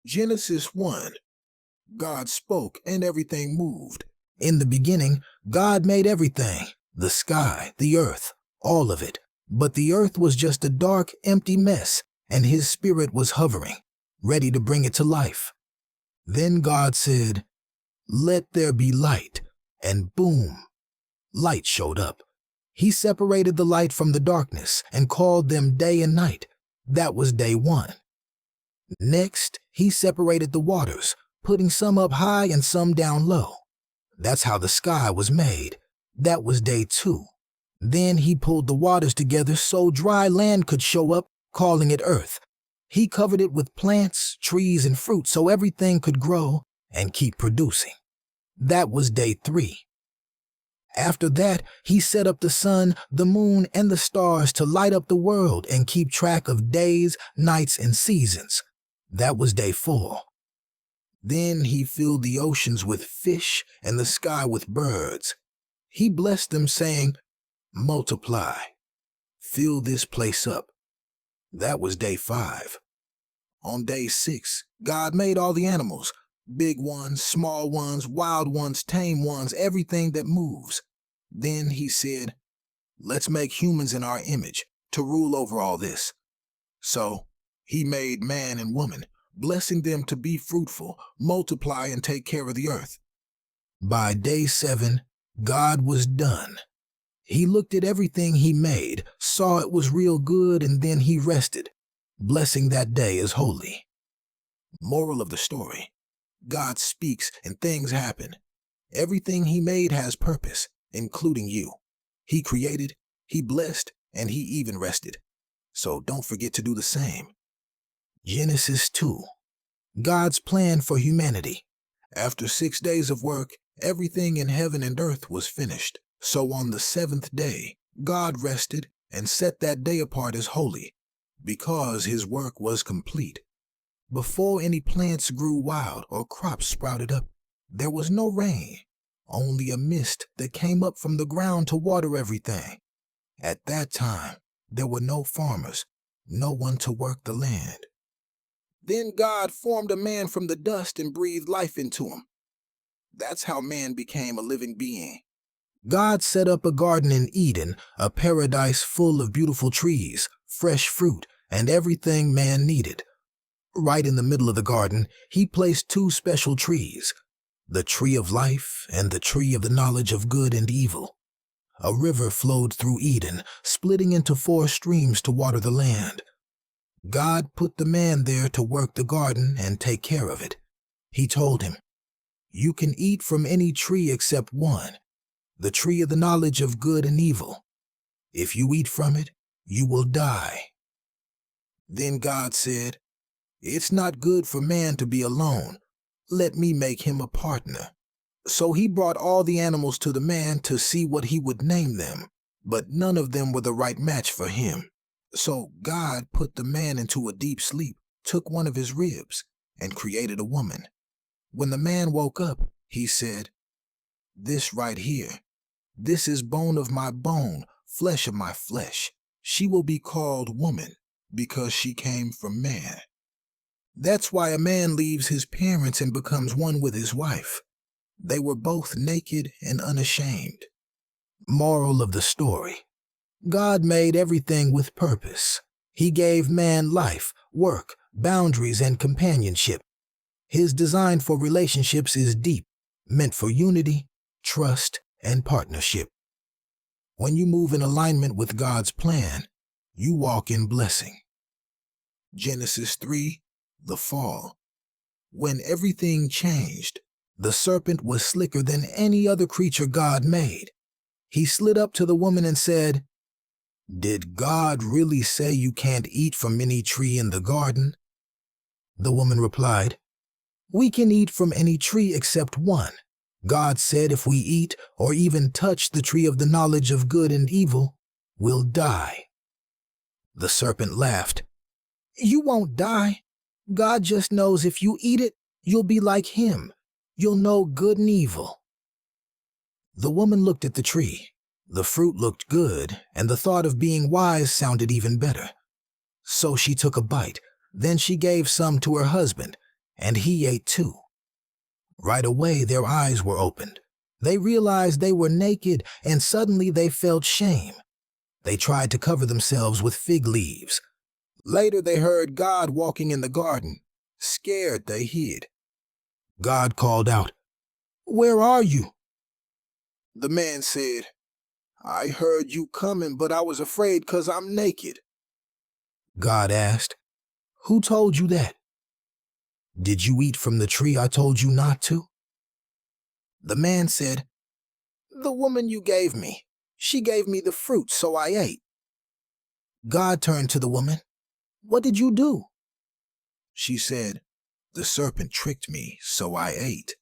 Genesis 1. God spoke and everything moved. In the beginning, God made everything, the sky, the earth, all of it. But the earth was just a dark, empty mess, and his spirit was hovering, ready to bring it to life. Then God said, "Let there be light," and boom, light showed up. He separated the light from the darkness and called them day and night. That was day 1. Next, he separated the waters, putting some up high and some down low. That's how the sky was made. That was day 2. Then he pulled the waters together so dry land could show up, calling it earth. He covered it with plants, trees, and fruit so everything could grow and keep producing. That was day 3. After that, he set up the sun, the moon, and the stars to light up the world and keep track of days, nights, and seasons. That was day 4. Then he filled the oceans with fish and the sky with birds. He blessed them, saying, "Multiply, fill this place up." That was day 5. On day 6, God made all the animals, big ones, small ones, wild ones, tame ones, everything that moves. Then he said, "Let's make humans in our image to rule over all this." So he made man and woman, blessing them to be fruitful, multiply, and take care of the earth. By day 7, God was done. He looked at everything he made, saw it was real good, and then he rested, blessing that day as holy. Moral of the story: God speaks and things happen. Everything he made has purpose, including you. He created, he blessed, and he even rested. So don't forget to do the same. Genesis 2. God's plan for humanity. After 6 days of work, everything in heaven and earth was finished. So on the 7th day, God rested and set that day apart as holy, because his work was complete. Before any plants grew wild or crops sprouted up, there was no rain, only a mist that came up from the ground to water everything. At that time, there were no farmers, no one to work the land. Then God formed a man from the dust and breathed life into him. That's how man became a living being. God set up a garden in Eden, a paradise full of beautiful trees, fresh fruit, and everything man needed. Right in the middle of the garden, he placed 2 special trees, the tree of life and the tree of the knowledge of good and evil. A river flowed through Eden, splitting into 4 streams to water the land. God put the man there to work the garden and take care of it. He told him, "You can eat from any tree except one, the tree of the knowledge of good and evil. If you eat from it, you will die." Then God said, "It's not good for man to be alone. Let me make him a partner." So he brought all the animals to the man to see what he would name them, but none of them were the right match for him. So God put the man into a deep sleep, took one of his ribs, and created a woman. When the man woke up, he said, "This right here, this is bone of my bone, flesh of my flesh. She will be called woman, because she came from man." That's why a man leaves his parents and becomes one with his wife. They were both naked and unashamed. Moral of the story: God made everything with purpose. He gave man life, work, boundaries, and companionship. His design for relationships is deep, meant for unity, trust, and partnership. When you move in alignment with God's plan, you walk in blessing. Genesis 3, the fall. When everything changed, the serpent was slicker than any other creature God made. He slid up to the woman and said, "Did God really say you can't eat from any tree in the garden?" The woman replied, "We can eat from any tree except one. God said if we eat or even touch the tree of the knowledge of good and evil, we'll die." The serpent laughed. "You won't die. God just knows if you eat it, you'll be like him. You'll know good and evil." The woman looked at the tree. The fruit looked good, and the thought of being wise sounded even better. So she took a bite. Then she gave some to her husband, and he ate too. Right away, their eyes were opened. They realized they were naked, and suddenly they felt shame. They tried to cover themselves with fig leaves. Later, they heard God walking in the garden. Scared, they hid. God called out, "Where are you?" The man said, "I heard you coming, but I was afraid 'cause I'm naked." God asked, "Who told you that? Did you eat from the tree I told you not to?" The man said, "The woman you gave me. She gave me the fruit, so I ate." God turned to the woman. "What did you do?" She said, "The serpent tricked me, so I ate."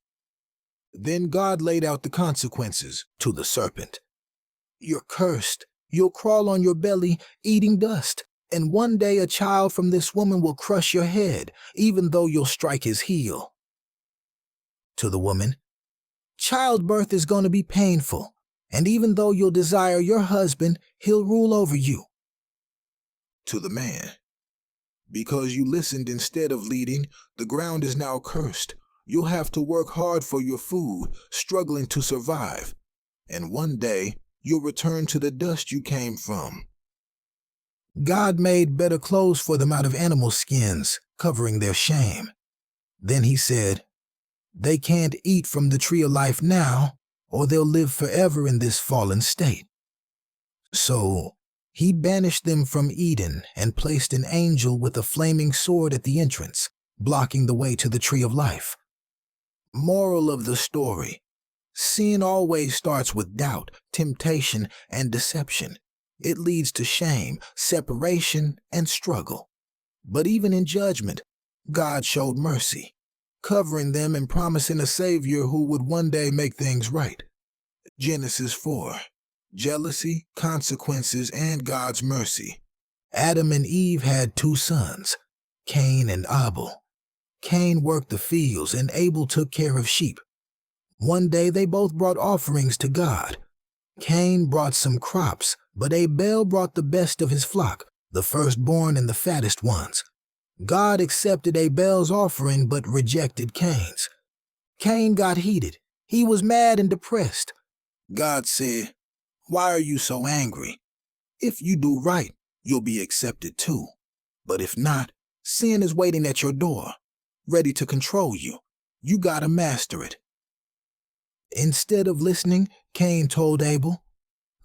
Then God laid out the consequences to the serpent. "You're cursed. You'll crawl on your belly, eating dust. And one day a child from this woman will crush your head, even though you'll strike his heel." To the woman, "Childbirth is going to be painful, and even though you'll desire your husband, he'll rule over you." To the man, "Because you listened instead of leading, the ground is now cursed. You'll have to work hard for your food, struggling to survive. And one day, you'll return to the dust you came from." God made better clothes for them out of animal skins, covering their shame. Then he said, "They can't eat from the tree of life now, or they'll live forever in this fallen state." So he banished them from Eden and placed an angel with a flaming sword at the entrance, blocking the way to the tree of life. Moral of the story: sin always starts with doubt, temptation, and deception. It leads to shame, separation, and struggle. But even in judgment, God showed mercy, covering them and promising a Savior who would one day make things right. Genesis 4. Jealousy, consequences, and God's mercy. Adam and Eve had two sons, Cain and Abel. Cain worked the fields and Abel took care of sheep. One day they both brought offerings to God. Cain brought some crops, but Abel brought the best of his flock, the firstborn and the fattest ones. God accepted Abel's offering but rejected Cain's. Cain got heated. He was mad and depressed. God said, "Why are you so angry? If you do right, you'll be accepted too. But if not, sin is waiting at your door, ready to control you. You gotta master it." Instead of listening, Cain told Abel,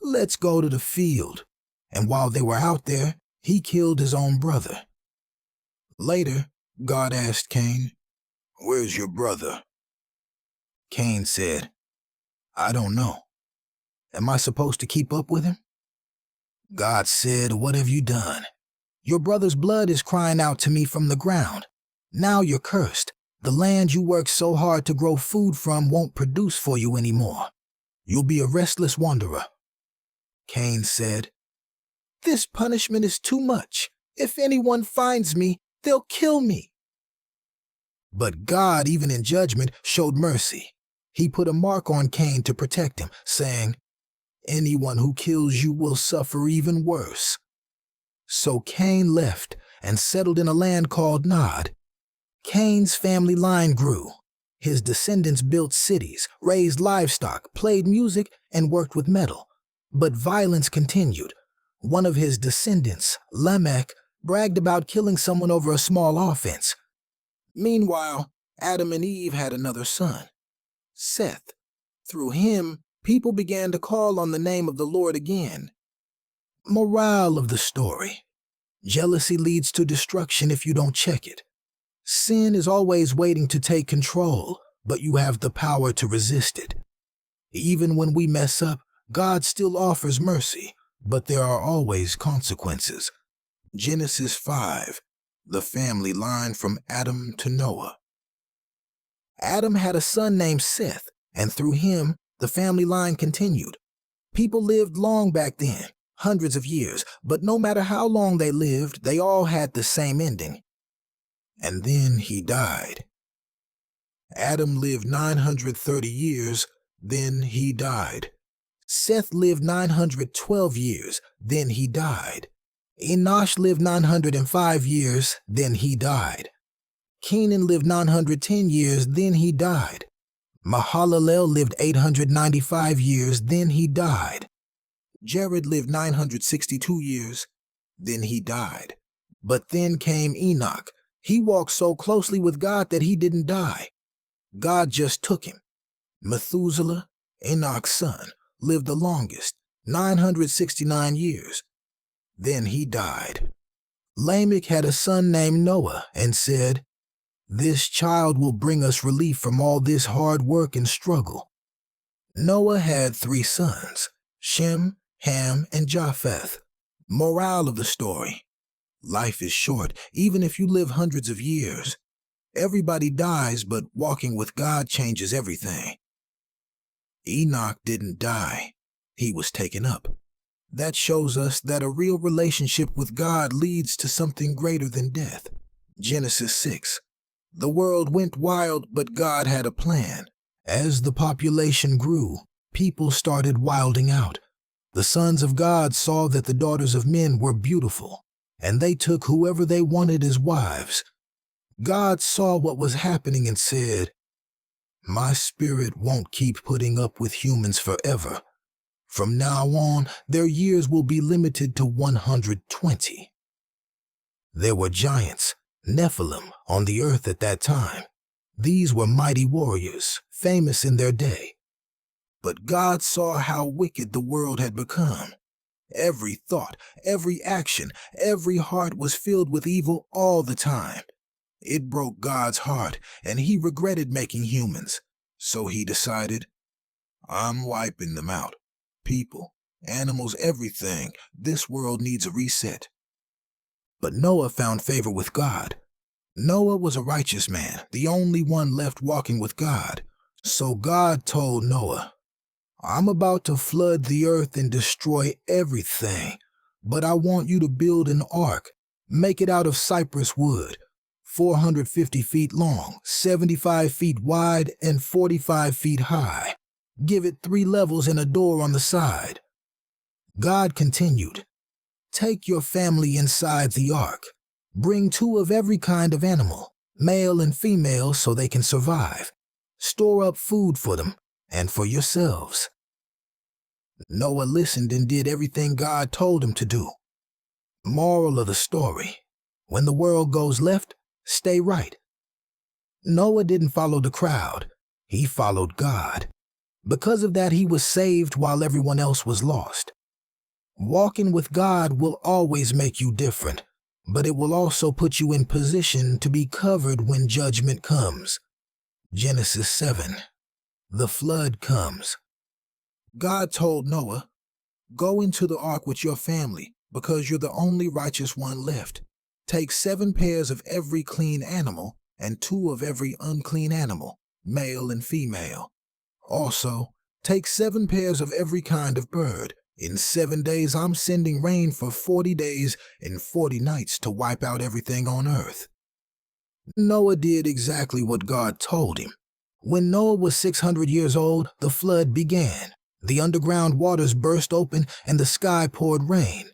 "Let's go to the field." And while they were out there, he killed his own brother. Later, God asked Cain, "Where's your brother?" Cain said, "I don't know. Am I supposed to keep up with him?" God said, "What have you done? Your brother's blood is crying out to me from the ground. Now you're cursed. The land you worked so hard to grow food from won't produce for you anymore. You'll be a restless wanderer." Cain said, "This punishment is too much. If anyone finds me, they'll kill me." But God, even in judgment, showed mercy. He put a mark on Cain to protect him, saying, "Anyone who kills you will suffer even worse." So Cain left and settled in a land called Nod. Cain's family line grew. His descendants built cities, raised livestock, played music, and worked with metal. But violence continued. One of his descendants, Lamech, bragged about killing someone over a small offense. Meanwhile, Adam and Eve had another son, Seth. Through him, people began to call on the name of the Lord again. Morale of the story: jealousy leads to destruction if you don't check it. Sin is always waiting to take control, but you have the power to resist it. Even when we mess up, God still offers mercy, but there are always consequences. Genesis 5, the family line from Adam to Noah. Adam had a son named Seth, and through him, the family line continued. People lived long back then, hundreds of years, but no matter how long they lived, they all had the same ending. And then he died. Adam lived 930 years, then he died. Seth lived 912 years, then he died. Enosh lived 905 years, then he died. Kenan lived 910 years, then he died. Mahalalel lived 895 years, then he died. Jared lived 962 years, then he died. But then came Enoch. He walked so closely with God that he didn't die. God just took him. Methuselah, Enoch's son, lived the longest, 969 years. Then he died. Lamech had a son named Noah and said, "This child will bring us relief from all this hard work and struggle." Noah had 3 sons, Shem, Ham, and Japheth. Morale of the story: life is short, even if you live hundreds of years. Everybody dies, but walking with God changes everything. Enoch didn't die. He was taken up. That shows us that a real relationship with God leads to something greater than death. Genesis 6. The world went wild, but God had a plan. As the population grew, people started wilding out. The sons of God saw that the daughters of men were beautiful, and they took whoever they wanted as wives. God saw what was happening and said, "My spirit won't keep putting up with humans forever. From now on, their years will be limited to 120. There were giants, Nephilim, on the earth at that time. These were mighty warriors, famous in their day. But God saw how wicked the world had become. Every thought, every action, every heart was filled with evil all the time. It broke God's heart, and he regretted making humans. So he decided, "I'm wiping them out. People, animals, everything. This world needs a reset." But Noah found favor with God. Noah was a righteous man, the only one left walking with God. So God told Noah, "I'm about to flood the earth and destroy everything, but I want you to build an ark. Make it out of cypress wood, 450 feet long, 75 feet wide, and 45 feet high. Give it 3 levels and a door on the side." God continued, "Take your family inside the ark. Bring 2 of every kind of animal, male and female, so they can survive. Store up food for them and for yourselves." Noah listened and did everything God told him to do. Moral of the story: when the world goes left, stay right. Noah didn't follow the crowd. He followed God. Because of that, he was saved while everyone else was lost. Walking with God will always make you different, but it will also put you in position to be covered when judgment comes. Genesis 7. The flood comes. God told Noah, "Go into the ark with your family, because you're the only righteous one left. Take 7 pairs of every clean animal and 2 of every unclean animal, male and female. Also, take 7 pairs of every kind of bird. In 7 days I'm sending rain for 40 days and 40 nights to wipe out everything on earth." Noah did exactly what God told him. When Noah was 600 years old, the flood began. The underground waters burst open and the sky poured rain.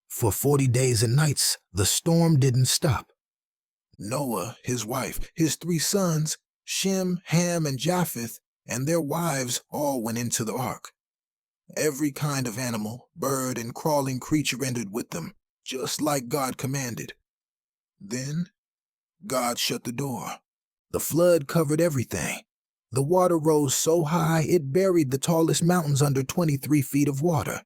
For 40 days and nights, the storm didn't stop. Noah, his wife, his 3 sons, Shem, Ham, and Japheth, and their wives all went into the ark. Every kind of animal, bird, and crawling creature entered with them, just like God commanded. Then, God shut the door. The flood covered everything. The water rose so high it buried the tallest mountains under 23 feet of water.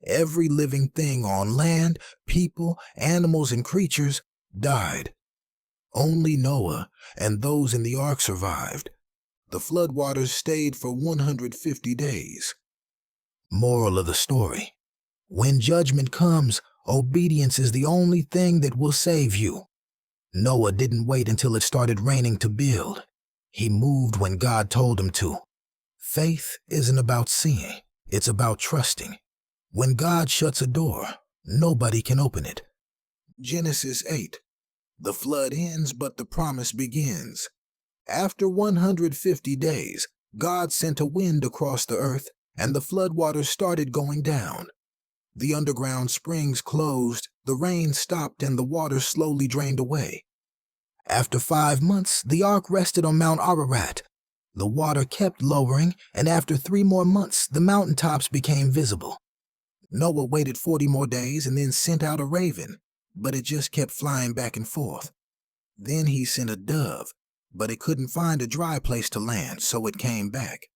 Every living thing on land, people, animals, and creatures died. Only Noah and those in the ark survived. The floodwaters stayed for 150 days. Moral of the story: when judgment comes, obedience is the only thing that will save you. Noah didn't wait until it started raining to build. He moved when God told him to. Faith isn't about seeing, it's about trusting. When God shuts a door, nobody can open it. Genesis 8. The flood ends, but the promise begins. After 150 days, God sent a wind across the earth, and the floodwaters started going down. The underground springs closed, the rain stopped, and the water slowly drained away. After 5 months, the ark rested on Mount Ararat. The water kept lowering, and after 3 more months, the mountaintops became visible. Noah waited 40 more days and then sent out a raven, but it just kept flying back and forth. Then he sent a dove, but it couldn't find a dry place to land, so it came back.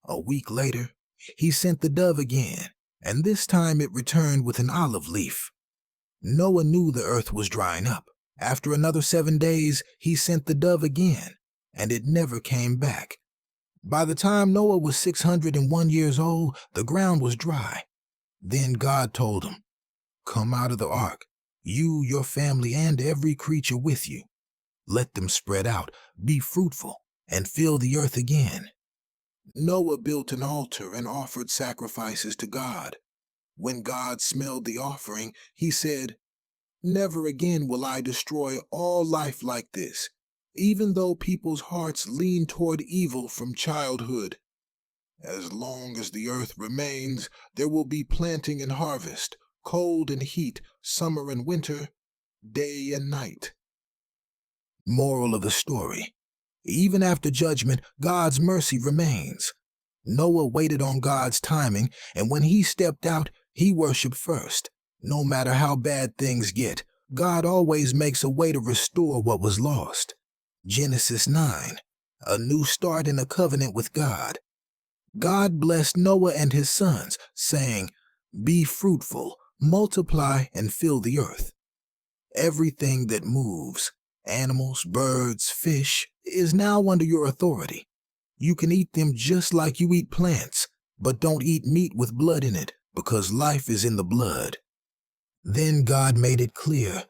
A week later, he sent the dove again, and this time it returned with an olive leaf. Noah knew the earth was drying up. After another 7 days, he sent the dove again, and it never came back. By the time Noah was 601 years old, the ground was dry. Then God told him, "Come out of the ark, you, your family, and every creature with you. Let them spread out, be fruitful, and fill the earth again." Noah built an altar and offered sacrifices to God. When God smelled the offering, he said, "Never again will I destroy all life like this, even though people's hearts lean toward evil from childhood. As long as the earth remains, there will be planting and harvest, cold and heat, summer and winter, day and night." Moral of the story: even after judgment, God's mercy remains. Noah waited on God's timing, and when he stepped out, he worshiped first. No matter how bad things get, God always makes a way to restore what was lost. Genesis 9, a new start in a covenant with God. God blessed Noah and his sons, saying, "Be fruitful, multiply, and fill the earth." Everything that moves, animals, birds, fish, is now under your authority. You can eat them just like you eat plants, but don't eat meat with blood in it, because life is in the blood. Then God made it clear,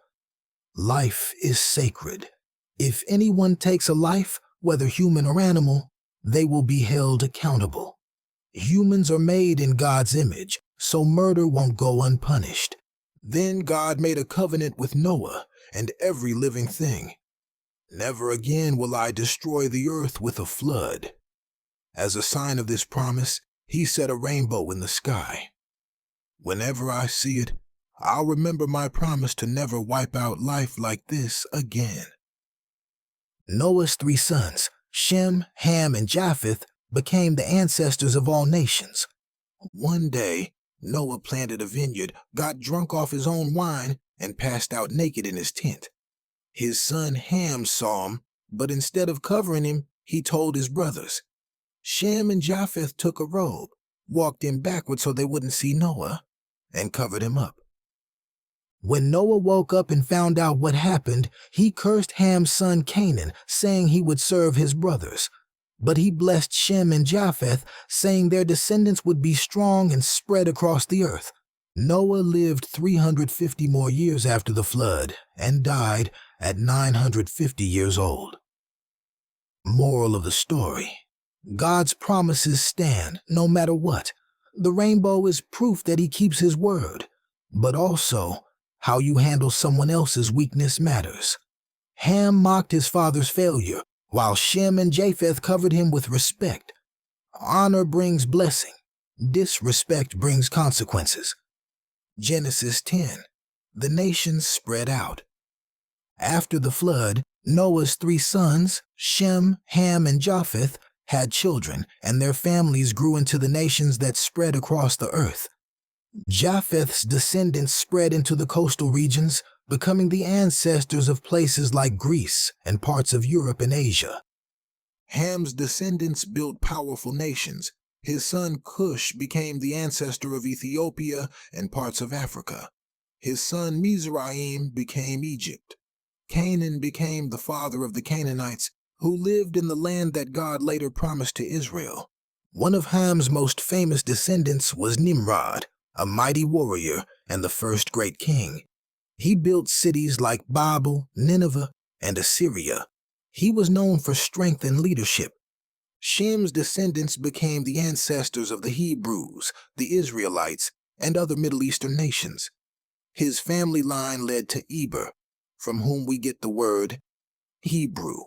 life is sacred. If anyone takes a life, whether human or animal, they will be held accountable. Humans are made in God's image, so murder won't go unpunished. Then God made a covenant with Noah and every living thing. "Never again will I destroy the earth with a flood." As a sign of this promise, he set a rainbow in the sky. Whenever I see it, I'll remember my promise to never wipe out life like this again. Noah's 3 sons, Shem, Ham, and Japheth, became the ancestors of all nations. One day, Noah planted a vineyard, got drunk off his own wine, and passed out naked in his tent. His son Ham saw him, but instead of covering him, he told his brothers. Shem and Japheth took a robe, walked him backward so they wouldn't see Noah, and covered him up. When Noah woke up and found out what happened, he cursed Ham's son Canaan, saying he would serve his brothers. But he blessed Shem and Japheth, saying their descendants would be strong and spread across the earth. Noah lived 350 more years after the flood and died at 950 years old. Moral of the story: God's promises stand no matter what. The rainbow is proof that he keeps his word, but also how you handle someone else's weakness matters. Ham mocked his father's failure, while Shem and Japheth covered him with respect. Honor brings blessing. Disrespect brings consequences. Genesis 10. The nations spread out. After the flood, Noah's 3 sons, Shem, Ham, and Japheth, had children, and their families grew into the nations that spread across the earth. Japheth's descendants spread into the coastal regions, becoming the ancestors of places like Greece and parts of Europe and Asia. Ham's descendants built powerful nations. His son Cush became the ancestor of Ethiopia and parts of Africa. His son Mizraim became Egypt. Canaan became the father of the Canaanites, who lived in the land that God later promised to Israel. One of Ham's most famous descendants was Nimrod, a mighty warrior and the first great king. He built cities like Babel, Nineveh, and Assyria. He was known for strength and leadership. Shem's descendants became the ancestors of the Hebrews, the Israelites, and other Middle Eastern nations. His family line led to Eber, from whom we get the word Hebrew.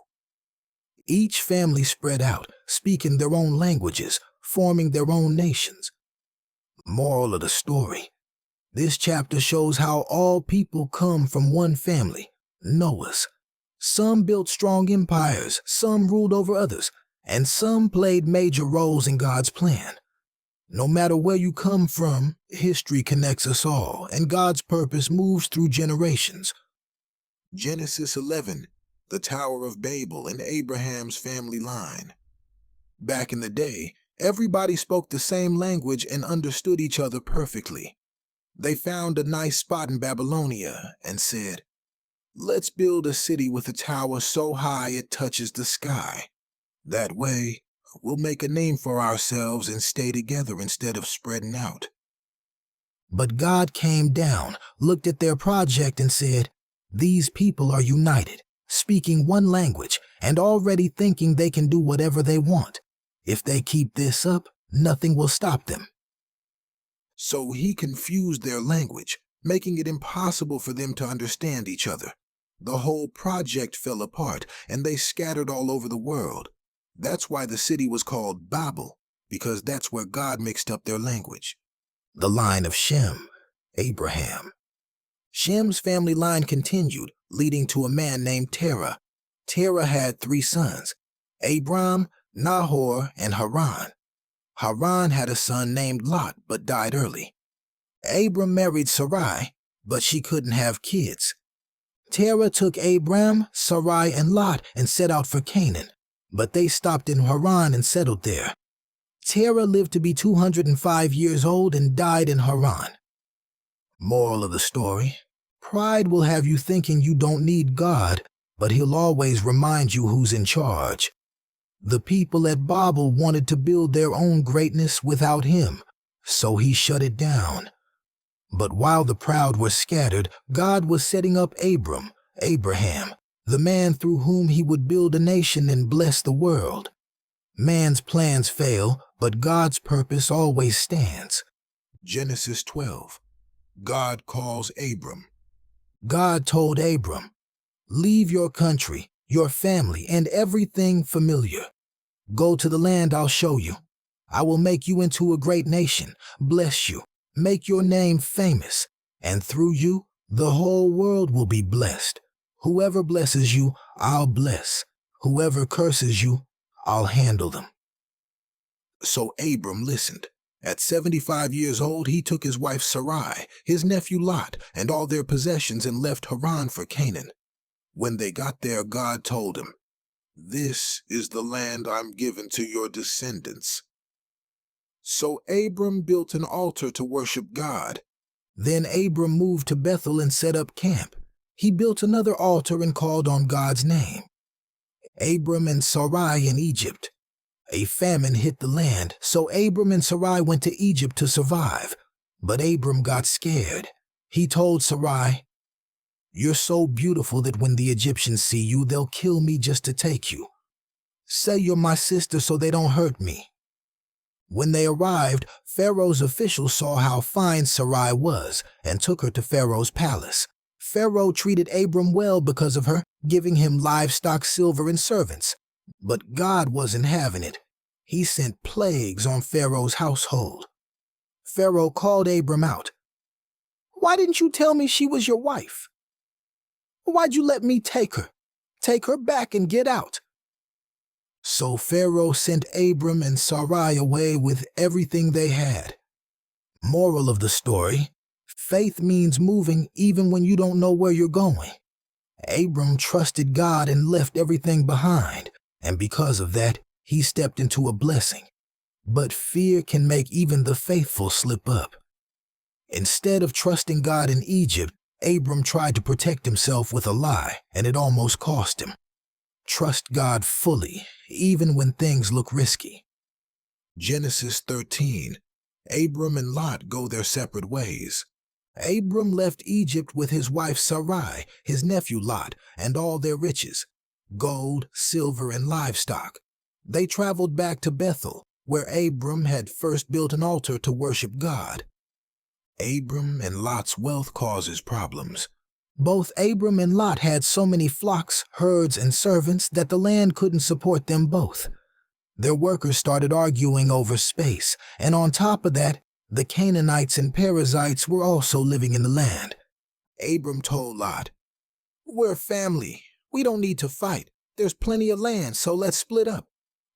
Each family spread out, speaking their own languages, forming their own nations. Moral of the story: this chapter shows how all people come from one family, Noah's. Some built strong empires, some ruled over others, and some played major roles in God's plan. No matter where you come from, history connects us all, and God's purpose moves through generations. Genesis 11, the Tower of Babel and Abraham's family line. Back in the day, everybody spoke the same language and understood each other perfectly. They found a nice spot in Babylonia and said, "Let's build a city with a tower so high it touches the sky. That way, we'll make a name for ourselves and stay together instead of spreading out." But God came down, looked at their project and said, "These people are united, speaking one language, and already thinking they can do whatever they want. If they keep this up, nothing will stop them." So he confused their language, making it impossible for them to understand each other. The whole project fell apart, and they scattered all over the world. That's why the city was called Babel, because that's where God mixed up their language. The line of Shem, Abraham. Shem's family line continued, leading to a man named Terah. Terah had 3 sons, Abram, Nahor, and Haran. Haran had a son named Lot, but died early. Abram married Sarai, but she couldn't have kids. Terah took Abram, Sarai, and Lot and set out for Canaan, but they stopped in Haran and settled there. Terah lived to be 205 years old and died in Haran. Moral of the story: pride will have you thinking you don't need God, but he'll always remind you who's in charge. The people at Babel wanted to build their own greatness without him, so he shut it down. But while the proud were scattered, God was setting up Abraham, the man through whom he would build a nation and bless the world. Man's plans fail, but God's purpose always stands. Genesis 12. God calls Abram. God told Abram, "Leave your country, your family, and everything familiar. Go to the land I'll show you. I will make you into a great nation, bless you, make your name famous, and through you, the whole world will be blessed. Whoever blesses you, I'll bless. Whoever curses you, I'll handle them." So Abram listened. At 75 years old, he took his wife Sarai, his nephew Lot, and all their possessions and left Haran for Canaan. When they got there, God told him, "This is the land I'm giving to your descendants." So Abram built an altar to worship God. Then Abram moved to Bethel and set up camp. He built another altar and called on God's name. Abram and Sarai in Egypt. A famine hit the land, so Abram and Sarai went to Egypt to survive. But Abram got scared. He told Sarai, "You're so beautiful that when the Egyptians see you, they'll kill me just to take you. Say you're my sister so they don't hurt me." When they arrived, Pharaoh's officials saw how fine Sarai was and took her to Pharaoh's palace. Pharaoh treated Abram well because of her, giving him livestock, silver, and servants. But God wasn't having it. He sent plagues on Pharaoh's household. Pharaoh called Abram out. "Why didn't you tell me she was your wife? Why'd you let me take her? Take her back and get out." So Pharaoh sent Abram and Sarai away with everything they had. Moral of the story: faith means moving even when you don't know where you're going. Abram trusted God and left everything behind, and because of that, he stepped into a blessing. But fear can make even the faithful slip up. Instead of trusting God in Egypt, Abram tried to protect himself with a lie, and it almost cost him. Trust God fully, even when things look risky. Genesis 13. Abram and Lot go their separate ways. Abram left Egypt with his wife Sarai, his nephew Lot, and all their riches, gold, silver, and livestock. They traveled back to Bethel, where Abram had first built an altar to worship God. Abram and Lot's wealth causes problems. Both Abram and Lot had so many flocks, herds, and servants that the land couldn't support them both. Their workers started arguing over space, and on top of that, the Canaanites and Perizzites were also living in the land. Abram told Lot, "We're family. We don't need to fight. There's plenty of land, so let's split up.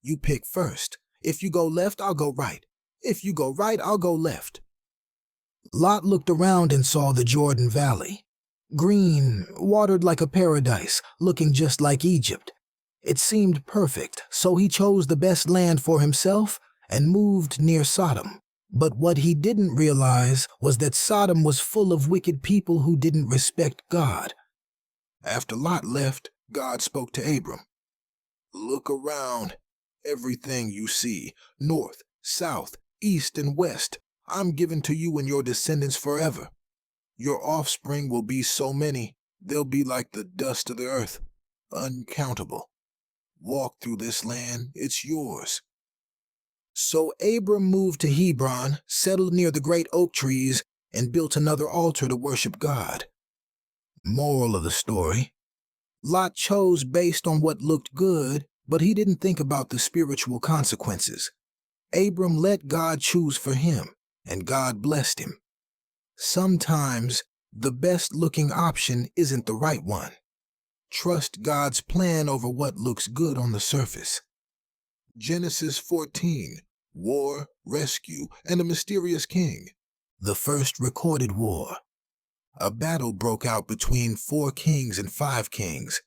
You pick first. If you go left, I'll go right. If you go right, I'll go left." Lot looked around and saw the Jordan Valley. Green, watered like a paradise, looking just like Egypt. It seemed perfect, so he chose the best land for himself and moved near Sodom. But what he didn't realize was that Sodom was full of wicked people who didn't respect God. After Lot left, God spoke to Abram. "Look around. Everything you see, north, south, east, and west, I'm giving to you and your descendants forever. Your offspring will be so many, they'll be like the dust of the earth, uncountable. Walk through this land, it's yours." So Abram moved to Hebron, settled near the great oak trees, and built another altar to worship God. Moral of the story: Lot chose based on what looked good, but he didn't think about the spiritual consequences. Abram let God choose for him, and God blessed him. Sometimes the best-looking option isn't the right one. Trust God's plan over what looks good on the surface. Genesis 14, War, Rescue, and a Mysterious King. The first recorded war. A battle broke out between 4 kings and 5 kings.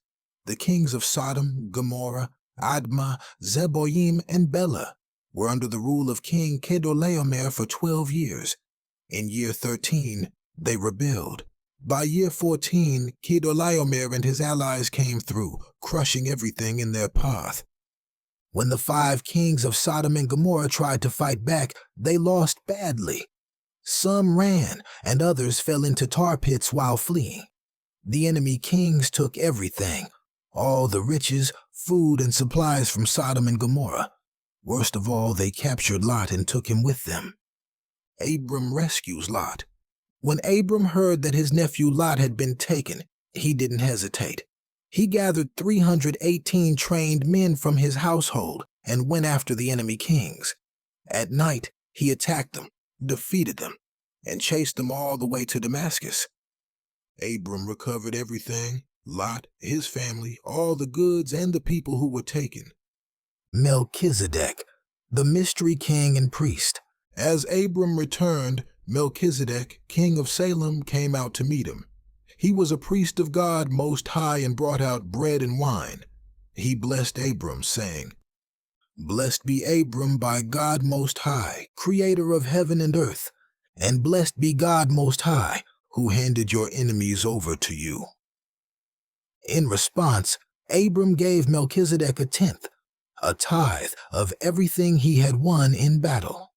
The kings of Sodom, Gomorrah, Admah, Zeboim, and Bela were under the rule of King Chedorlaomer for 12 years. In year 13, they rebelled. By year 14, Chedorlaomer and his allies came through, crushing everything in their path. When the 5 kings of Sodom and Gomorrah tried to fight back, they lost badly. Some ran, and others fell into tar pits while fleeing. The enemy kings took everything, all the riches, food, and supplies from Sodom and Gomorrah. Worst of all, they captured Lot and took him with them. Abram rescues Lot. When Abram heard that his nephew Lot had been taken, he didn't hesitate. He gathered 318 trained men from his household and went after the enemy kings. At night, he attacked them, defeated them, and chased them all the way to Damascus. Abram recovered everything: Lot, his family, all the goods, and the people who were taken. Melchizedek, the mystery king and priest. As Abram returned, Melchizedek, king of Salem, came out to meet him. He was a priest of God Most High and brought out bread and wine. He blessed Abram, saying, "Blessed be Abram by God Most High, creator of heaven and earth, and blessed be God Most High, who handed your enemies over to you." In response, Abram gave Melchizedek a tenth, a tithe of everything he had won in battle.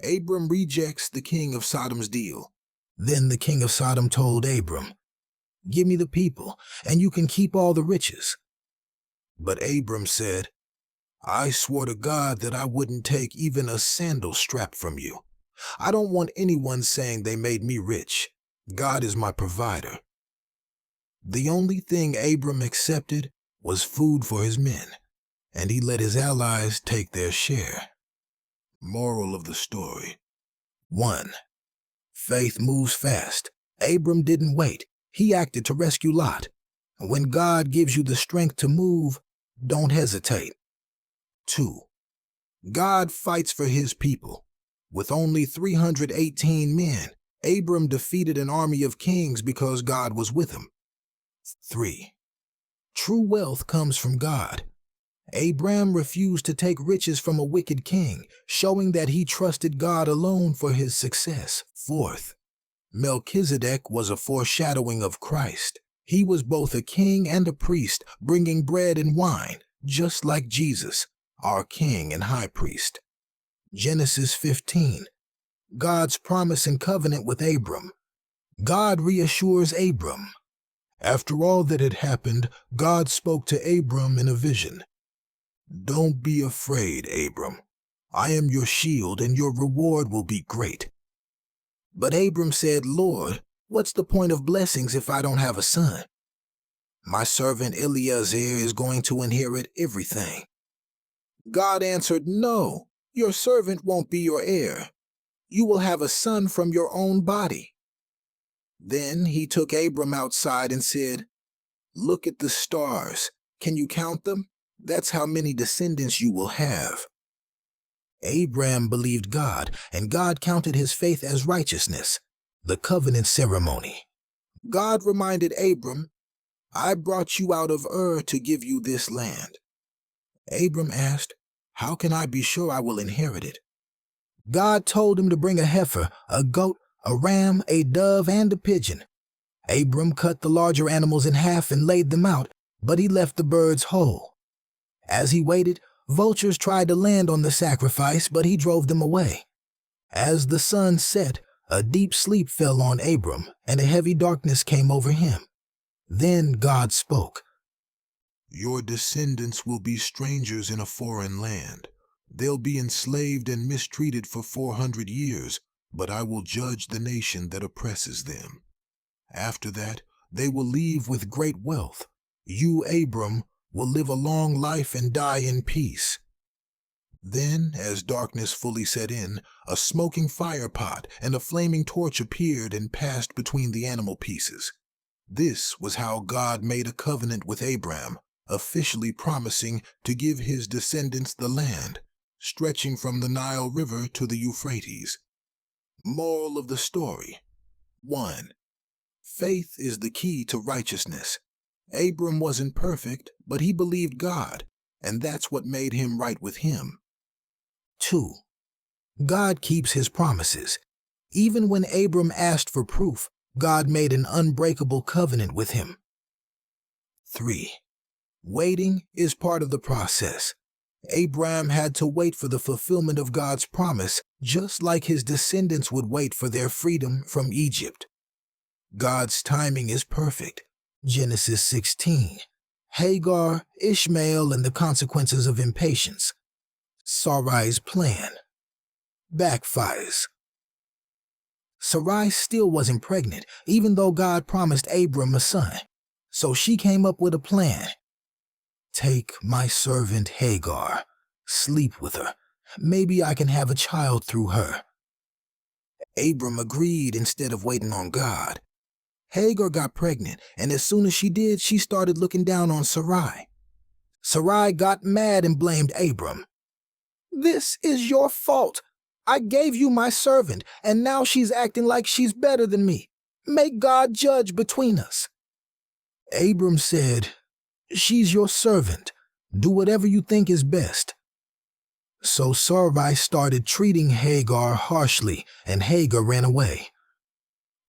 Abram rejects the king of Sodom's deal. Then the king of Sodom told Abram, "Give me the people, and you can keep all the riches." But Abram said, "I swore to God that I wouldn't take even a sandal strap from you. I don't want anyone saying they made me rich. God is my provider." The only thing Abram accepted was food for his men, and he let his allies take their share. Moral of the story: 1. Faith moves fast. Abram didn't wait. He acted to rescue Lot. When God gives you the strength to move, don't hesitate. 2. God fights for his people. With only 318 men, Abram defeated an army of kings because God was with him. 3. True wealth comes from God. Abram refused to take riches from a wicked king, showing that he trusted God alone for his success. 4th, Melchizedek was a foreshadowing of Christ. He was both a king and a priest, bringing bread and wine, just like Jesus, our king and high priest. Genesis 15, God's promise and covenant with Abram. God reassures Abram. After all that had happened, God spoke to Abram in a vision. "Don't be afraid, Abram. I am your shield, and your reward will be great." But Abram said, "Lord, what's the point of blessings if I don't have a son? My servant Eliezer is going to inherit everything." God answered, "No, your servant won't be your heir. You will have a son from your own body." Then he took Abram outside and said, Look at the stars. Can you count them? That's how many descendants you will have. Abram believed God, and God counted his faith as righteousness, the covenant ceremony. God reminded Abram, I brought you out of Ur to give you this land. Abram asked, how can I be sure I will inherit it? God told him to bring a heifer, a goat, a ram, a dove, and a pigeon. Abram cut the larger animals in half and laid them out, but he left the birds whole. As he waited, vultures tried to land on the sacrifice, but he drove them away. As the sun set, a deep sleep fell on Abram, and a heavy darkness came over him. Then God spoke. Your descendants will be strangers in a foreign land. They'll be enslaved and mistreated for 400 years, but I will judge the nation that oppresses them. After that, they will leave with great wealth. You, Abram, will live a long life and die in peace. Then, as darkness fully set in, a smoking firepot and a flaming torch appeared and passed between the animal pieces. This was how God made a covenant with Abram, officially promising to give his descendants the land, stretching from the Nile River to the Euphrates. Moral of the story: 1. Faith is the key to righteousness. Abram wasn't perfect, but he believed God, and that's what made him right with him. 2. God keeps his promises. Even when Abram asked for proof, God made an unbreakable covenant with him. 3. Waiting is part of the process. Abram had to wait for the fulfillment of God's promise, just like his descendants would wait for their freedom from Egypt. God's timing is perfect. Genesis 16. Hagar, Ishmael, and the consequences of impatience. Sarai's plan backfires. Sarai still wasn't pregnant, even though God promised Abram a son. So she came up with a plan. Take my servant Hagar, sleep with her. Maybe I can have a child through her. Abram agreed instead of waiting on God. Hagar got pregnant, and as soon as she did, she started looking down on Sarai. Sarai got mad and blamed Abram. This is your fault. I gave you my servant, and now she's acting like she's better than me. Make God judge between us. Abram said, she's your servant. Do whatever you think is best. So Sarai started treating Hagar harshly, and Hagar ran away.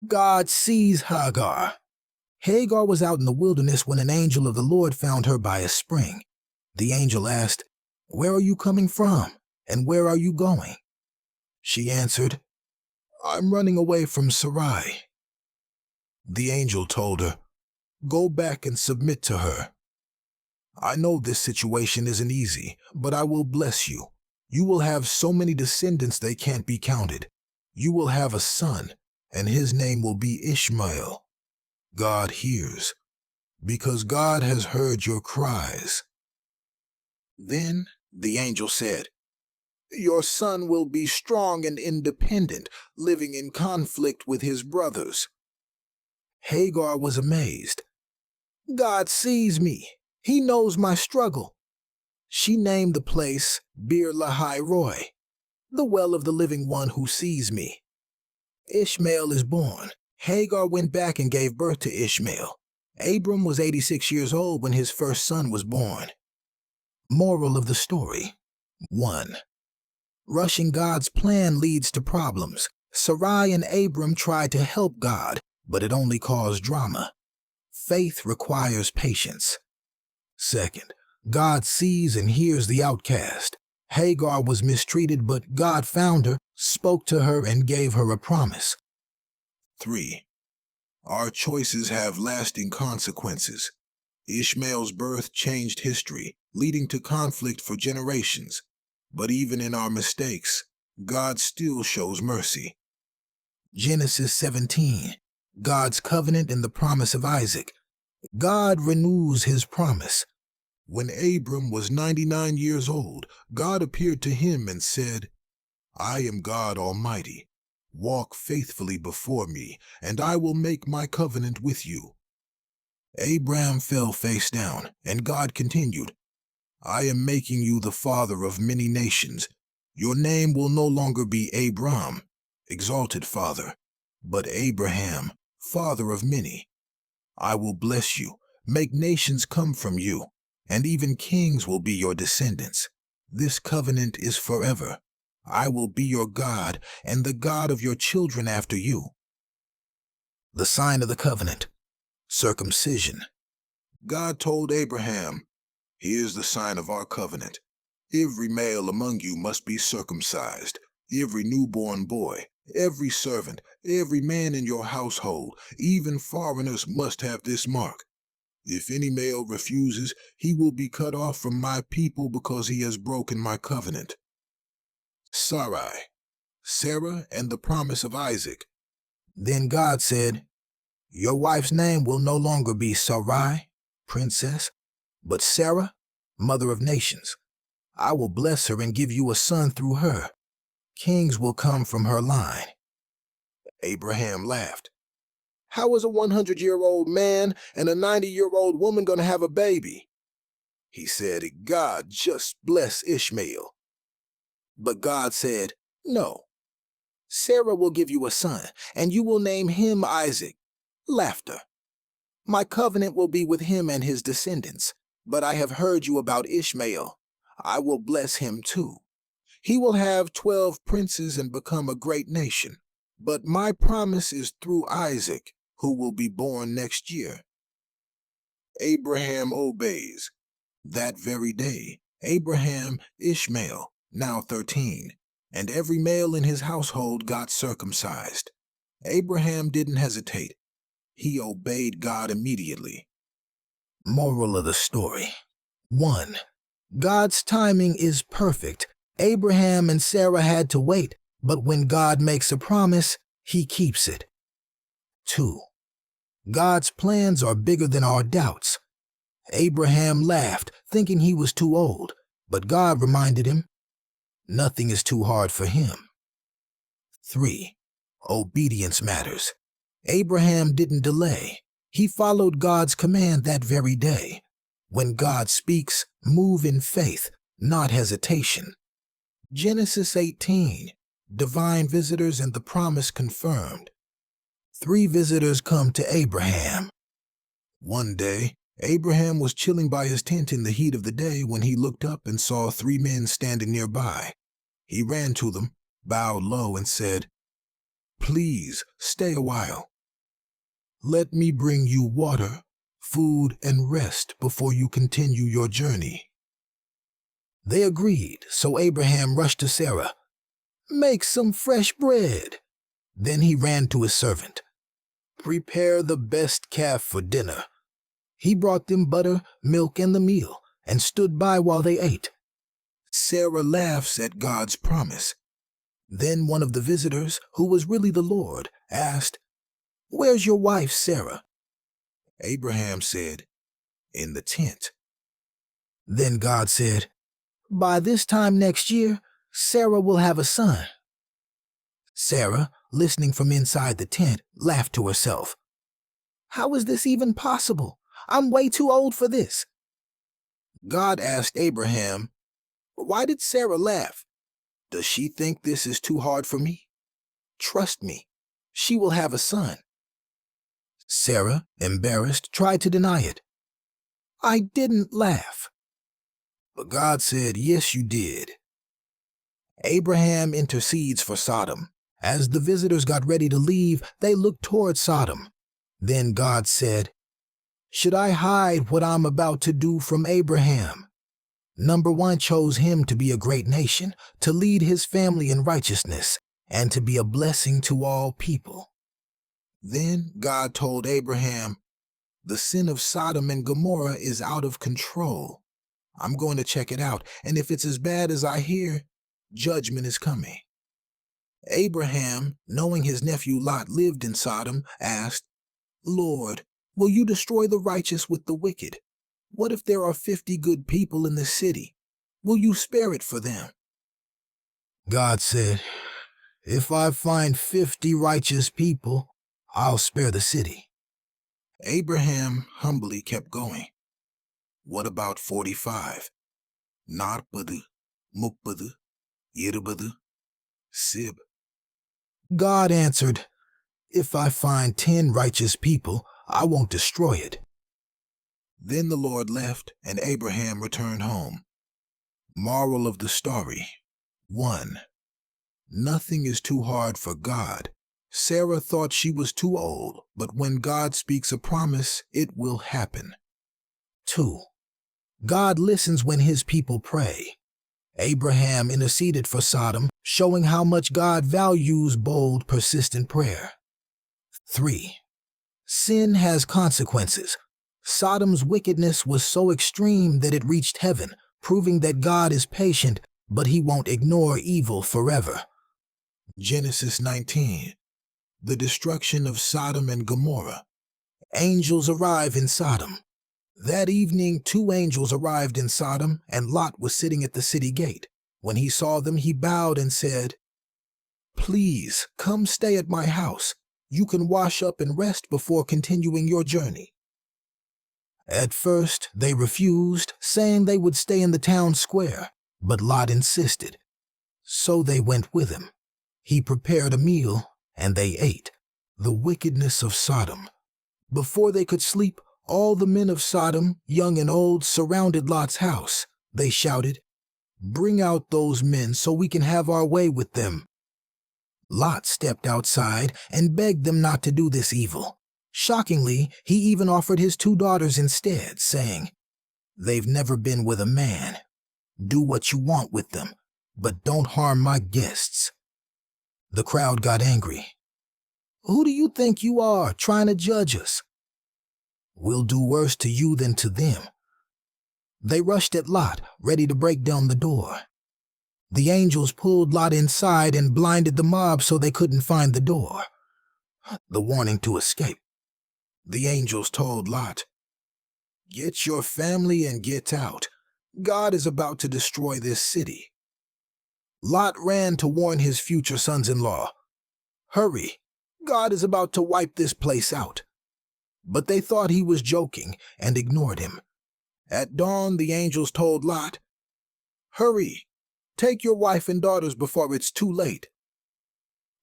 God sees Hagar. Hagar was out in the wilderness when an angel of the Lord found her by a spring. The angel asked, where are you coming from, and where are you going? She answered, I'm running away from Sarai. The angel told her, go back and submit to her. I know this situation isn't easy, but I will bless you. You will have so many descendants they can't be counted. You will have a son, and his name will be Ishmael. God hears, because God has heard your cries. Then the angel said, your son will be strong and independent, living in conflict with his brothers. Hagar was amazed. God sees me. He knows my struggle. She named the place Bir Lahai Roi, the well of the living one who sees me. Ishmael is born. Hagar went back and gave birth to Ishmael. Abram was 86 years old when his first son was born. Moral of the story: 1. Rushing God's plan leads to problems. Sarai and Abram tried to help God, but it only caused drama. Faith requires patience. 2. God sees and hears the outcast. Hagar was mistreated, but God found her, spoke to her, and gave her a promise. 3. Our choices have lasting consequences. Ishmael's birth changed history, leading to conflict for generations. But even in our mistakes, God still shows mercy. Genesis 17. God's covenant and the promise of Isaac. God renews his promise. When Abram was 99 years old, God appeared to him and said, I am God Almighty. Walk faithfully before me, and I will make my covenant with you. Abraham fell face down, and God continued, I am making you the father of many nations. Your name will no longer be Abram, exalted father, but Abraham, father of many. I will bless you, make nations come from you, and even kings will be your descendants. This covenant is forever. I will be your God, and the God of your children after you. The sign of the covenant, circumcision. God told Abraham, Here's the sign of our covenant. Every male among you must be circumcised, every newborn boy, every servant, every man in your household, even foreigners must have this mark. If any male refuses, he will be cut off from my people because he has broken my covenant. Sarai, Sarah, and the promise of Isaac. Then God said, Your wife's name will no longer be Sarai, princess, but Sarah, mother of nations. I will bless her and give you a son through her. Kings will come from her line. Abraham laughed. How is a 100-year-old man and a 90-year-old woman going to have a baby? He said, God, just bless Ishmael. But God said, No. Sarah will give you a son, and you will name him Isaac. Laughter. My covenant will be with him and his descendants. But I have heard you about Ishmael. I will bless him too. He will have 12 princes and become a great nation. But my promise is through Isaac, who will be born next year. Abraham obeys. That very day, Abraham, Ishmael, now 13, and every male in his household got circumcised. Abraham didn't hesitate. He obeyed God immediately. Moral of the story. 1. God's timing is perfect. Abraham and Sarah had to wait, but when God makes a promise, he keeps it. 2. God's plans are bigger than our doubts. Abraham laughed, thinking he was too old, but God reminded him, nothing is too hard for him. 3. Obedience matters. Abraham didn't delay. He followed God's command that very day. When God speaks, move in faith, not hesitation. Genesis 18. Divine visitors and the promise confirmed. 3 visitors come to Abraham. One day, Abraham was chilling by his tent in the heat of the day when he looked up and saw 3 men standing nearby. He ran to them, bowed low, and said, Please, stay a while. Let me bring you water, food, and rest before you continue your journey. They agreed, so Abraham rushed to Sarah. Make some fresh bread. Then he ran to his servant. Prepare the best calf for dinner. He brought them butter, milk, and the meal, and stood by while they ate. Sarah laughs at God's promise. Then one of the visitors, who was really the Lord, asked, Where's your wife, Sarah? Abraham said, In the tent. Then God said, By this time next year, Sarah will have a son. Sarah, listening from inside the tent, laughed to herself. How is this even possible? I'm way too old for this. God asked Abraham, Why did Sarah laugh? Does she think this is too hard for me? Trust me, she will have a son. Sarah, embarrassed, tried to deny it. I didn't laugh. But God said, Yes, you did. Abraham intercedes for Sodom. As the visitors got ready to leave, they looked toward Sodom. Then God said, Should I hide what I'm about to do from Abraham? Number 1 chose him to be a great nation, to lead his family in righteousness, and to be a blessing to all people. Then God told Abraham, The sin of Sodom and Gomorrah is out of control. I'm going to check it out, and if it's as bad as I hear, judgment is coming. Abraham, knowing his nephew Lot lived in Sodom, asked, Lord, will you destroy the righteous with the wicked? What if there are 50 good people in the city? Will you spare it for them? God said, If I find 50 righteous people, I'll spare the city. Abraham humbly kept going. What about 45? Narpadu, Muppadu, Irpadu, Sib. God answered, "If I find 10 righteous people, I won't destroy it." Then the Lord left, and Abraham returned home. Moral of the story: 1. Nothing is too hard for God. Sarah thought she was too old, but when God speaks a promise, it will happen. 2. God listens when his people pray. Abraham interceded for Sodom, showing how much God values bold, persistent prayer. 3. Sin has consequences. Sodom's wickedness was so extreme that it reached heaven, proving that God is patient, but he won't ignore evil forever. Genesis 19. The destruction of Sodom and Gomorrah. Angels arrive in Sodom. That evening, 2 angels arrived in Sodom, and Lot was sitting at the city gate. When he saw them, he bowed and said, "Please, come stay at my house. You can wash up and rest before continuing your journey." At first, they refused, saying they would stay in the town square, but Lot insisted. So they went with him. He prepared a meal, and they ate. The wickedness of Sodom. Before they could sleep, all the men of Sodom, young and old, surrounded Lot's house. They shouted, "Bring out those men so we can have our way with them." Lot stepped outside and begged them not to do this evil. Shockingly, he even offered his 2 daughters instead, saying, "They've never been with a man. Do what you want with them, but don't harm my guests." The crowd got angry. "Who do you think you are, trying to judge us? We'll do worse to you than to them." They rushed at Lot, ready to break down the door. The angels pulled Lot inside and blinded the mob so they couldn't find the door. The warning to escape. The angels told Lot, "Get your family and get out. God is about to destroy this city." Lot ran to warn his future sons-in-law. "Hurry, God is about to wipe this place out." But they thought he was joking and ignored him. At dawn, the angels told Lot, "Hurry, take your wife and daughters before it's too late."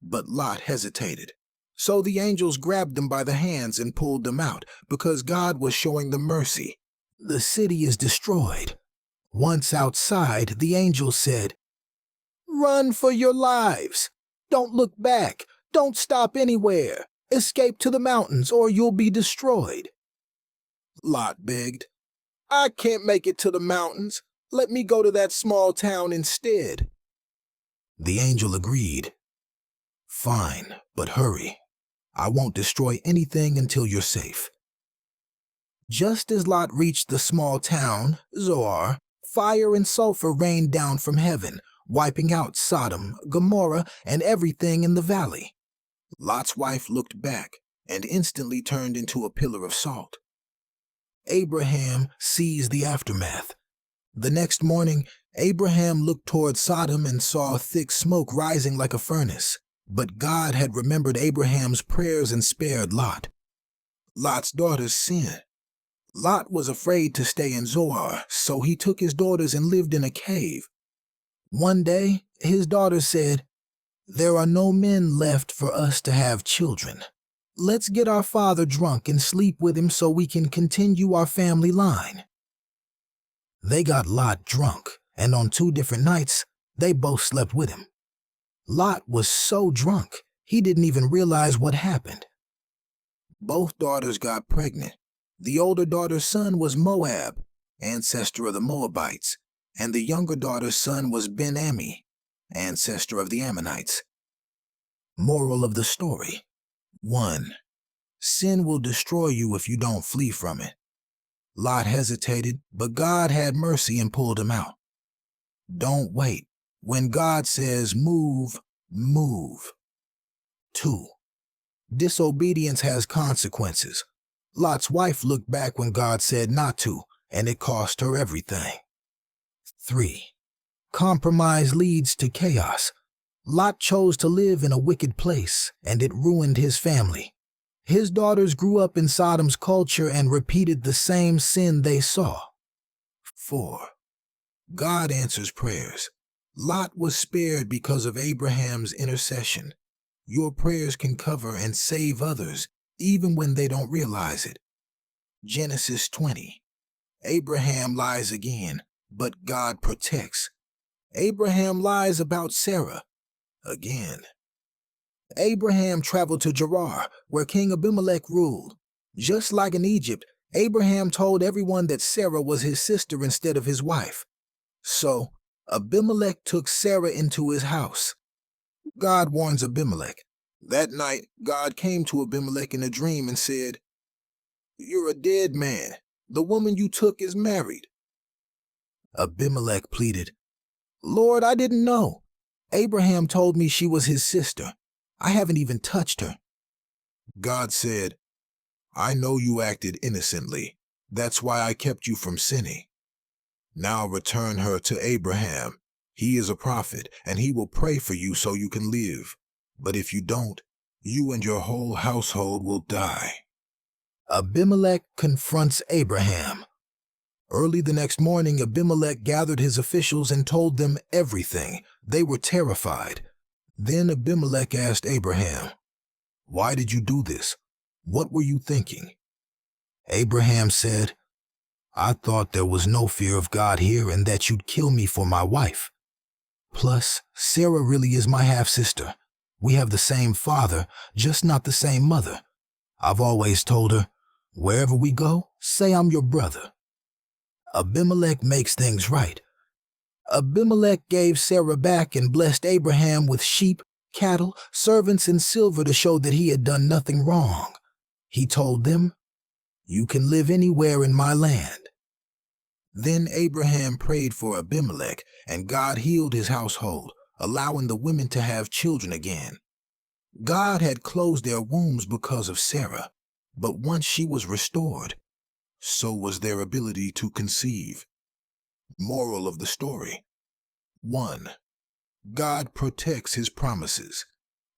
But Lot hesitated. So the angels grabbed them by the hands and pulled them out, because God was showing them mercy. The city is destroyed. Once outside, the angels said, "Run for your lives. Don't look back. Don't stop anywhere. Escape to the mountains or you'll be destroyed." Lot begged, "I can't make it to the mountains. Let me go to that small town instead." The angel agreed. "Fine, but hurry. I won't destroy anything until you're safe." Just as Lot reached the small town, Zoar, fire and sulfur rained down from heaven, wiping out Sodom, Gomorrah, and everything in the valley. Lot's wife looked back and instantly turned into a pillar of salt. Abraham sees the aftermath. The next morning, Abraham looked toward Sodom and saw thick smoke rising like a furnace. But God had remembered Abraham's prayers and spared Lot. Lot's daughters sinned. Lot was afraid to stay in Zoar, so he took his daughters and lived in a cave. One day, his daughters said, "There are no men left for us to have children. Let's get our father drunk and sleep with him so we can continue our family line." They got Lot drunk, and on 2 different nights, they both slept with him. Lot was so drunk, he didn't even realize what happened. Both daughters got pregnant. The older daughter's son was Moab, ancestor of the Moabites, and the younger daughter's son was Ben-Ammi, ancestor of the Ammonites. Moral of the story: 1. Sin will destroy you if you don't flee from it. Lot hesitated, but God had mercy and pulled him out. Don't wait. When God says move, move. 2. Disobedience has consequences. Lot's wife looked back when God said not to, and it cost her everything. 3. Compromise leads to chaos. Lot chose to live in a wicked place, and it ruined his family. His daughters grew up in Sodom's culture and repeated the same sin they saw. 4. God answers prayers. Lot was spared because of Abraham's intercession. Your prayers can cover and save others, even when they don't realize it. Genesis 20. Abraham lies again, but God protects. Abraham lies about Sarah again. Abraham traveled to Gerar, where King Abimelech ruled. Just like in Egypt, Abraham told everyone that Sarah was his sister instead of his wife. So, Abimelech took Sarah into his house. God warns Abimelech. That night, God came to Abimelech in a dream and said, "You're a dead man. The woman you took is married." Abimelech pleaded, "Lord, I didn't know. Abraham told me she was his sister. I haven't even touched her." God said, "I know you acted innocently. That's why I kept you from sinning. Now return her to Abraham. He is a prophet, and he will pray for you so you can live. But if you don't, you and your whole household will die." Abimelech confronts Abraham. Early the next morning, Abimelech gathered his officials and told them everything. They were terrified. Then Abimelech asked Abraham, "Why did you do this? What were you thinking?" Abraham said, "I thought there was no fear of God here and that you'd kill me for my wife. Plus, Sarah really is my half-sister. We have the same father, just not the same mother. I've always told her, wherever we go, say I'm your brother." Abimelech makes things right. Abimelech gave Sarah back and blessed Abraham with sheep, cattle, servants, and silver to show that he had done nothing wrong. He told them, "You can live anywhere in my land." Then Abraham prayed for Abimelech, and God healed his household, allowing the women to have children again. God had closed their wombs because of Sarah, but once she was restored, so was their ability to conceive. Moral of the story: 1. God protects his promises.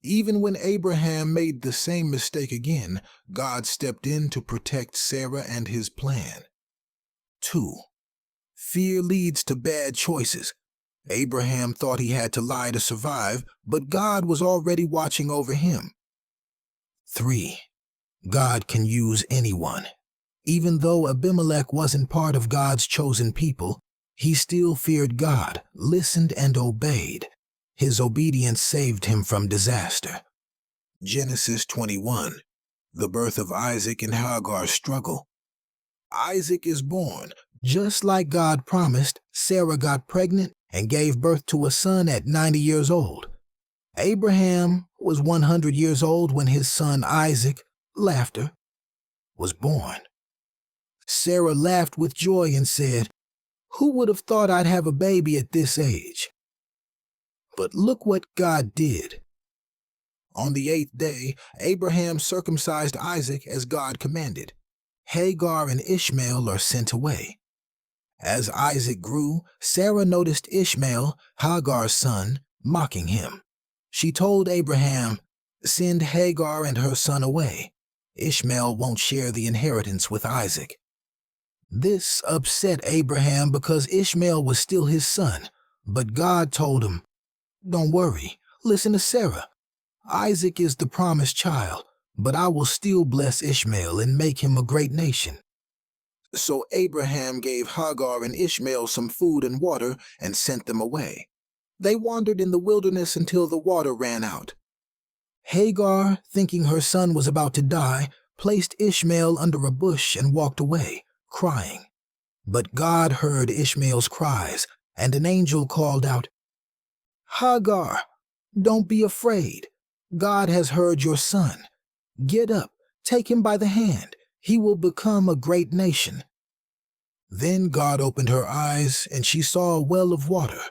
Even when Abraham made the same mistake again, God stepped in to protect Sarah and his plan. 2. Fear leads to bad choices. Abraham thought he had to lie to survive, but God was already watching over him. 3. God can use anyone. Even though Abimelech wasn't part of God's chosen people, he still feared God, listened, and obeyed. His obedience saved him from disaster. Genesis 21. The birth of Isaac and Hagar's struggle. Isaac is born. Just like God promised, Sarah got pregnant and gave birth to a son at 90 years old. Abraham was 100 years old when his son Isaac, laughter, was born. Sarah laughed with joy and said, "Who would have thought I'd have a baby at this age?" But look what God did. On the 8th day, Abraham circumcised Isaac as God commanded. Hagar and Ishmael are sent away. As Isaac grew, Sarah noticed Ishmael, Hagar's son, mocking him. She told Abraham, "Send Hagar and her son away. Ishmael won't share the inheritance with Isaac." This upset Abraham because Ishmael was still his son, but God told him, "Don't worry, listen to Sarah. Isaac is the promised child, but I will still bless Ishmael and make him a great nation." So Abraham gave Hagar and Ishmael some food and water and sent them away. They wandered in the wilderness until the water ran out. Hagar, thinking her son was about to die, placed Ishmael under a bush and walked away, crying. But God heard Ishmael's cries, and an angel called out, "Hagar, don't be afraid. God has heard your son. Get up, take him by the hand. He will become a great nation." Then God opened her eyes, and she saw a well of water.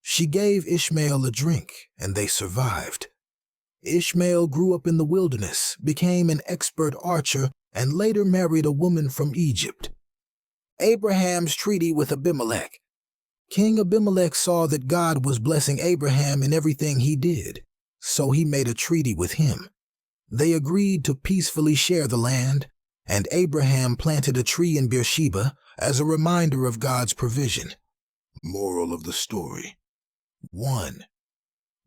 She gave Ishmael a drink, and they survived. Ishmael grew up in the wilderness, became an expert archer, and later married a woman from Egypt. Abraham's treaty with Abimelech. King Abimelech saw that God was blessing Abraham in everything he did, so he made a treaty with him. They agreed to peacefully share the land, and Abraham planted a tree in Beersheba as a reminder of God's provision. Moral of the story. 1.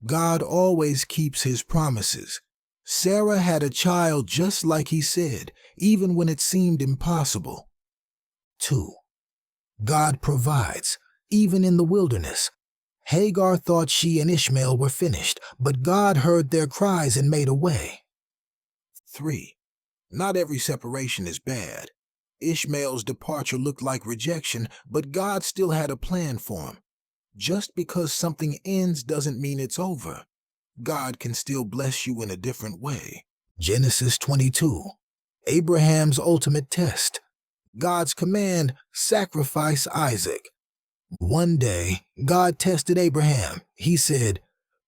God always keeps his promises. Sarah had a child just like he said, even when it seemed impossible. 2. God provides, even in the wilderness. Hagar thought she and Ishmael were finished, but God heard their cries and made a way. 3. Not every separation is bad. Ishmael's departure looked like rejection, but God still had a plan for him. Just because something ends doesn't mean it's over. God can still bless you in a different way. Genesis 22. Abraham's ultimate test. God's command, sacrifice Isaac. One day, God tested Abraham. He said,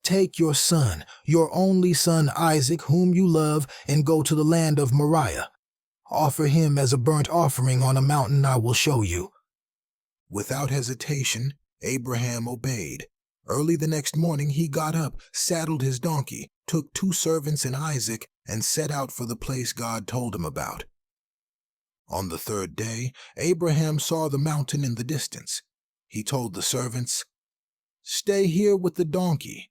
"Take your son, your only son Isaac, whom you love, and go to the land of Moriah. Offer him as a burnt offering on a mountain I will show you." Without hesitation, Abraham obeyed. Early the next morning he got up, saddled his donkey, took 2 servants and Isaac, and set out for the place God told him about. On the 3rd day, Abraham saw the mountain in the distance. He told the servants, "Stay here with the donkey.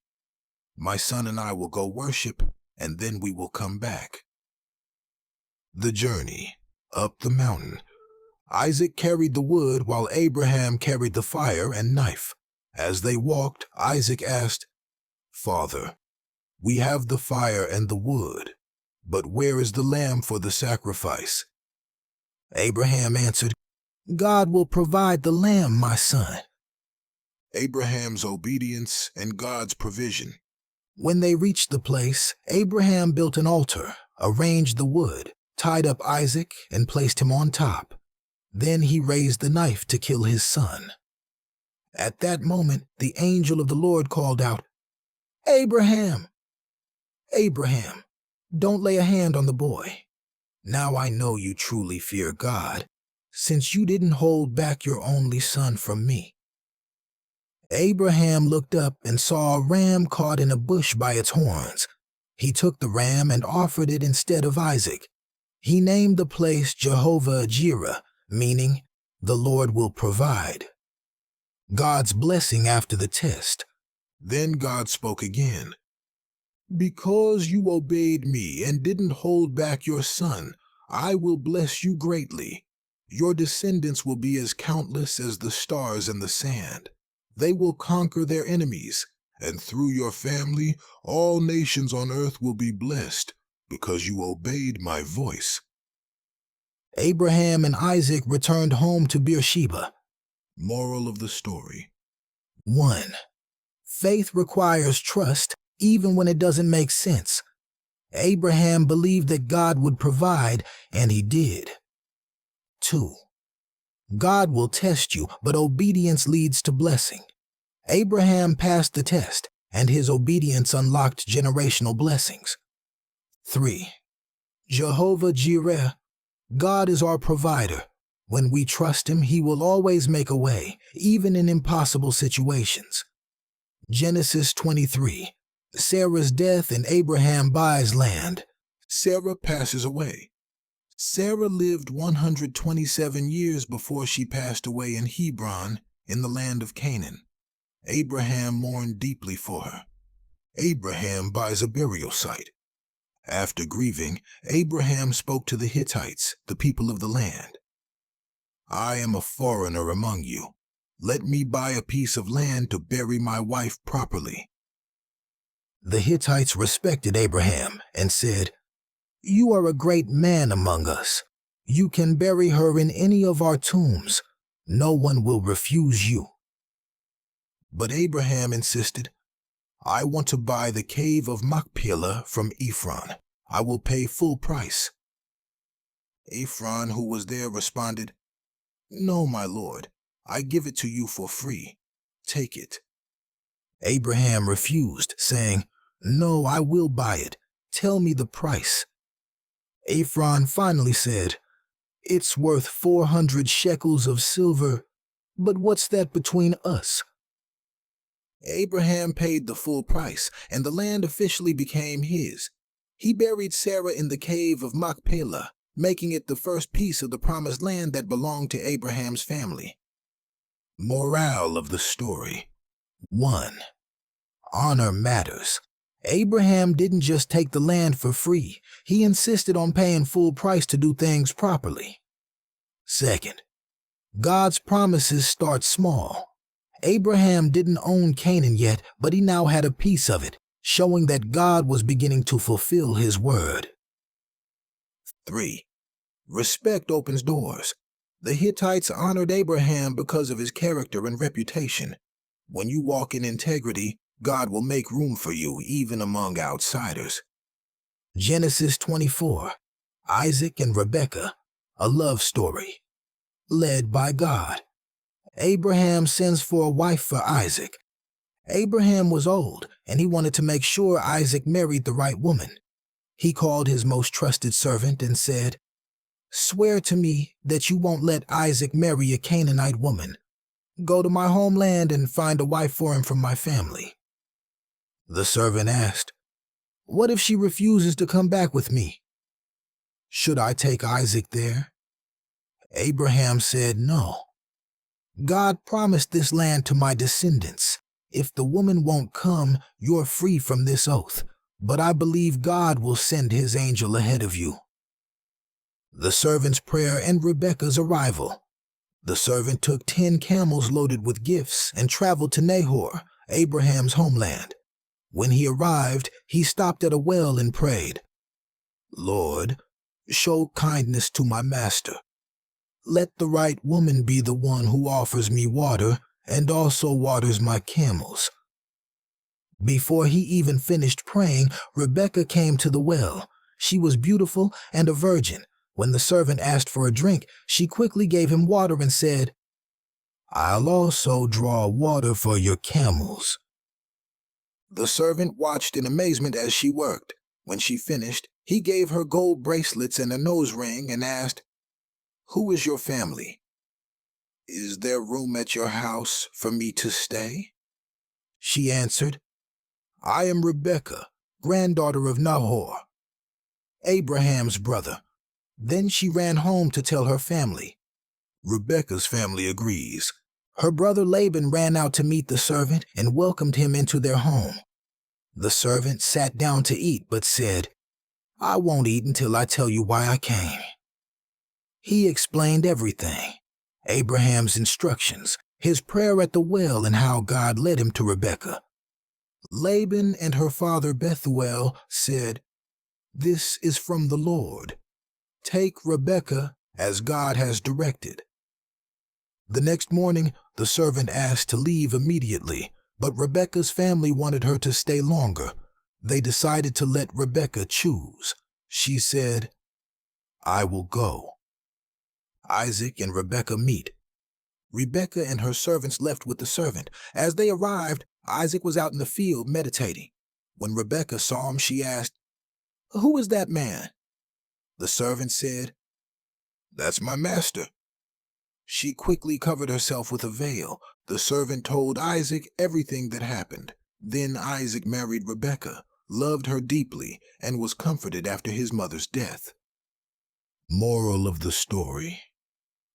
My son and I will go worship, and then we will come back." The journey up the mountain. Isaac carried the wood while Abraham carried the fire and knife. As they walked, Isaac asked, "Father, we have the fire and the wood, but where is the lamb for the sacrifice?" Abraham answered, "God will provide the lamb, my son." Abraham's obedience and God's provision. When they reached the place, Abraham built an altar, arranged the wood, tied up Isaac, and placed him on top. Then he raised the knife to kill his son. At that moment, the angel of the Lord called out, "Abraham! Abraham, don't lay a hand on the boy. Now I know you truly fear God, since you didn't hold back your only son from me." Abraham looked up and saw a ram caught in a bush by its horns. He took the ram and offered it instead of Isaac. He named the place Jehovah-Jireh, meaning, "The Lord will provide." God's blessing after the test. Then God spoke again. "Because you obeyed me and didn't hold back your son, I will bless you greatly. Your descendants will be as countless as the stars in the sand. They will conquer their enemies, and through your family, all nations on earth will be blessed, because you obeyed my voice." Abraham and Isaac returned home to Beersheba. Moral of the story. 1. Faith requires trust, even when it doesn't make sense. Abraham believed that God would provide, and he did. 2. God will test you, but obedience leads to blessing. Abraham passed the test, and his obedience unlocked generational blessings. 3. Jehovah-Jireh. God is our provider. When we trust him, he will always make a way, even in impossible situations. Genesis 23. Sarah's death and Abraham buys land. Sarah passes away. Sarah lived 127 years before she passed away in Hebron, in the land of Canaan. Abraham mourned deeply for her. Abraham buys a burial site. After grieving, Abraham spoke to the Hittites, the people of the land. "I am a foreigner among you. Let me buy a piece of land to bury my wife properly." The Hittites respected Abraham and said, "You are a great man among us. You can bury her in any of our tombs. No one will refuse you." But Abraham insisted, "I want to buy the cave of Machpelah from Ephron. I will pay full price." Ephron, who was there, responded, "No, my lord, I give it to you for free. Take it." Abraham refused, saying, "No, I will buy it. Tell me the price." Ephron finally said, "It's worth 400 shekels of silver, but what's that between us?" Abraham paid the full price, and the land officially became his. He buried Sarah in the cave of Machpelah, making it the first piece of the promised land that belonged to Abraham's family. Morale of the story. 1. Honor matters. Abraham didn't just take the land for free. He insisted on paying full price to do things properly. 2. God's promises start small. Abraham didn't own Canaan yet, but he now had a piece of it, showing that God was beginning to fulfill his word. 3. Respect opens doors. The Hittites honored Abraham because of his character and reputation. When you walk in integrity, God will make room for you even among outsiders. Genesis 24. Isaac and Rebekah, a love story. Led by God. Abraham sends for a wife for Isaac. Abraham was old, and he wanted to make sure Isaac married the right woman. He called his most trusted servant and said, "Swear to me that you won't let Isaac marry a Canaanite woman. Go to my homeland and find a wife for him from my family." The servant asked, "What if she refuses to come back with me? Should I take Isaac there?" Abraham said no. "God promised this land to my descendants. If the woman won't come, you're free from this oath, but I believe God will send his angel ahead of you." The servant's prayer and Rebekah's arrival. The servant took 10 camels loaded with gifts and traveled to Nahor, Abraham's homeland. When he arrived, he stopped at a well and prayed, "Lord, show kindness to my master. Let the right woman be the one who offers me water and also waters my camels." Before he even finished praying, Rebekah came to the well. She was beautiful and a virgin. When the servant asked for a drink, she quickly gave him water and said, "I'll also draw water for your camels." The servant watched in amazement as she worked. When she finished, he gave her gold bracelets and a nose ring and asked, "Who is your family? Is there room at your house for me to stay?" She answered, "I am Rebekah, granddaughter of Nahor, Abraham's brother." Then she ran home to tell her family. Rebekah's family agrees. Her brother Laban ran out to meet the servant and welcomed him into their home. The servant sat down to eat but said, "I won't eat until I tell you why I came." He explained everything. Abraham's instructions, his prayer at the well, and how God led him to Rebekah. Laban and her father Bethuel said, "This is from the Lord. Take Rebekah as God has directed." The next morning, the servant asked to leave immediately, but Rebekah's family wanted her to stay longer. They decided to let Rebekah choose. She said, "I will go." Isaac and Rebekah meet. Rebekah and her servants left with the servant. As they arrived, Isaac was out in the field meditating. When Rebekah saw him, she asked, "Who is that man?" The servant said, "That's my master." She quickly covered herself with a veil. The servant told Isaac everything that happened. Then Isaac married Rebekah, loved her deeply, and was comforted after his mother's death. Moral of the story.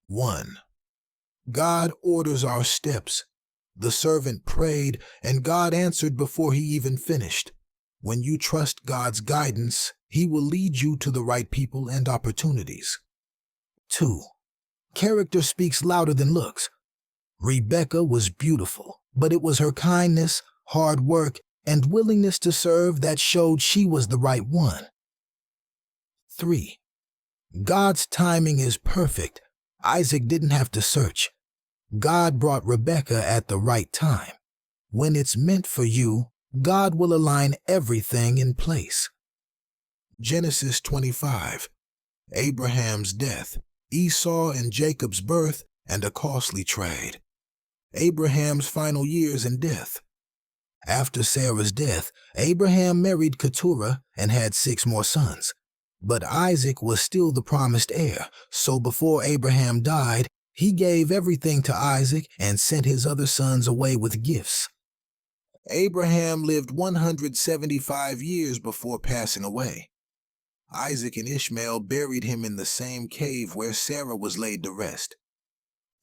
1. God orders our steps. The servant prayed, and God answered before he even finished. When you trust God's guidance, he will lead you to the right people and opportunities. 2. Character speaks louder than looks. Rebekah was beautiful, but it was her kindness, hard work, and willingness to serve that showed she was the right one. 3. God's timing is perfect. Isaac didn't have to search. God brought Rebekah at the right time. When it's meant for you, God will align everything in place. Genesis 25. Abraham's death, Esau and Jacob's birth, and a costly trade. Abraham's final years and death. After Sarah's death, Abraham married Keturah and had 6 more sons. But Isaac was still the promised heir, so before Abraham died, he gave everything to Isaac and sent his other sons away with gifts. Abraham lived 175 years before passing away. Isaac and Ishmael buried him in the same cave where Sarah was laid to rest.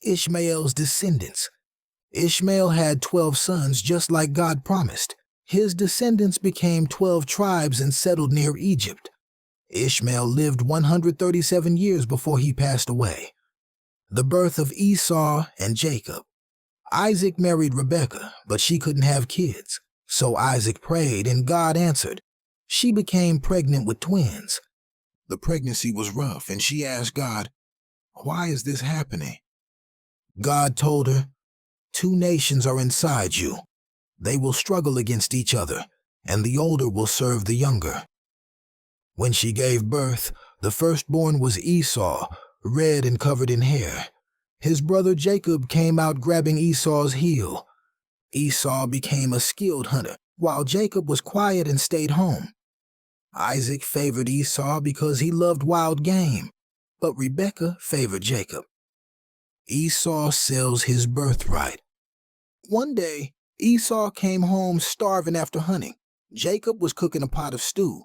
Ishmael's descendants. Ishmael had 12 sons just like God promised. His descendants became 12 tribes and settled near Egypt. Ishmael lived 137 years before he passed away. The birth of Esau and Jacob. Isaac married Rebekah, but she couldn't have kids. So Isaac prayed and God answered. She became pregnant with twins. The pregnancy was rough and she asked God, "Why is this happening?" God told her, 2 nations are inside you. They will struggle against each other, and the older will serve the younger. When she gave birth, the firstborn was Esau, red and covered in hair. His brother Jacob came out grabbing Esau's heel. Esau became a skilled hunter, while Jacob was quiet and stayed home. Isaac favored Esau because he loved wild game, but Rebekah favored Jacob. Esau sells his birthright. One day, Esau came home starving after hunting. Jacob was cooking a pot of stew.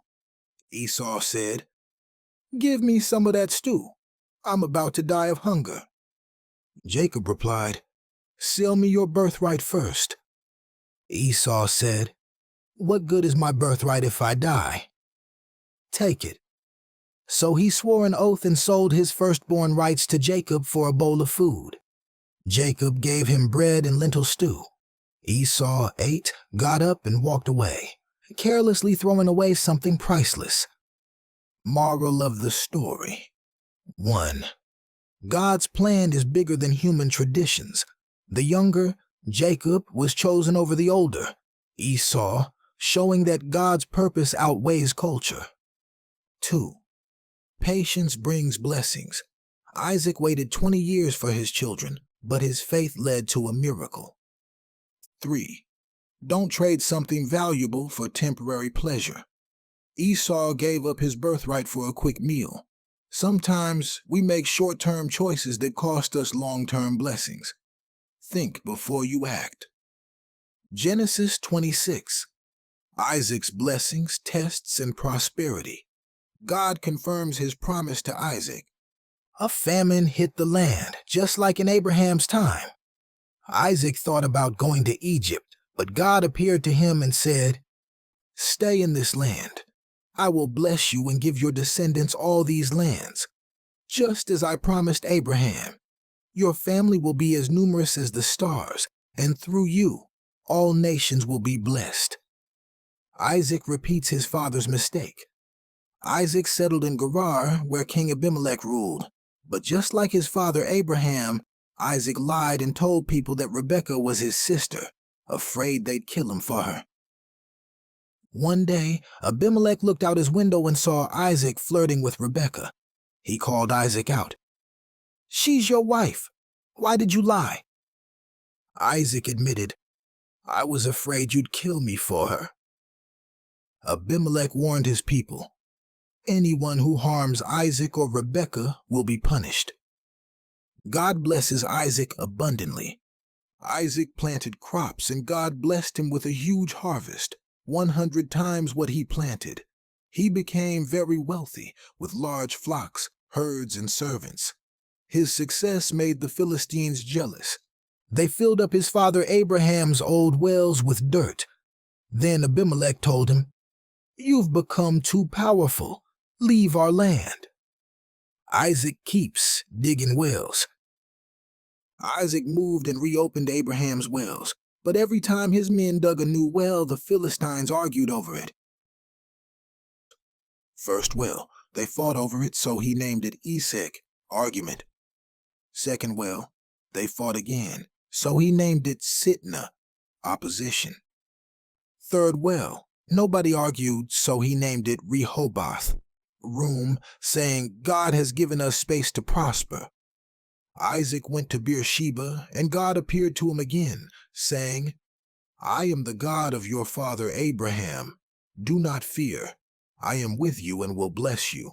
Esau said, "Give me some of that stew. I'm about to die of hunger." Jacob replied, "Sell me your birthright first." Esau said, "What good is my birthright if I die? Take it." So he swore an oath and sold his firstborn rights to Jacob for a bowl of food. Jacob gave him bread and lentil stew. Esau ate, got up, and walked away, carelessly throwing away something priceless. Moral of the story. 1. God's plan is bigger than human traditions. The younger, Jacob, was chosen over the older, Esau, showing that God's purpose outweighs culture. 2. Patience brings blessings. Isaac waited 20 years for his children, but his faith led to a miracle. 3. Don't trade something valuable for temporary pleasure. Esau gave up his birthright for a quick meal. Sometimes we make short-term choices that cost us long-term blessings. Think before you act. Genesis 26. Isaac's blessings, tests, and prosperity. God confirms his promise to Isaac. A famine hit the land, just like in Abraham's time. Isaac thought about going to Egypt, but God appeared to him and said, "Stay in this land. I will bless you and give your descendants all these lands, just as I promised Abraham. Your family will be as numerous as the stars, and through you, all nations will be blessed." Isaac repeats his father's mistake. Isaac settled in Gerar, where King Abimelech ruled. But just like his father Abraham, Isaac lied and told people that Rebekah was his sister, afraid they'd kill him for her. One day, Abimelech looked out his window and saw Isaac flirting with Rebekah. He called Isaac out. "She's your wife. Why did you lie?" Isaac admitted, "I was afraid you'd kill me for her." Abimelech warned his people, "Anyone who harms Isaac or Rebekah will be punished." God blesses Isaac abundantly. Isaac planted crops and God blessed him with a huge harvest, 100 times what he planted. He became very wealthy, with large flocks, herds, and servants. His success made the Philistines jealous. They filled up his father Abraham's old wells with dirt. Then Abimelech told him, "You've become too powerful. Leave our land." Isaac keeps digging wells. Isaac moved and reopened Abraham's wells, but every time his men dug a new well, the Philistines argued over it. First well, they fought over it, so he named it Esek, argument. Second well, they fought again, so he named it Sitnah, opposition. Third well, nobody argued, so he named it Rehoboth, room, saying, "God has given us space to prosper." Isaac went to Beersheba, and God appeared to him again, saying, "I am the God of your father Abraham. Do not fear. I am with you and will bless you."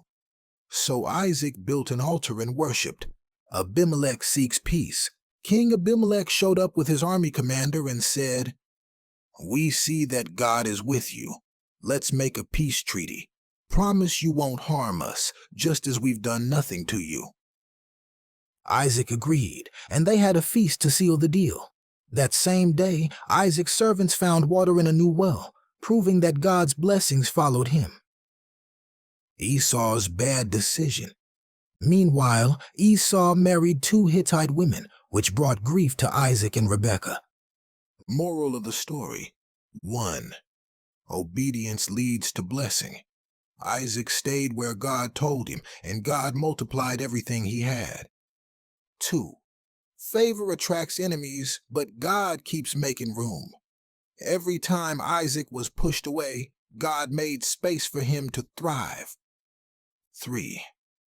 So Isaac built an altar and worshipped. Abimelech seeks peace. King Abimelech showed up with his army commander and said, "We see that God is with you. Let's make a peace treaty." Promise you won't harm us, just as we've done nothing to you." Isaac agreed, and they had a feast to seal the deal. That same day, Isaac's servants found water in a new well, proving that God's blessings followed him. Esau's bad decision. Meanwhile, Esau married 2 Hittite women, which brought grief to Isaac and Rebekah. Moral of the story: 1. Obedience leads to blessing. Isaac stayed where God told him, and God multiplied everything he had. 2. Favor attracts enemies, but God keeps making room. Every time Isaac was pushed away, God made space for him to thrive. 3.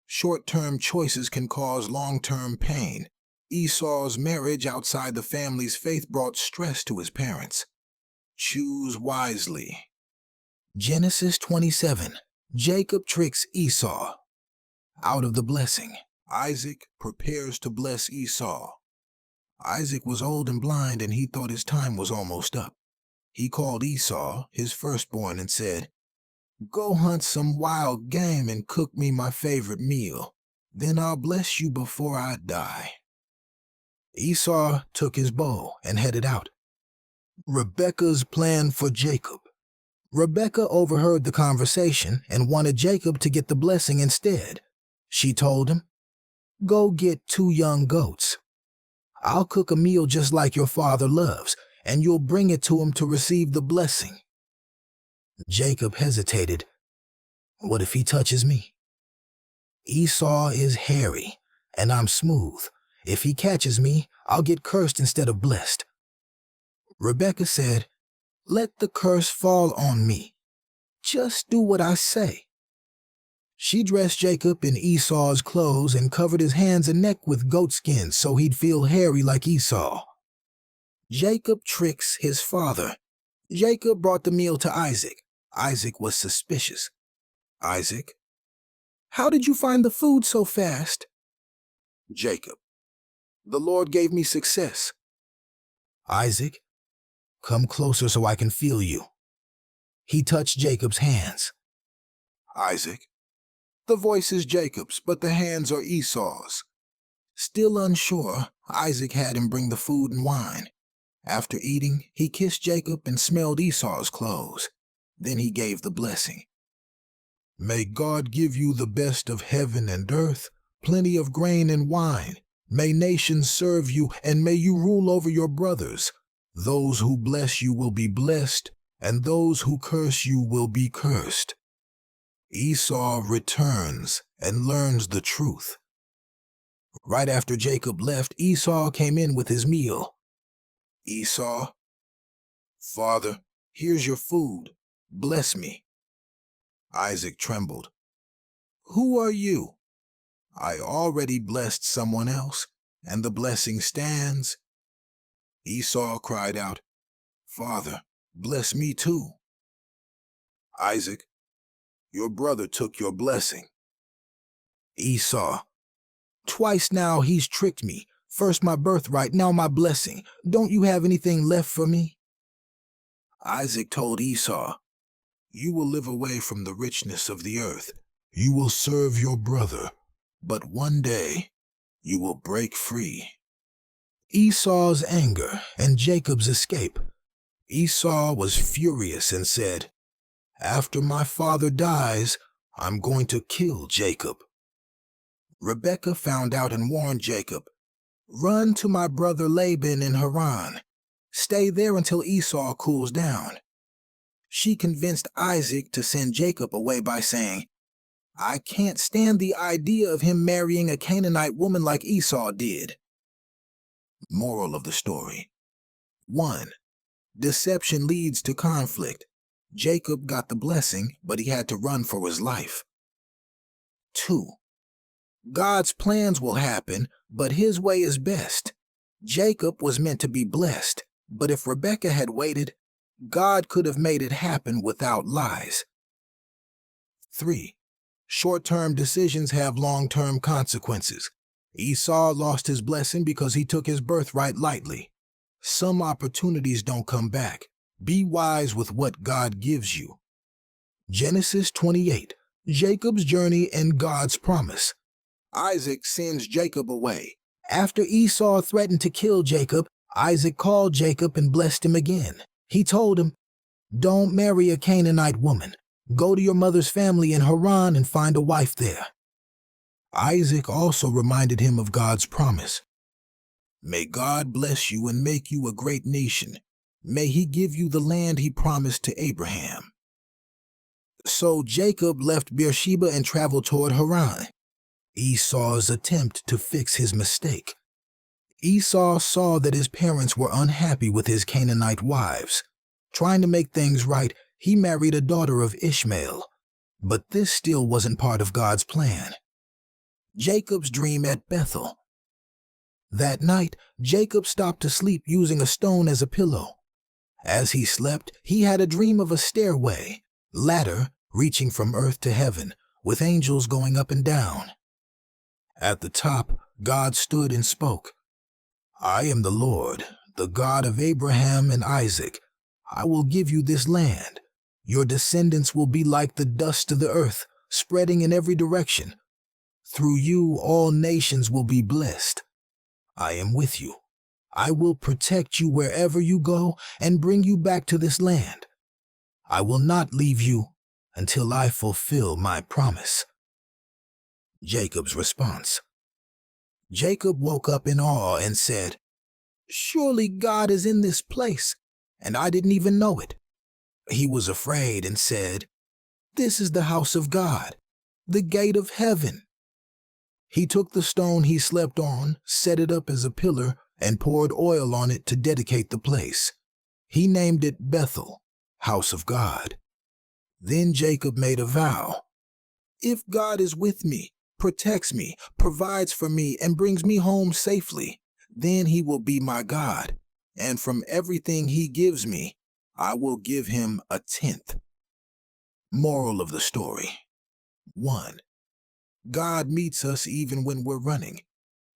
Short-term choices can cause long-term pain. Esau's marriage outside the family's faith brought stress to his parents. Choose wisely. Genesis 27. Jacob tricks Esau out of the blessing. Isaac prepares to bless Esau. Isaac was old and blind, and he thought his time was almost up. He called Esau, his firstborn, and said, "Go hunt some wild game and cook me my favorite meal. Then I'll bless you before I die." Esau took his bow and headed out. Rebekah's plan for Jacob. Rebekah overheard the conversation and wanted Jacob to get the blessing instead. She told him, "Go get 2 young goats. I'll cook a meal just like your father loves, and you'll bring it to him to receive the blessing." Jacob hesitated. "What if he touches me? Esau is hairy, and I'm smooth. If he catches me, I'll get cursed instead of blessed." Rebekah said, "Let the curse fall on me. Just do what I say." She dressed Jacob in Esau's clothes and covered his hands and neck with goatskin so he'd feel hairy like Esau. Jacob tricks his father. Jacob brought the meal to Isaac. Isaac was suspicious. "Isaac, how did you find the food so fast?" Jacob, "The Lord gave me success." "Isaac, come closer so I can feel you." He touched Jacob's hands. Isaac, "The voice is Jacob's, but the hands are Esau's." Still unsure, Isaac had him bring the food and wine. After eating, he kissed Jacob and smelled Esau's clothes. Then he gave the blessing. "May God give you the best of heaven and earth, plenty of grain and wine. May nations serve you, and may you rule over your brothers. Those who bless you will be blessed, and those who curse you will be cursed." Esau returns and learns the truth. Right after Jacob left, Esau came in with his meal. "Esau, Father, here's your food. Bless me." Isaac trembled. "Who are you?" "I already blessed someone else, and the blessing stands." Esau cried out, "Father, bless me too." Isaac, "Your brother took your blessing." Esau, "Twice now he's tricked me. First my birthright, now my blessing. Don't you have anything left for me?" Isaac told Esau, "You will live away from the richness of the earth. You will serve your brother, but one day you will break free." Esau's anger and Jacob's escape. Esau was furious and said, "After my father dies, I'm going to kill Jacob." Rebekah found out and warned Jacob, "Run to my brother Laban in Haran. Stay there until Esau cools down." She convinced Isaac to send Jacob away by saying, "I can't stand the idea of him marrying a Canaanite woman like Esau did." Moral of the story: 1. Deception leads to conflict. Jacob got the blessing, but he had to run for his life. 2. God's plans will happen, but his way is best. Jacob was meant to be blessed, but if Rebekah had waited, God could have made it happen without lies. 3. Short-term decisions have long-term consequences. Esau lost his blessing because he took his birthright lightly. Some opportunities don't come back. Be wise with what God gives you. Genesis 28. Jacob's journey and God's promise. Isaac sends Jacob away. After Esau threatened to kill Jacob, Isaac called Jacob and blessed him again. He told him, "Don't marry a Canaanite woman. Go to your mother's family in Haran and find a wife there." Isaac also reminded him of God's promise. "May God bless you and make you a great nation. May he give you the land he promised to Abraham." So Jacob left Beersheba and traveled toward Haran. Esau's attempt to fix his mistake. Esau saw that his parents were unhappy with his Canaanite wives. Trying to make things right, he married a daughter of Ishmael. But this still wasn't part of God's plan. Jacob's dream at Bethel. That night, Jacob stopped to sleep using a stone as a pillow. As he slept, he had a dream of a stairway, ladder reaching from earth to heaven, with angels going up and down. At the top, God stood and spoke. "I am the Lord, the God of Abraham and Isaac. I will give you this land. Your descendants will be like the dust of the earth, spreading in every direction. Through you, all nations will be blessed. I am with you. I will protect you wherever you go and bring you back to this land. I will not leave you until I fulfill my promise." Jacob's response. Jacob woke up in awe and said, "Surely God is in this place, and I didn't even know it." He was afraid and said, "This is the house of God, the gate of heaven." He took the stone he slept on, set it up as a pillar, and poured oil on it to dedicate the place. He named it Bethel, house of God. Then Jacob made a vow. "If God is with me, protects me, provides for me, and brings me home safely, then he will be my God, and from everything he gives me, I will give him a tenth." Moral of the story. 1. God meets us even when we're running.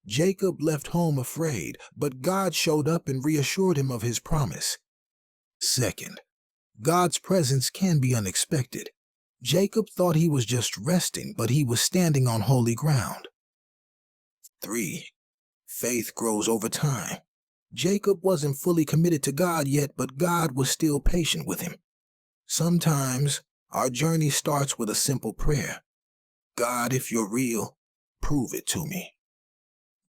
Jacob left home afraid, but God showed up and reassured him of his promise. 2. God's presence can be unexpected. Jacob thought he was just resting, but he was standing on holy ground. 3. Faith grows over time. Jacob wasn't fully committed to God yet, but God was still patient with him. Sometimes our journey starts with a simple prayer. "God, if you're real, prove it to me."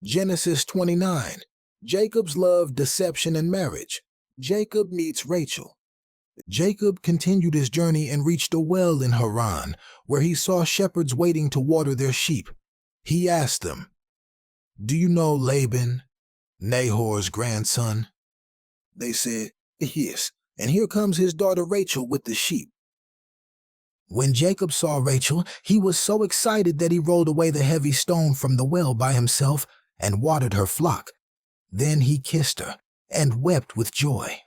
Genesis 29. Jacob's love, deception, and marriage. Jacob meets Rachel. Jacob continued his journey and reached a well in Haran, where he saw shepherds waiting to water their sheep. He asked them, "Do you know Laban, Nahor's grandson?" They said, "Yes, and here comes his daughter Rachel with the sheep." When Jacob saw Rachel, he was so excited that he rolled away the heavy stone from the well by himself and watered her flock. Then he kissed her and wept with joy.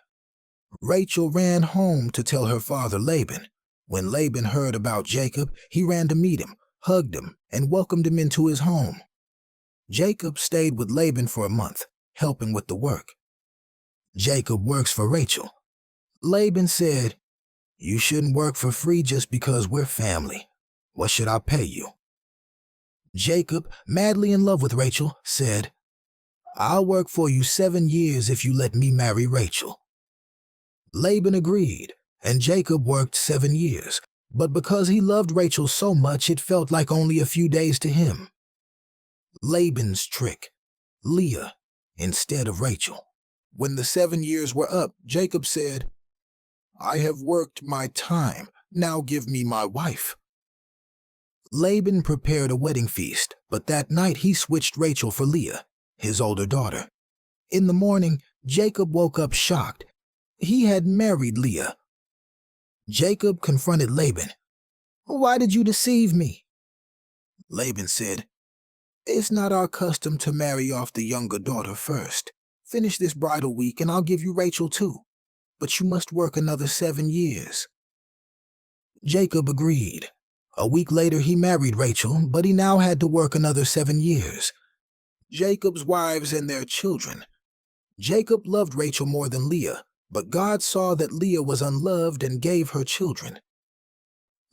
Rachel ran home to tell her father Laban. When Laban heard about Jacob, he ran to meet him, hugged him, and welcomed him into his home. Jacob stayed with Laban for a month, helping with the work. Jacob works for Rachel. Laban said, "You shouldn't work for free just because we're family. What should I pay you?" Jacob, madly in love with Rachel, said, "I'll work for you 7 years if you let me marry Rachel." Laban agreed, and Jacob worked 7 years, but because he loved Rachel so much it felt like only a few days to him. Laban's trick. Leah instead of Rachel. When the 7 years were up, Jacob said, "I have worked my time, now give me my wife." Laban prepared a wedding feast, but that night he switched Rachel for Leah, his older daughter. In the morning, Jacob woke up shocked. He had married Leah. Jacob confronted Laban. "Why did you deceive me?" Laban said, "It's not our custom to marry off the younger daughter first. Finish this bridal week and I'll give you Rachel too. But you must work another 7 years. Jacob agreed. A week later he married Rachel, but he now had to work another 7 years. Jacob's wives and their children. Jacob loved Rachel more than Leah, but God saw that Leah was unloved and gave her children.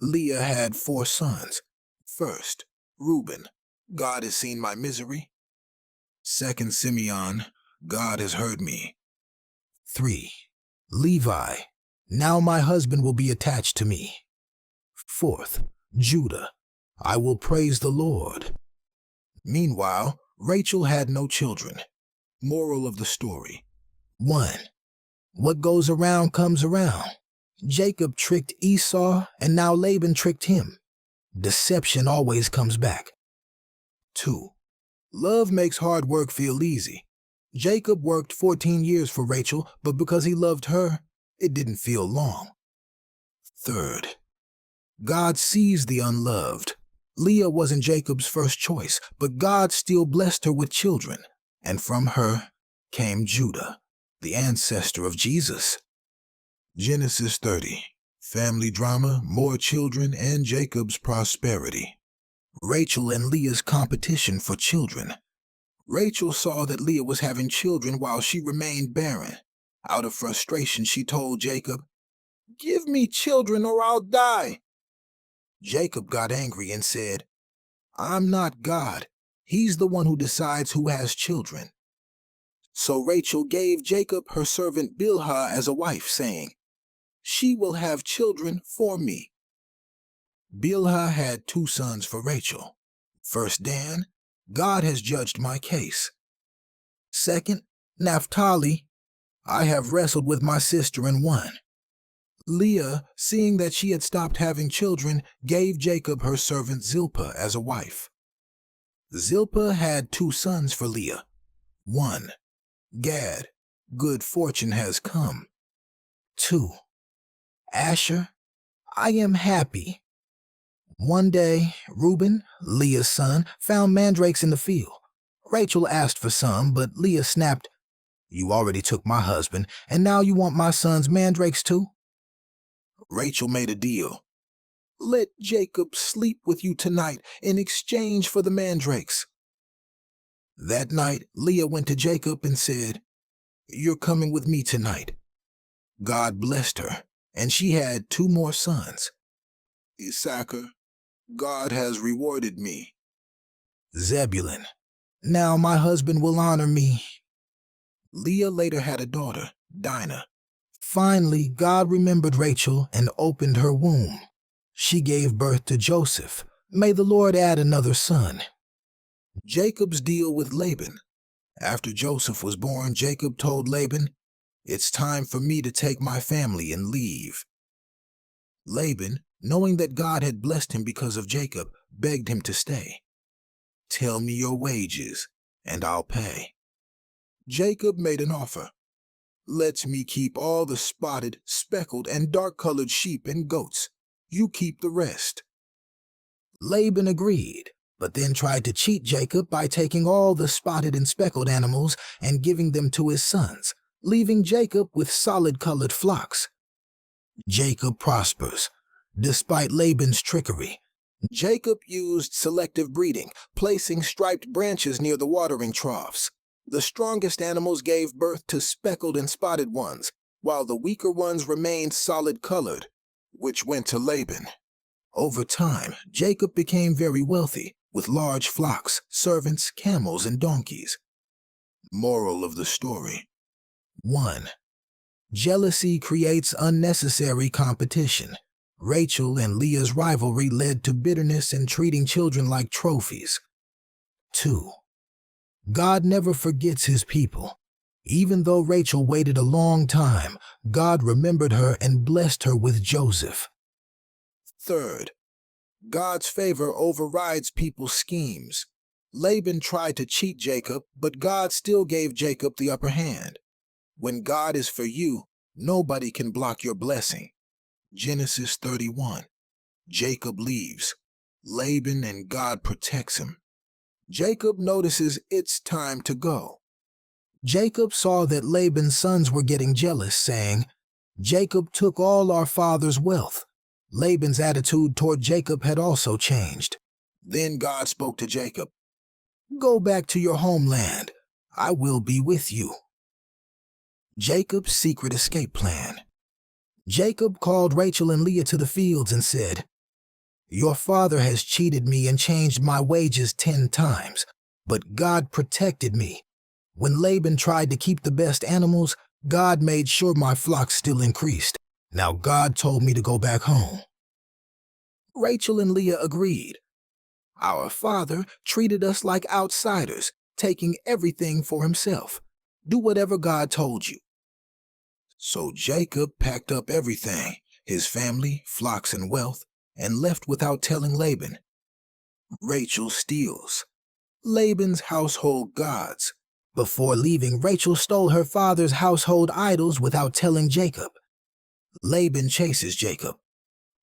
Leah had 4 sons. First, Reuben, God has seen my misery. Second, Simeon, God has heard me. 3. Levi, now my husband will be attached to me. Fourth, Judah, I will praise the Lord. Meanwhile, Rachel had no children. Moral of the story. 1. What goes around comes around. Jacob tricked Esau, and now Laban tricked him. Deception always comes back. 2. Love makes hard work feel easy. Jacob worked 14 years for Rachel, but because he loved her, it didn't feel long. 3. God sees the unloved. Leah wasn't Jacob's first choice, but God still blessed her with children, and from her came Judah, the ancestor of Jesus. Genesis 30. Family drama, more children, and Jacob's prosperity. Rachel and Leah's competition for children. Rachel saw that Leah was having children while she remained barren. Out of frustration, she told Jacob, "Give me children or I'll die." Jacob got angry and said, "I'm not God. He's the one who decides who has children." So Rachel gave Jacob her servant Bilhah as a wife, saying, "She will have children for me." Bilhah had 2 sons for Rachel. First, Dan, God has judged my case. Second, Naphtali, I have wrestled with my sister and won. Leah, seeing that she had stopped having children, gave Jacob her servant Zilpah as a wife. Zilpah had 2 sons for Leah. 1. Gad, good fortune has come. 2. Asher, I am happy. One day, Reuben, Leah's son, found mandrakes in the field. Rachel asked for some, but Leah snapped, "You already took my husband, and now you want my son's mandrakes too?" Rachel made a deal. "Let Jacob sleep with you tonight in exchange for the mandrakes." That night, Leah went to Jacob and said, "You're coming with me tonight." God blessed her, and she had 2 more sons. Issachar, God has rewarded me. Zebulun, now my husband will honor me. Leah later had a daughter, Dinah. Finally, God remembered Rachel and opened her womb. She gave birth to Joseph. May the Lord add another son. Jacob's deal with Laban. After Joseph was born, Jacob told Laban, "It's time for me to take my family and leave." Laban, knowing that God had blessed him because of Jacob, begged him to stay. "Tell me your wages, and I'll pay." Jacob made an offer. "Let me keep all the spotted, speckled, and dark-colored sheep and goats. You keep the rest." Laban agreed, but then tried to cheat Jacob by taking all the spotted and speckled animals and giving them to his sons, leaving Jacob with solid-colored flocks. Jacob prospers. Despite Laban's trickery, Jacob used selective breeding, placing striped branches near the watering troughs. The strongest animals gave birth to speckled and spotted ones, while the weaker ones remained solid-colored, which went to Laban. Over time, Jacob became very wealthy, with large flocks, servants, camels, and donkeys. Moral of the story. 1. Jealousy creates unnecessary competition. Rachel and Leah's rivalry led to bitterness and treating children like trophies. 2. God never forgets his people. Even though Rachel waited a long time, God remembered her and blessed her with Joseph. 3. God's favor overrides people's schemes. Laban tried to cheat Jacob, but God still gave Jacob the upper hand. When God is for you, nobody can block your blessing. Genesis 31. Jacob leaves. Laban and God protects him. Jacob notices it's time to go. Jacob saw that Laban's sons were getting jealous, saying, "Jacob took all our father's wealth." Laban's attitude toward Jacob had also changed. Then God spoke to Jacob, "Go back to your homeland. I will be with you." Jacob's secret escape plan. Jacob called Rachel and Leah to the fields and said, Your father has cheated me and changed my wages 10 times, but God protected me. When Laban tried to keep the best animals, God made sure my flock still increased. Now God told me to go back home." Rachel and Leah agreed. "Our father treated us like outsiders, taking everything for himself. Do whatever God told you." So Jacob packed up everything, his family, flocks, and wealth, and left without telling Laban. Rachel steals Laban's household gods. Before leaving, Rachel stole her father's household idols without telling Jacob. Laban chases Jacob.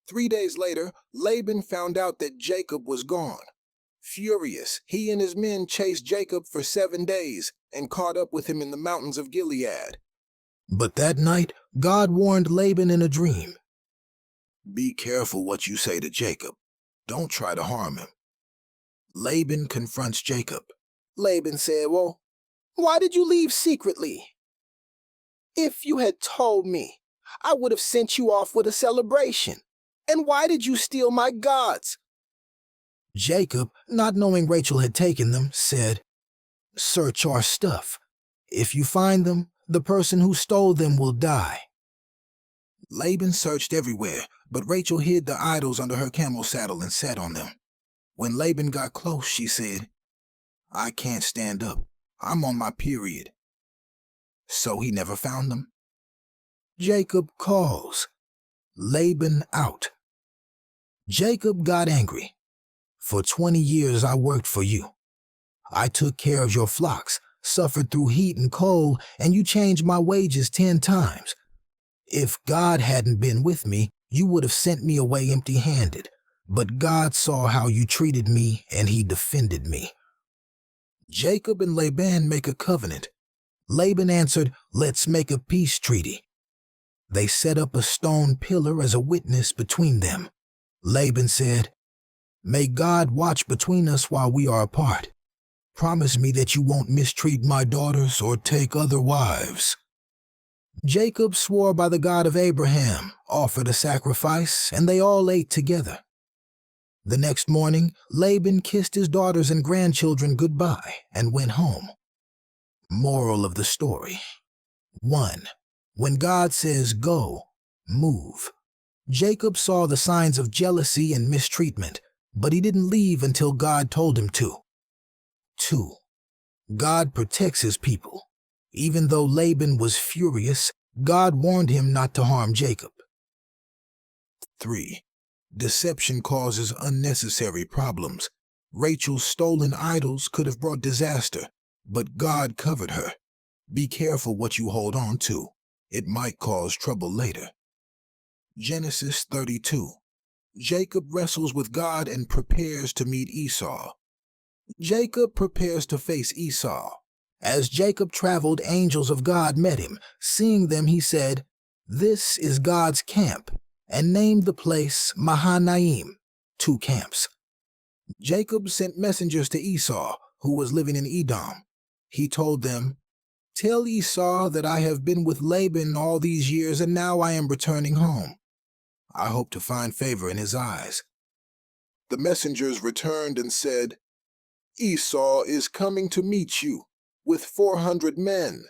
3 days later, Laban found out that Jacob was gone. Furious, he and his men chased Jacob for 7 days and caught up with him in the mountains of Gilead. But that night, God warned Laban in a dream. "Be careful what you say to Jacob. Don't try to harm him." Laban confronts Jacob. Laban said, "Well, why did you leave secretly? If you had told me, I would have sent you off with a celebration. And why did you steal my gods?" Jacob, not knowing Rachel had taken them, said, "Search our stuff. If you find them, the person who stole them will die." Laban searched everywhere, but Rachel hid the idols under her camel saddle and sat on them. When Laban got close, she said, "I can't stand up. I'm on my period." So he never found them. Jacob calls Laban out. Jacob got angry. "For 20 years I worked for you. I took care of your flocks, suffered through heat and cold, and you changed my wages 10 times. If God hadn't been with me, you would have sent me away empty-handed. But God saw how you treated me, and he defended me." Jacob and Laban make a covenant. Laban answered, "Let's make a peace treaty." They set up a stone pillar as a witness between them. Laban said, "May God watch between us while we are apart. Promise me that you won't mistreat my daughters or take other wives." Jacob swore by the God of Abraham, offered a sacrifice, and they all ate together. The next morning, Laban kissed his daughters and grandchildren goodbye and went home. Moral of the story: 1. When God says go, move. Jacob saw the signs of jealousy and mistreatment, but he didn't leave until God told him to. 2. God protects his people. Even though Laban was furious, God warned him not to harm Jacob. 3. Deception causes unnecessary problems. Rachel's stolen idols could have brought disaster, but God covered her. Be careful what you hold on to. It might cause trouble later. Genesis 32. Jacob wrestles with God and prepares to meet Esau. Jacob prepares to face Esau. As Jacob traveled, angels of God met him. Seeing them, he said, "This is God's camp," and named the place Mahanaim, 2 camps. Jacob sent messengers to Esau, who was living in Edom. He told them, "Tell Esau that I have been with Laban all these years and now I am returning home. I hope to find favor in his eyes." The messengers returned and said, "Esau is coming to meet you with 400 men.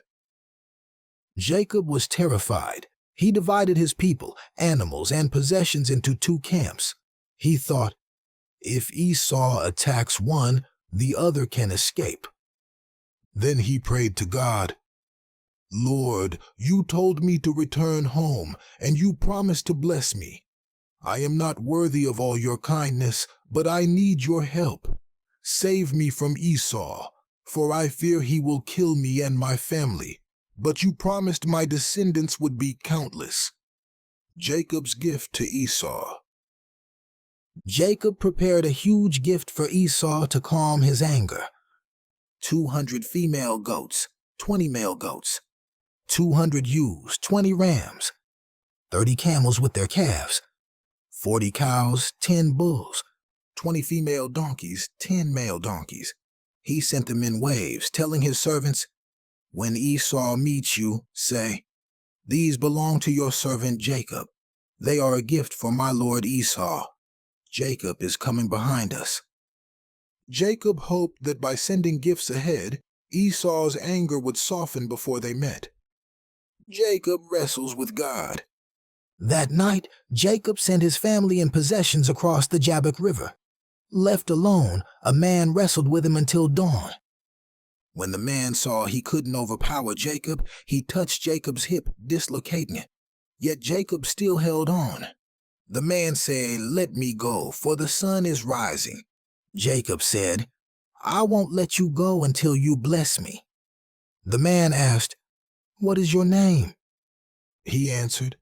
Jacob was terrified. He divided his people, animals, and possessions into 2 camps. He thought, if Esau attacks one, the other can escape. Then he prayed to God, "Lord, you told me to return home, and you promised to bless me. I am not worthy of all your kindness, but I need your help. Save me from Esau, for I fear he will kill me and my family. But you promised my descendants would be countless." Jacob's gift to Esau. Jacob prepared a huge gift for Esau to calm his anger. 200 female goats, 20 male goats, 200 ewes, 20 rams, 30 camels with their calves, 40 cows, 10 bulls, 20 female donkeys, 10 male donkeys. He sent them in waves, telling his servants, "When Esau meets you, say, 'These belong to your servant Jacob. They are a gift for my lord Esau.'" Jacob is coming behind us. Jacob hoped that by sending gifts ahead, Esau's anger would soften before they met. Jacob wrestles with God. That night, Jacob sent his family and possessions across the Jabbok River. Left alone, a man wrestled with him until dawn. When the man saw he couldn't overpower Jacob, he touched Jacob's hip, dislocating it. Yet Jacob still held on. The man said, "Let me go, for the sun is rising." Jacob said, "I won't let you go until you bless me." The man asked, "What is your name?" He answered,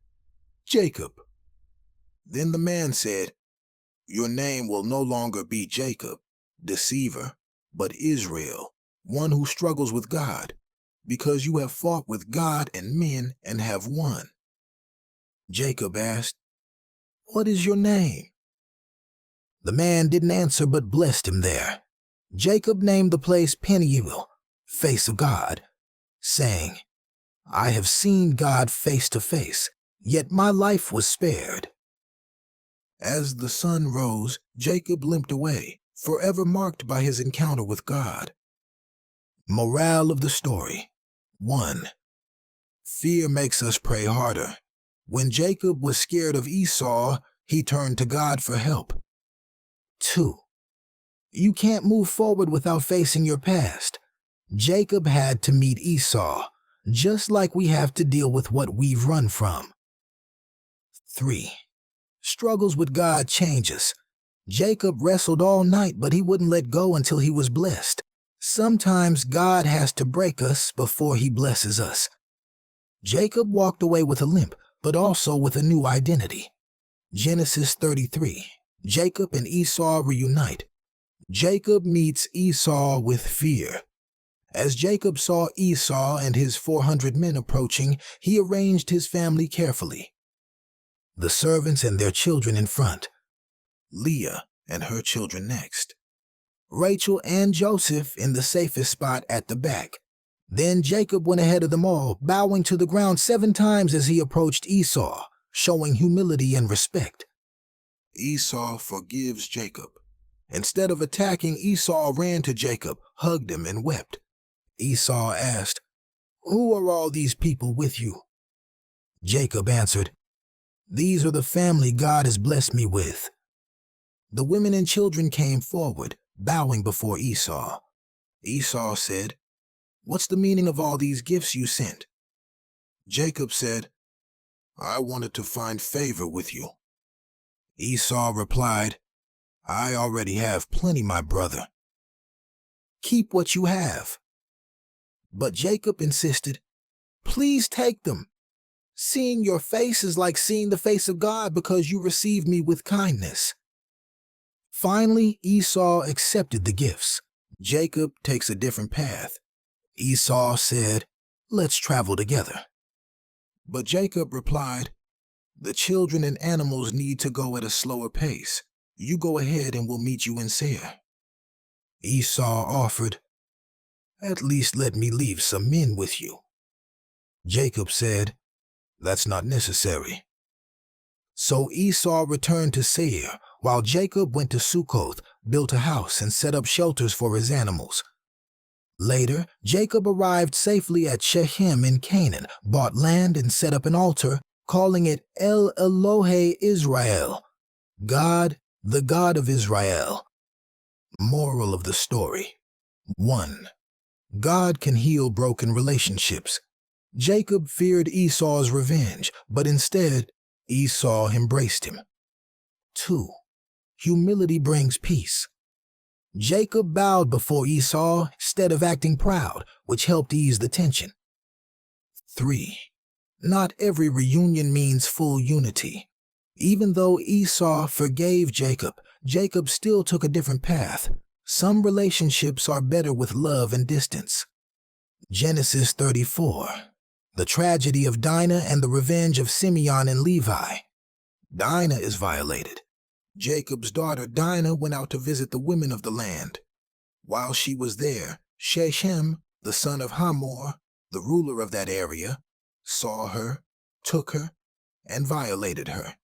"Jacob." Then the man said, "Your name will no longer be Jacob, deceiver, but Israel, one who struggles with God, because you have fought with God and men and have won." Jacob asked, "What is your name?" The man didn't answer but blessed him there. Jacob named the place Peniel, face of God, saying, "I have seen God face to face, yet my life was spared." As the sun rose, Jacob limped away, forever marked by his encounter with God. Morale of the story: 1. Fear makes us pray harder. When Jacob was scared of Esau, he turned to God for help. 2. You can't move forward without facing your past. Jacob had to meet Esau, just like we have to deal with what we've run from. 3. Struggles with God change us. Jacob wrestled all night, but he wouldn't let go until he was blessed. Sometimes God has to break us before he blesses us. Jacob walked away with a limp, but also with a new identity. Genesis 33. Jacob and Esau reunite. Jacob meets Esau with fear. As Jacob saw Esau and his 400 men approaching, he arranged his family carefully. The servants and their children in front. Leah and her children next. Rachel and Joseph in the safest spot at the back. Then Jacob went ahead of them all, bowing to the ground 7 times as he approached Esau, showing humility and respect. Esau forgives Jacob. Instead of attacking, Esau ran to Jacob, hugged him, and wept. Esau asked, "Who are all these people with you?" Jacob answered, "These are the family God has blessed me with." The women and children came forward, bowing before Esau. Esau said, "What's the meaning of all these gifts you sent?" Jacob said, "I wanted to find favor with you." Esau replied, "I already have plenty, my brother. Keep what you have." But Jacob insisted, "Please take them. Seeing your face is like seeing the face of God because you received me with kindness." Finally, Esau accepted the gifts. Jacob takes a different path. Esau said, "Let's travel together." But Jacob replied, "The children and animals need to go at a slower pace. You go ahead and we'll meet you in Seir." Esau offered, "At least let me leave some men with you." Jacob said, "That's not necessary." So Esau returned to Seir, while Jacob went to Sukkoth, built a house, and set up shelters for his animals. Later, Jacob arrived safely at Shechem in Canaan, bought land, and set up an altar, calling it El Elohe Israel, God, the God of Israel. Moral of the story: 1. God can heal broken relationships. Jacob feared Esau's revenge, but instead, Esau embraced him. 2. Humility brings peace. Jacob bowed before Esau instead of acting proud, which helped ease the tension. 3. Not every reunion means full unity. Even though Esau forgave Jacob, Jacob still took a different path. Some relationships are better with love and distance. Genesis 34. The tragedy of Dinah and the revenge of Simeon and Levi. Dinah is violated. Jacob's daughter Dinah went out to visit the women of the land. While she was there, Shechem, the son of Hamor, the ruler of that area, saw her, took her, and violated her.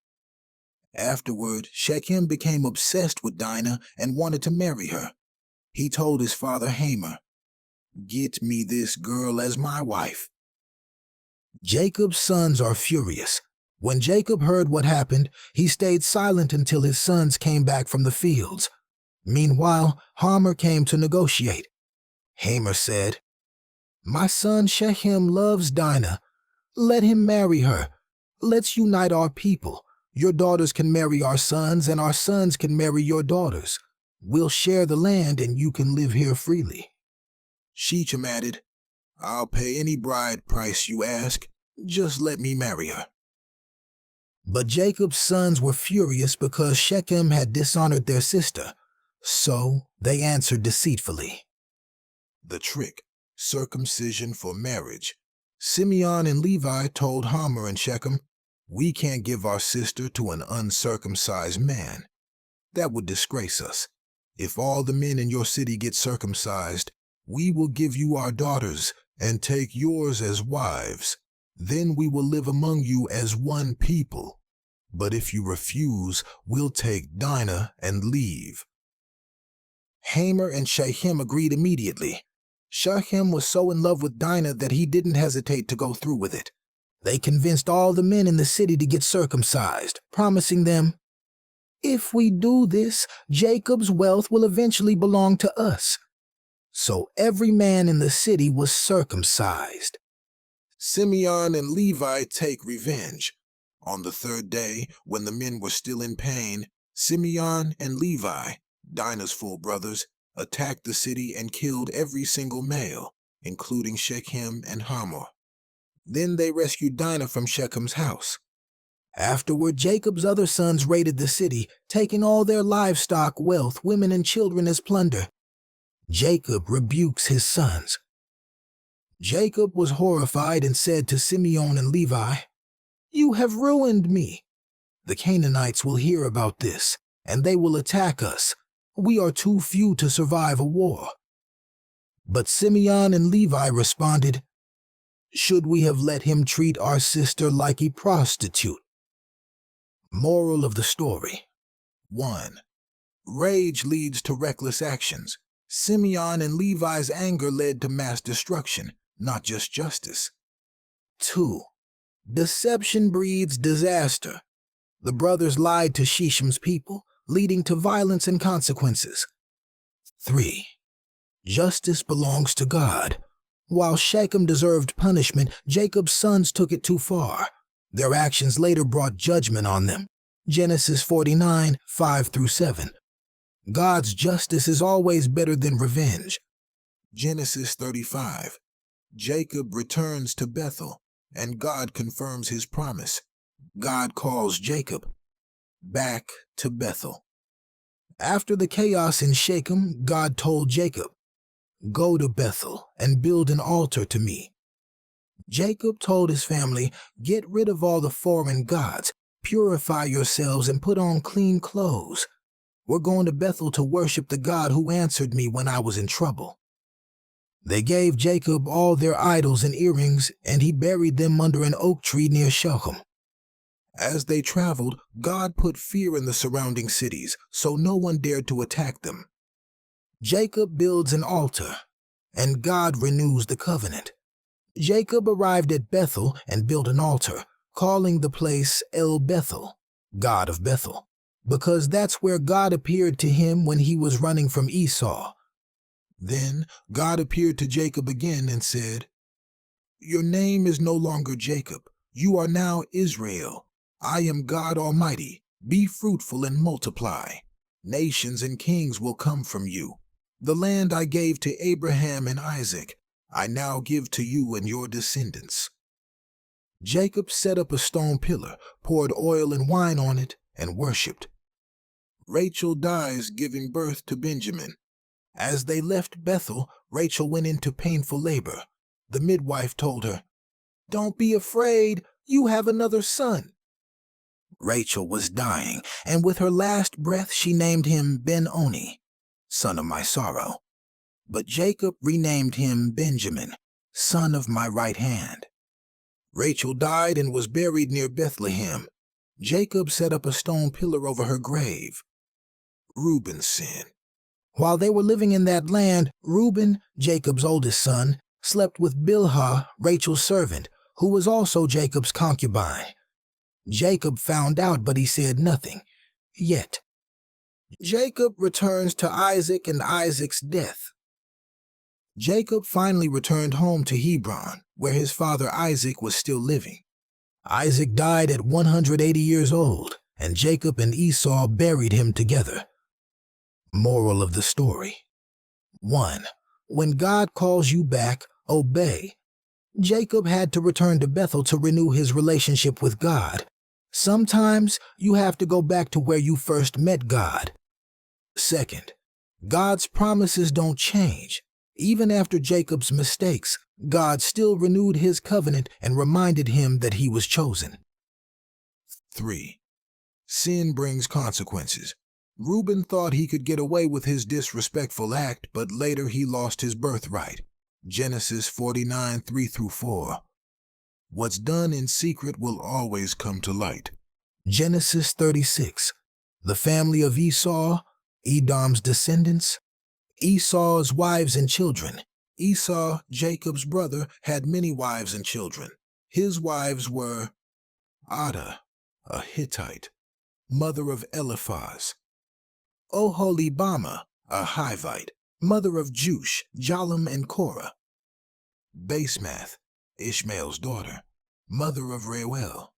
Afterward, Shechem became obsessed with Dinah and wanted to marry her. He told his father Hamor, "Get me this girl as my wife." Jacob's sons are furious. When Jacob heard what happened, he stayed silent until his sons came back from the fields. Meanwhile, Hamor came to negotiate. Hamor said, "My son Shechem loves Dinah. Let him marry her. Let's unite our people. Your daughters can marry our sons, and our sons can marry your daughters. We'll share the land, and you can live here freely." Shechem added, "I'll pay any bride price you ask. Just let me marry her." But Jacob's sons were furious because Shechem had dishonored their sister, so they answered deceitfully. The trick, circumcision for marriage. Simeon and Levi told Hamor and Shechem, "We can't give our sister to an uncircumcised man. That would disgrace us. If all the men in your city get circumcised, we will give you our daughters and take yours as wives. Then we will live among you as one people. But if you refuse, we'll take Dinah and leave." Hamor and Shechem agreed immediately. Shechem was so in love with Dinah that he didn't hesitate to go through with it. They convinced all the men in the city to get circumcised, promising them, "If we do this, Jacob's wealth will eventually belong to us." So every man in the city was circumcised. Simeon and Levi take revenge. On the third day, when the men were still in pain, Simeon and Levi, Dinah's full brothers, attacked the city and killed every single male, including Shechem and Hamor. Then they rescued Dinah from Shechem's house. Afterward, Jacob's other sons raided the city, taking all their livestock, wealth, women, and children as plunder. Jacob rebukes his sons. Jacob was horrified and said to Simeon and Levi, "You have ruined me. The Canaanites will hear about this, and they will attack us. We are too few to survive a war." But Simeon and Levi responded, "Should we have let him treat our sister like a prostitute?" Moral of the story. 1. Rage leads to reckless actions. Simeon and Levi's anger led to mass destruction, not just justice. 2. Deception breeds disaster. The brothers lied to Shechem's people, leading to violence and consequences. 3. Justice belongs to God. While Shechem deserved punishment, Jacob's sons took it too far. Their actions later brought judgment on them. Genesis 49, 5-7. God's justice is always better than revenge. Genesis 35. Jacob returns to Bethel, and God confirms his promise. God calls Jacob back to Bethel. After the chaos in Shechem, God told Jacob, "Go to Bethel and build an altar to me." Jacob told his family, "Get rid of all the foreign gods, purify yourselves, and put on clean clothes. We're going to Bethel to worship the God who answered me when I was in trouble." They gave Jacob all their idols and earrings, and he buried them under an oak tree near Shechem. As they traveled, God put fear in the surrounding cities, so no one dared to attack them. Jacob builds an altar, and God renews the covenant. Jacob arrived at Bethel and built an altar, calling the place El Bethel, God of Bethel, because that's where God appeared to him when he was running from Esau. Then God appeared to Jacob again and said, "Your name is no longer Jacob. You are now Israel. I am God Almighty. Be fruitful and multiply. Nations and kings will come from you. The land I gave to Abraham and Isaac, I now give to you and your descendants." Jacob set up a stone pillar, poured oil and wine on it, and worshipped. Rachel dies giving birth to Benjamin. As they left Bethel, Rachel went into painful labor. The midwife told her, "Don't be afraid, you have another son." Rachel was dying, and with her last breath she named him Ben-Oni, son of my sorrow. But Jacob renamed him Benjamin, son of my right hand. Rachel died and was buried near Bethlehem. Jacob set up a stone pillar over her grave. Reuben's sin. While they were living in that land, Reuben, Jacob's oldest son, slept with Bilhah, Rachel's servant, who was also Jacob's concubine. Jacob found out, but he said nothing. Yet, Jacob returns to Isaac and Isaac's death. Jacob finally returned home to Hebron, where his father Isaac was still living. Isaac died at 180 years old, and Jacob and Esau buried him together. Moral of the story: 1. When God calls you back, obey. Jacob had to return to Bethel to renew his relationship with God. Sometimes you have to go back to where you first met God. 2. God's promises don't change. Even after Jacob's mistakes, God still renewed his covenant and reminded him that he was chosen. 3. Sin brings consequences. Reuben thought he could get away with his disrespectful act, but later he lost his birthright. Genesis 49, 3-4. What's done in secret will always come to light. Genesis 36. The family of Esau, Edom's descendants, Esau's wives and children. Esau, Jacob's brother, had many wives and children. His wives were Adah, a Hittite, mother of Eliphaz; Oholibamah, a Hivite, mother of Jush, Jalam, and Korah; Basemath, Ishmael's daughter, mother of Reuel.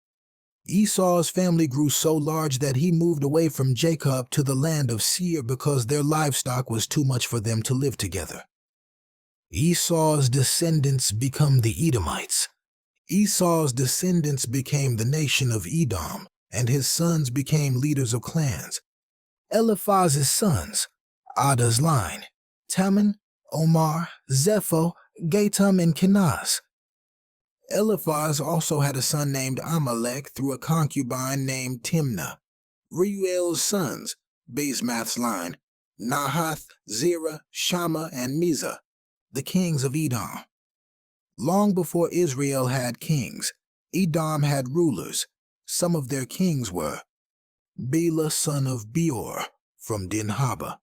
Esau's family grew so large that he moved away from Jacob to the land of Seir because their livestock was too much for them to live together. Esau's descendants become the Edomites. Esau's descendants became the nation of Edom, and his sons became leaders of clans. Eliphaz's sons, Adah's line, Taman, Omar, Zepho, Gatam, and Kenaz. Eliphaz also had a son named Amalek through a concubine named Timnah. Reuel's sons, Basemath's line, Nahath, Zerah, Shammah, and Mizah, the kings of Edom. Long before Israel had kings, Edom had rulers. Some of their kings were Bela son of Beor from Dinhaba,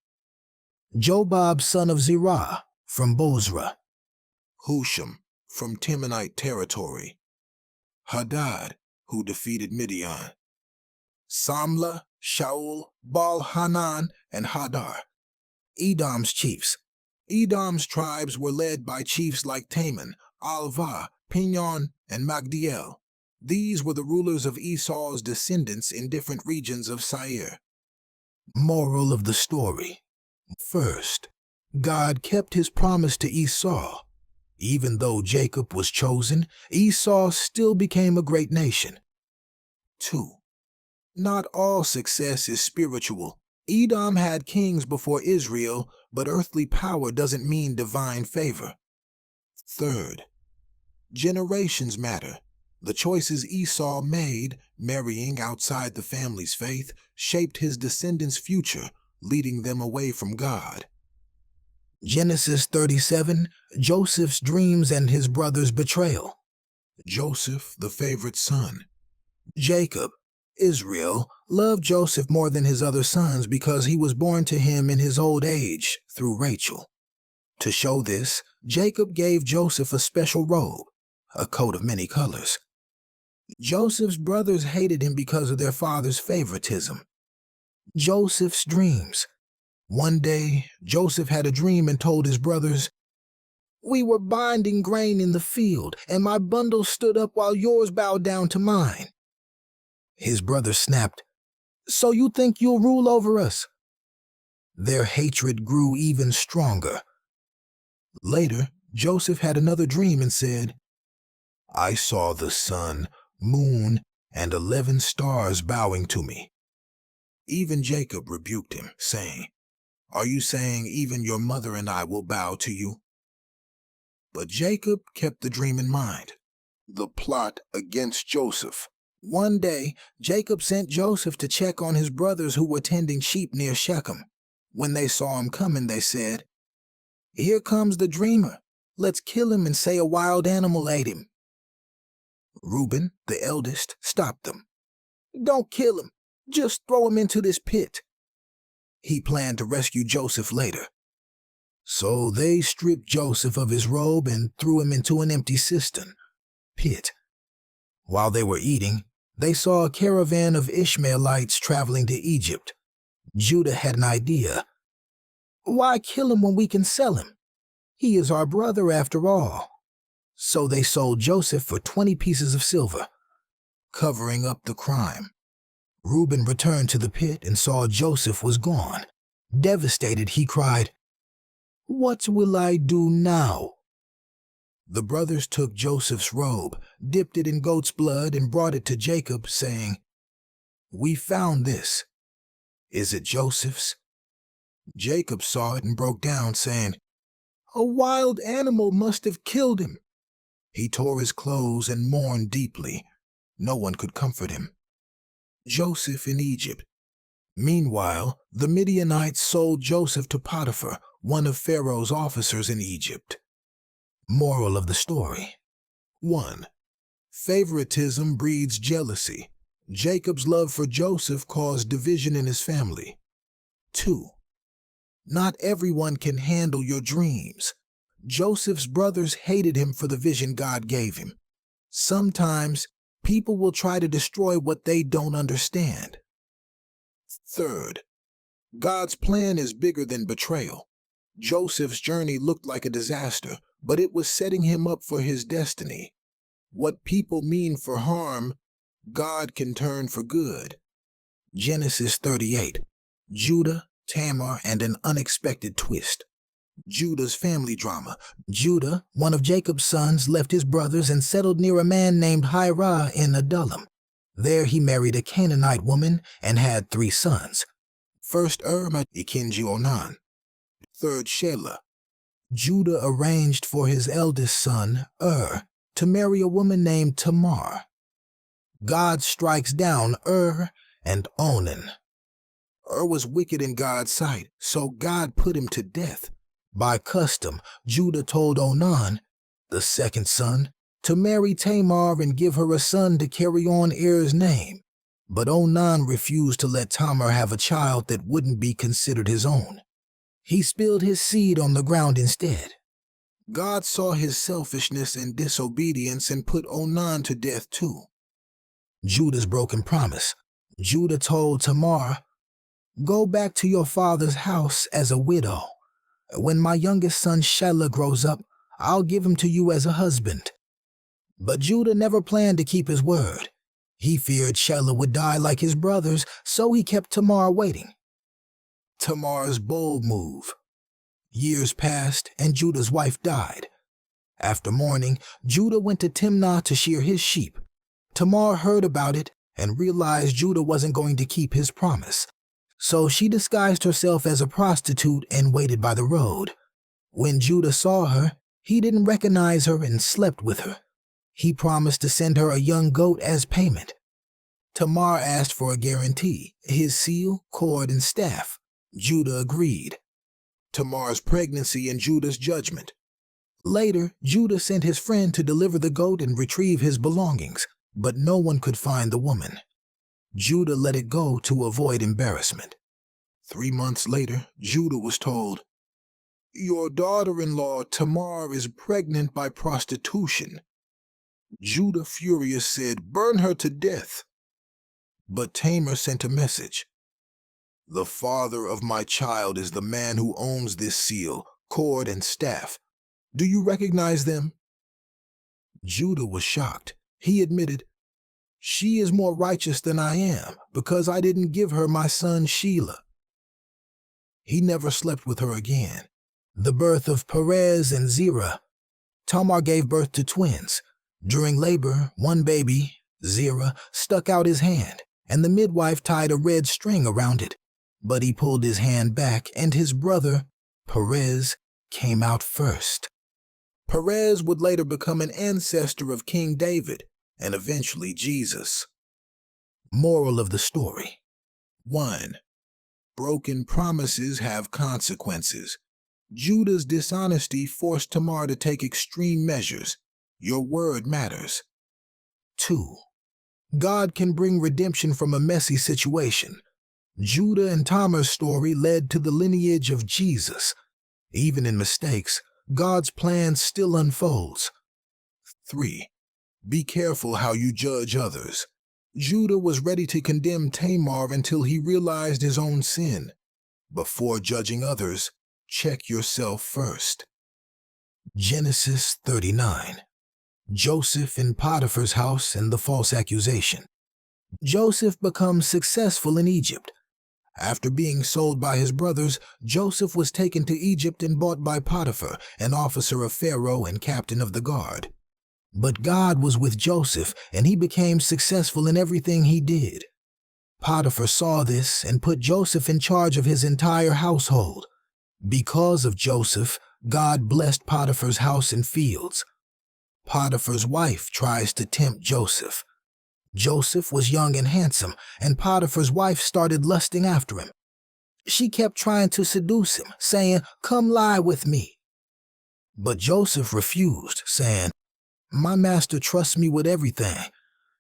Jobab son of Zerah from Bozrah, Husham from Temanite territory, Hadad, who defeated Midian, Samlah, Shaul, Baal-Hanan, and Hadar. Edom's chiefs. Edom's tribes were led by chiefs like Taman, Alvah, Pinon, and Magdiel. These were the rulers of Esau's descendants in different regions of Seir. Moral of the story: 1. God kept his promise to Esau. Even though Jacob was chosen, Esau still became a great nation. 2. Not all success is spiritual. Edom had kings before Israel, but earthly power doesn't mean divine favor. 3. Generations matter. The choices Esau made, marrying outside the family's faith, shaped his descendants' future, leading them away from God. Genesis 37, Joseph's dreams and his brother's betrayal. Joseph, the favorite son. Jacob, Israel, loved Joseph more than his other sons because he was born to him in his old age through Rachel. To show this, Jacob gave Joseph a special robe, a coat of many colors. Joseph's brothers hated him because of their father's favoritism. Joseph's dreams. One day, Joseph had a dream and told his brothers, "We were binding grain in the field, and my bundle stood up while yours bowed down to mine." His brothers snapped, "So you think you'll rule over us?" Their hatred grew even stronger. Later, Joseph had another dream and said, "I saw the sun, moon, and 11 stars bowing to me." Even Jacob rebuked him, saying, "Are you saying even your mother and I will bow to you?" But Jacob kept the dream in mind. The plot against Joseph. One day, Jacob sent Joseph to check on his brothers who were tending sheep near Shechem. When they saw him coming, they said, "Here comes the dreamer. Let's kill him and say a wild animal ate him." Reuben, the eldest, stopped them. "Don't kill him. Just throw him into this pit." He planned to rescue Joseph later. So they stripped Joseph of his robe and threw him into an empty cistern pit. While they were eating, they saw a caravan of Ishmaelites traveling to Egypt. Judah had an idea. "Why kill him when we can sell him? He is our brother after all." So they sold Joseph for 20 pieces of silver, covering up the crime. Reuben returned to the pit and saw Joseph was gone. Devastated, he cried, "What will I do now?" The brothers took Joseph's robe, dipped it in goat's blood, and brought it to Jacob, saying, "We found this. Is it Joseph's?" Jacob saw it and broke down, saying, "A wild animal must have killed him." He tore his clothes and mourned deeply. No one could comfort him. Joseph in Egypt. Meanwhile, the Midianites sold Joseph to Potiphar, one of Pharaoh's officers in Egypt. Moral of the story. 1. Favoritism breeds jealousy. Jacob's love for Joseph caused division in his family. 2. Not everyone can handle your dreams. Joseph's brothers hated him for the vision God gave him. Sometimes, people will try to destroy what they don't understand. 3rd, God's plan is bigger than betrayal. Joseph's journey looked like a disaster, but it was setting him up for his destiny. What people mean for harm, God can turn for good. Genesis 38. Judah, Tamar, and an unexpected twist. Judah's family drama. Judah, one of Jacob's sons, left his brothers and settled near a man named Hirah in Adullam. There he married a Canaanite woman and had 3 sons. First married Ikinji Onan. 3rd Shelah. Judah arranged for his eldest son, to marry a woman named Tamar. God strikes down and Onan. Was wicked in God's sight, so God put him to death. By custom, Judah told Onan, the second son, to marry Tamar and give her a son to carry on name. But Onan refused to let Tamar have a child that wouldn't be considered his own. He spilled his seed on the ground instead. God saw his selfishness and disobedience and put Onan to death too. Judah's broken promise. Judah told Tamar, "Go back to your father's house as a widow. When my youngest son Shelah grows up, I'll give him to you as a husband." But Judah never planned to keep his word. He feared Shelah would die like his brothers, so he kept Tamar waiting. Tamar's bold move. Years passed, and Judah's wife died. After mourning, Judah went to Timnah to shear his sheep. Tamar heard about it and realized Judah wasn't going to keep his promise. So she disguised herself as a prostitute and waited by the road. When Judah saw her, he didn't recognize her and slept with her. He promised to send her a young goat as payment. Tamar asked for a guarantee, his seal, cord, and staff. Judah agreed. Tamar's pregnancy and Judah's judgment. Later, Judah sent his friend to deliver the goat and retrieve his belongings, but no one could find the woman. Judah let it go to avoid embarrassment. 3 months later, Judah was told, "Your daughter-in-law Tamar is pregnant by prostitution." Judah, furious, said, "Burn her to death." But Tamar sent a message. "The father of my child is the man who owns this seal, cord, and staff. Do you recognize them?" Judah was shocked. He admitted, "She is more righteous than I am, because I didn't give her my son Shelah." He never slept with her again. The birth of Perez and Zerah. Tamar gave birth to twins. During labor, one baby, Zerah, stuck out his hand, and the midwife tied a red string around it. But he pulled his hand back, and his brother, Perez, came out first. Perez would later become an ancestor of King David, and eventually Jesus. Moral of the story. 1. Broken promises have consequences. Judah's dishonesty forced Tamar to take extreme measures. Your word matters. 2. God can bring redemption from a messy situation. Judah and Tamar's story led to the lineage of Jesus. Even in mistakes, God's plan still unfolds. 3. Be careful how you judge others. Judah was ready to condemn Tamar until he realized his own sin. Before judging others, check yourself first. Genesis 39. Joseph in Potiphar's house and the false accusation. Joseph becomes successful in Egypt. After being sold by his brothers, Joseph was taken to Egypt and bought by Potiphar, an officer of Pharaoh and captain of the guard. But God was with Joseph, and he became successful in everything he did. Potiphar saw this and put Joseph in charge of his entire household. Because of Joseph, God blessed Potiphar's house and fields. Potiphar's wife tries to tempt Joseph. Joseph was young and handsome, and Potiphar's wife started lusting after him. She kept trying to seduce him, saying, "Come lie with me." But Joseph refused, saying, "My master trusts me with everything.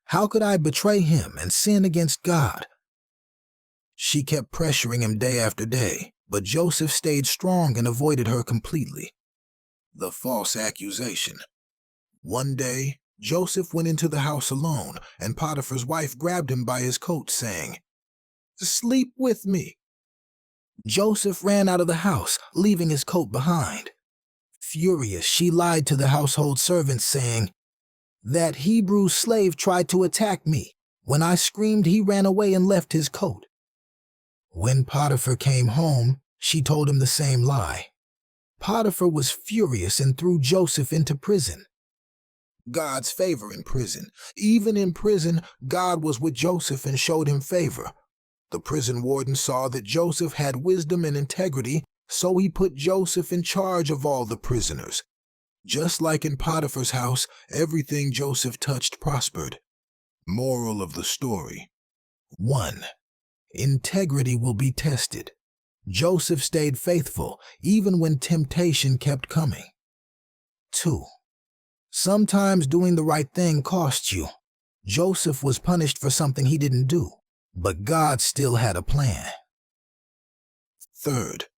How could I betray him and sin against God?" She kept pressuring him day after day, but Joseph stayed strong and avoided her completely. The false accusation. One day, Joseph went into the house alone, and Potiphar's wife grabbed him by his coat, saying, "Sleep with me." Joseph ran out of the house, leaving his coat behind. Furious, she lied to the household servants, saying, "That Hebrew slave tried to attack me. When I screamed, he ran away and left his coat." When Potiphar came home, she told him the same lie. Potiphar was furious and threw Joseph into prison. God's favor in prison. Even in prison, God was with Joseph and showed him favor. The prison warden saw that Joseph had wisdom and integrity, so he put Joseph in charge of all the prisoners. Just like in Potiphar's house, everything Joseph touched prospered. Moral of the story. 1. Integrity will be tested. Joseph stayed faithful, even when temptation kept coming. 2. Sometimes doing the right thing costs you. Joseph was punished for something he didn't do, but God still had a plan. 3.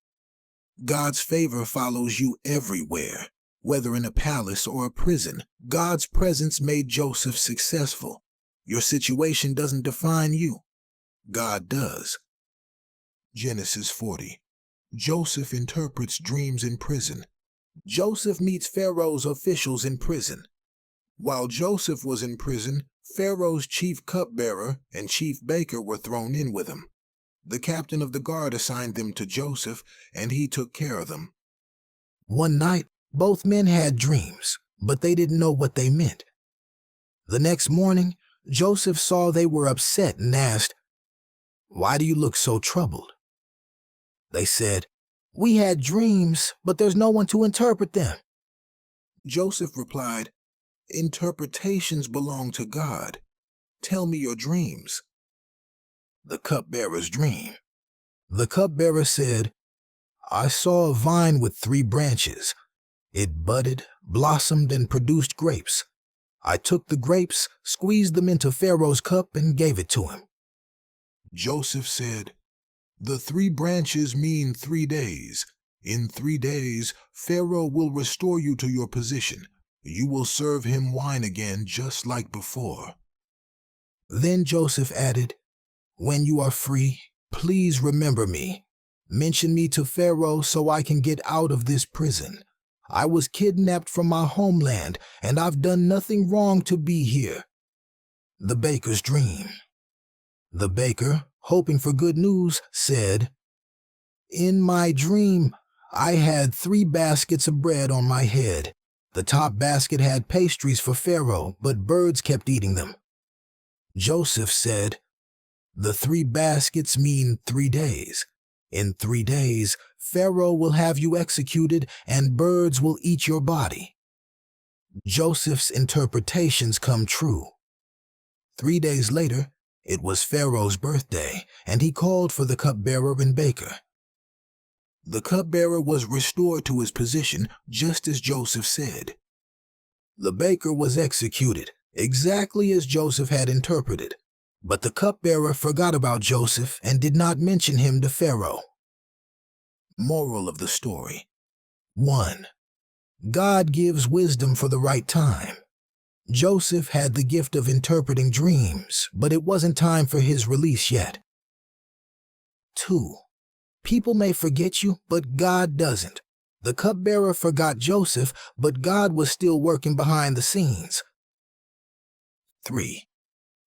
God's favor follows you everywhere. Whether in a palace or a prison, God's presence made Joseph successful. Your situation doesn't define you. God does. Genesis 40. Joseph interprets dreams in prison. Joseph meets Pharaoh's officials in prison. While Joseph was in prison, Pharaoh's chief cupbearer and chief baker were thrown in with him. The captain of the guard assigned them to Joseph, and he took care of them. One night, both men had dreams, but they didn't know what they meant. The next morning, Joseph saw they were upset and asked, "Why do you look so troubled?" They said, "We had dreams, but there's no one to interpret them." Joseph replied, "Interpretations belong to God. Tell me your dreams." The cupbearer's dream. The cupbearer said, "I saw a vine with 3 branches. It budded, blossomed, and produced grapes. I took the grapes, squeezed them into Pharaoh's cup, and gave it to him." Joseph said, "The 3 branches mean 3 days. In 3 days, Pharaoh will restore you to your position. You will serve him wine again just like before." Then Joseph added, "When you are free, please remember me. Mention me to Pharaoh so I can get out of this prison. I was kidnapped from my homeland, and I've done nothing wrong to be here." The baker's dream. The baker, hoping for good news, said, "In my dream, I had 3 baskets of bread on my head. The top basket had pastries for Pharaoh, but birds kept eating them." Joseph said, "The 3 baskets mean 3 days. In 3 days, Pharaoh will have you executed, and birds will eat your body." Joseph's interpretations come true. 3 days later, it was Pharaoh's birthday, and he called for the cupbearer and baker. The cupbearer was restored to his position just as Joseph said. The baker was executed, exactly as Joseph had interpreted. But the cupbearer forgot about Joseph and did not mention him to Pharaoh. Moral of the story: 1. God gives wisdom for the right time. Joseph had the gift of interpreting dreams, but it wasn't time for his release yet. 2. People may forget you, but God doesn't. The cupbearer forgot Joseph, but God was still working behind the scenes. 3.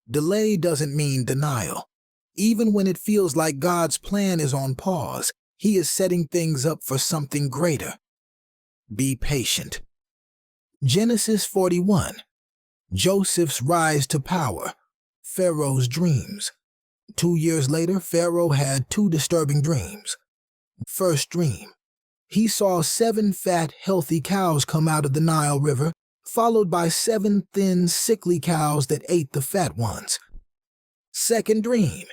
Delay doesn't mean denial. Even when it feels like God's plan is on pause, He is setting things up for something greater. Be patient. Genesis 41. Joseph's rise to power. Pharaoh's dreams. 2 years later, Pharaoh had 2 disturbing dreams. First dream: he saw 7 fat, healthy cows come out of the Nile River, followed by 7 thin, sickly cows that ate the fat ones. Second dream: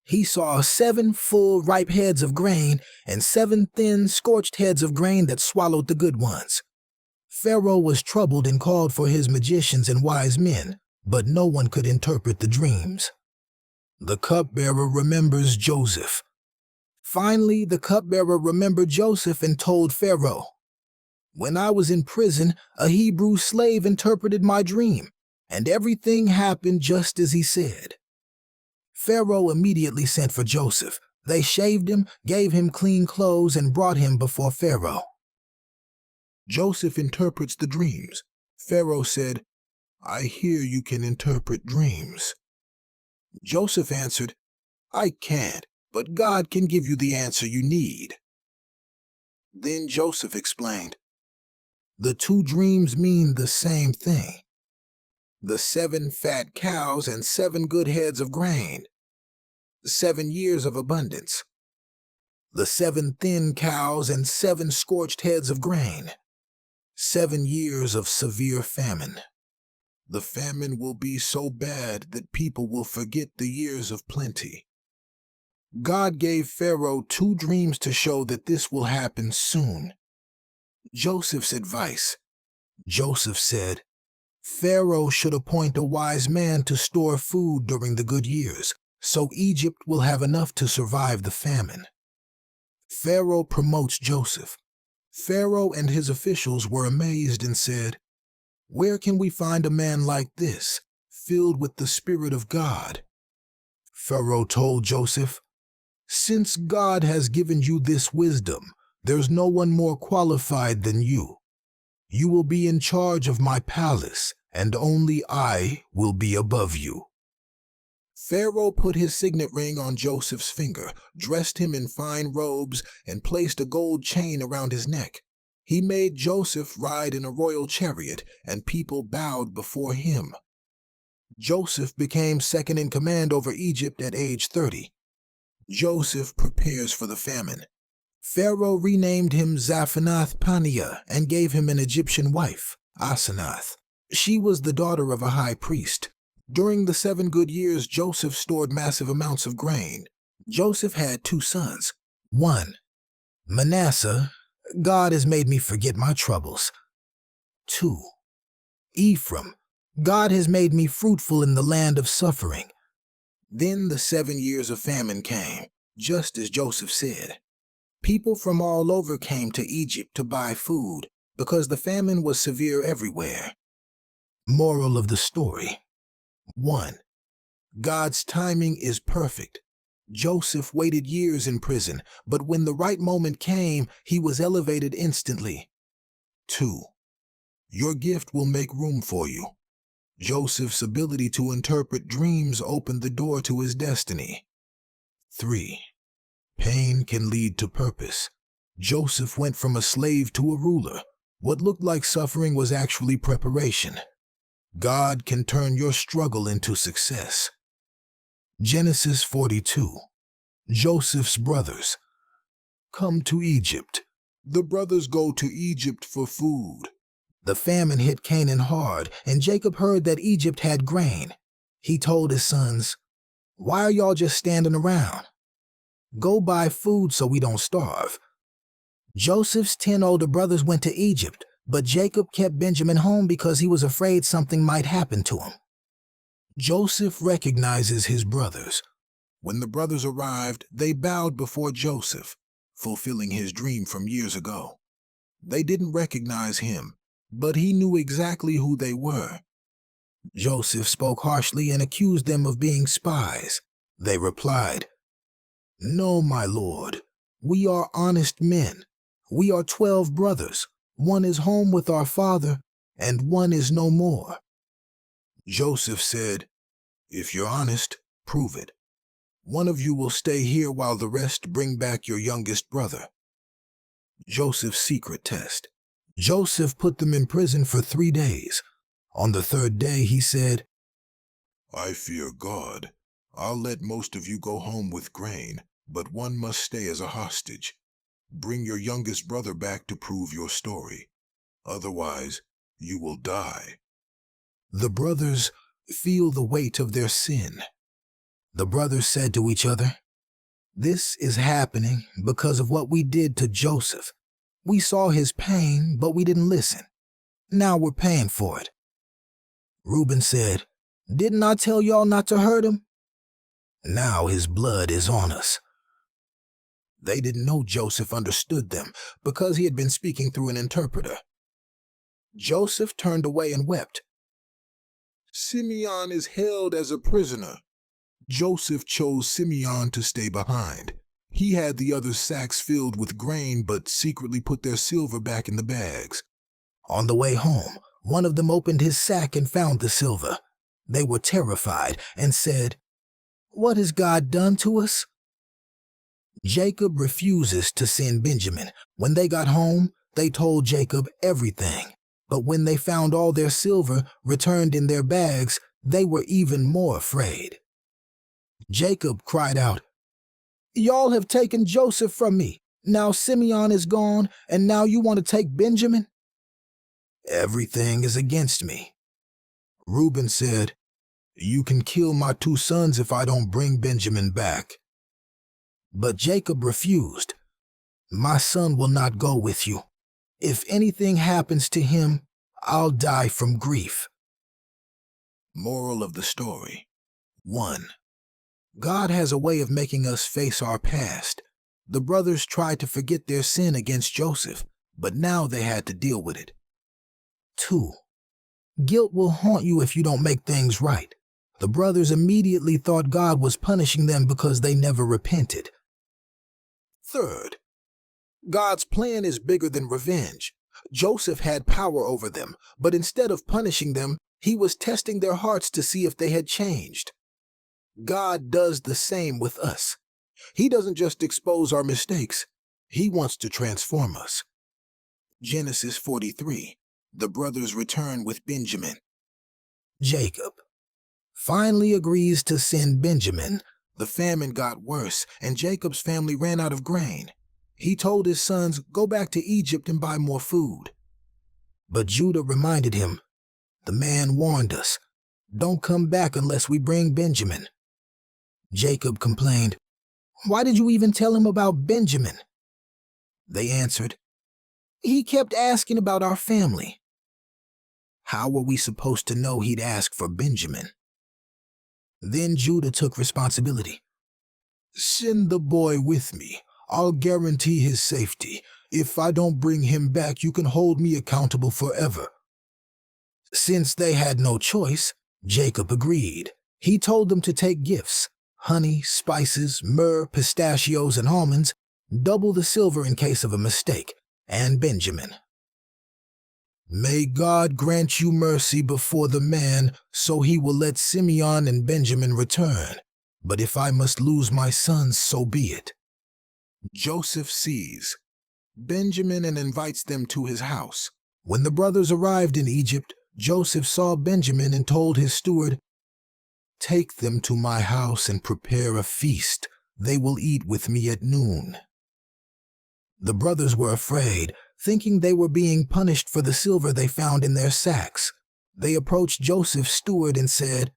he saw 7 full, ripe heads of grain and 7 thin, scorched heads of grain that swallowed the good ones. Pharaoh was troubled and called for his magicians and wise men, but no one could interpret the dreams. The cupbearer remembers Joseph. Finally, the cupbearer remembered Joseph and told Pharaoh, "When I was in prison, a Hebrew slave interpreted my dream, and everything happened just as he said." Pharaoh immediately sent for Joseph. They shaved him, gave him clean clothes, and brought him before Pharaoh. Joseph interprets the dreams. Pharaoh said, "I hear you can interpret dreams." Joseph answered, "I can't, but God can give you the answer you need." Then Joseph explained, "The 2 dreams mean the same thing. The 7 fat cows and 7 good heads of grain. 7 years of abundance. The 7 thin cows and 7 scorched heads of grain. 7 years of severe famine. The famine will be so bad that people will forget the years of plenty." God gave Pharaoh 2 dreams to show that this will happen soon. Joseph's advice. Joseph said, "Pharaoh should appoint a wise man to store food during the good years, so Egypt will have enough to survive the famine." Pharaoh promotes Joseph. Pharaoh and his officials were amazed and said, "Where can we find a man like this, filled with the Spirit of God?" Pharaoh told Joseph, "Since God has given you this wisdom, there's no one more qualified than you. You will be in charge of my palace, and only I will be above you." Pharaoh put his signet ring on Joseph's finger, dressed him in fine robes, and placed a gold chain around his neck. He made Joseph ride in a royal chariot, and people bowed before him. Joseph became second in command over Egypt at age 30. Joseph prepares for the famine. Pharaoh renamed him Zaphanath-Paneah and gave him an Egyptian wife, Asenath. She was the daughter of a high priest. During the 7 good years, Joseph stored massive amounts of grain. Joseph had 2 sons. 1. Manasseh. God has made me forget my troubles. 2. Ephraim. God has made me fruitful in the land of suffering. Then the 7 years of famine came, just as Joseph said. People from all over came to Egypt to buy food because the famine was severe everywhere. Moral of the story. 1. God's timing is perfect. Joseph waited years in prison, but when the right moment came, he was elevated instantly. 2. Your gift will make room for you. Joseph's ability to interpret dreams opened the door to his destiny. 3. Pain can lead to purpose. Joseph went from a slave to a ruler. What looked like suffering was actually preparation. God can turn your struggle into success. Genesis 42. Joseph's brothers. Come to Egypt. The brothers go to Egypt for food. The famine hit Canaan hard, and Jacob heard that Egypt had grain. He told his sons, "Why are y'all just standing around? Go buy food so we don't starve." Joseph's 10 older brothers went to Egypt. But Jacob kept Benjamin home because he was afraid something might happen to him. Joseph recognizes his brothers. When the brothers arrived, they bowed before Joseph, fulfilling his dream from years ago. They didn't recognize him, but he knew exactly who they were. Joseph spoke harshly and accused them of being spies. They replied, "No, my lord, we are honest men. We are 12 brothers. One is home with our father, and one is no more." Joseph said, "If you're honest, prove it. One of you will stay here while the rest bring back your youngest brother." Joseph's secret test. Joseph put them in prison for 3 days. On the 3rd day, he said, I fear God. I'll let most of you go home with grain, but one must stay as a hostage. Bring your youngest brother back to prove your story. Otherwise, you will die. The brothers feel the weight of their sin. The brothers said to each other, "This is happening because of what we did to Joseph. We saw his pain, but we didn't listen. Now we're paying for it." Reuben said, "Didn't I tell y'all not to hurt him? Now his blood is on us." They didn't know Joseph understood them because he had been speaking through an interpreter. Joseph turned away and wept. Simeon is held as a prisoner. Joseph chose Simeon to stay behind. He had the other sacks filled with grain, but secretly put their silver back in the bags. On the way home, one of them opened his sack and found the silver. They were terrified and said, "What has God done to us?" Jacob refuses to send Benjamin. When they got home, they told Jacob everything. But when they found all their silver returned in their bags, they were even more afraid. Jacob cried out, "Y'all have taken Joseph from me. Now Simeon is gone, and now you want to take Benjamin? Everything is against me." Reuben said, "You can kill my 2 sons if I don't bring Benjamin back." But Jacob refused. "My son will not go with you. If anything happens to him, I'll die from grief." Moral of the story. 1. God has a way of making us face our past. The brothers tried to forget their sin against Joseph, but now they had to deal with it. 2. Guilt will haunt you if you don't make things right. The brothers immediately thought God was punishing them because they never repented. 3rd, God's plan is bigger than revenge. Joseph had power over them, but instead of punishing them, he was testing their hearts to see if they had changed. God does the same with us. He doesn't just expose our mistakes. He wants to transform us. Genesis 43. The brothers return with Benjamin. Jacob finally agrees to send Benjamin. The famine got worse, and Jacob's family ran out of grain. He told his sons, "Go back to Egypt and buy more food." But Judah reminded him, "The man warned us. Don't come back unless we bring Benjamin." Jacob complained, "Why did you even tell him about Benjamin?" They answered, "He kept asking about our family." How were we supposed to know he'd ask for Benjamin? Then Judah took responsibility. "Send the boy with me. I'll guarantee his safety. If I don't bring him back, you can hold me accountable forever." Since they had no choice, Jacob agreed. He told them to take gifts: honey, spices, myrrh, pistachios, and almonds, double the silver in case of a mistake, and Benjamin. "May God grant you mercy before the man, so he will let Simeon and Benjamin return. But if I must lose my sons, so be it." Joseph sees Benjamin and invites them to his house. When the brothers arrived in Egypt, Joseph saw Benjamin and told his steward, "Take them to my house and prepare a feast. They will eat with me at noon." The brothers were afraid, thinking they were being punished for the silver they found in their sacks. They approached Joseph's steward and said,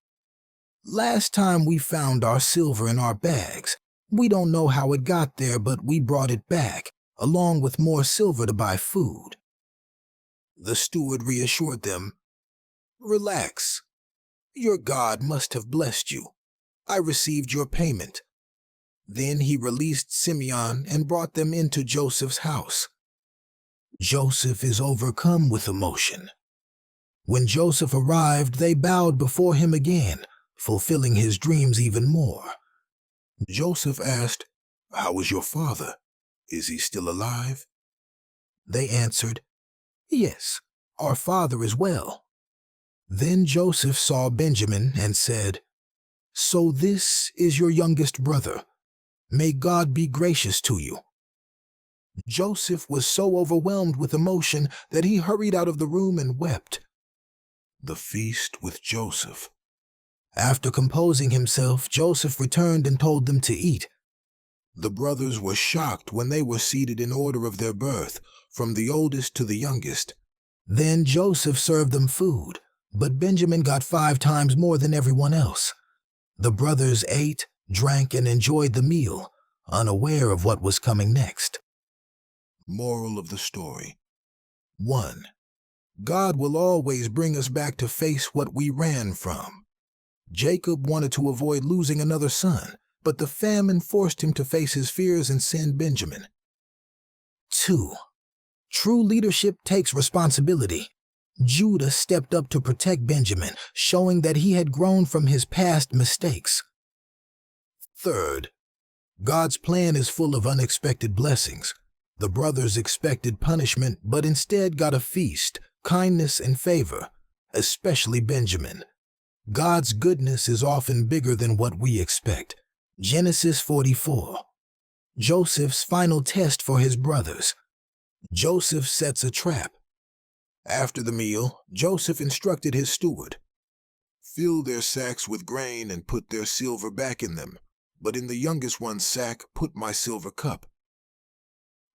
"Last time we found our silver in our bags. We don't know how it got there, but we brought it back, along with more silver to buy food." The steward reassured them, "Relax. Your God must have blessed you. I received your payment." Then he released Simeon and brought them into Joseph's house. Joseph is overcome with emotion. When Joseph arrived, they bowed before him again, fulfilling his dreams even more. Joseph asked, "How is your father? Is he still alive?" They answered, "Yes, our father is well." Then Joseph saw Benjamin and said, "So this is your youngest brother. May God be gracious to you." Joseph was so overwhelmed with emotion that he hurried out of the room and wept. The feast with Joseph. After composing himself, Joseph returned and told them to eat. The brothers were shocked when they were seated in order of their birth, from the oldest to the youngest. Then Joseph served them food, but Benjamin got 5 times more than everyone else. The brothers ate, drank, and enjoyed the meal, unaware of what was coming next. Moral of the story. 1. God will always bring us back to face what we ran from. Jacob wanted to avoid losing another son, but the famine forced him to face his fears and send Benjamin. 2. True leadership takes responsibility. Judah stepped up to protect Benjamin, showing that he had grown from his past mistakes. 3. God's plan is full of unexpected blessings. The brothers expected punishment, but instead got a feast, kindness, and favor, especially Benjamin. God's goodness is often bigger than what we expect. Genesis 44. Joseph's final test for his brothers. Joseph sets a trap. After the meal, Joseph instructed his steward, "Fill their sacks with grain and put their silver back in them, but in the youngest one's sack put my silver cup."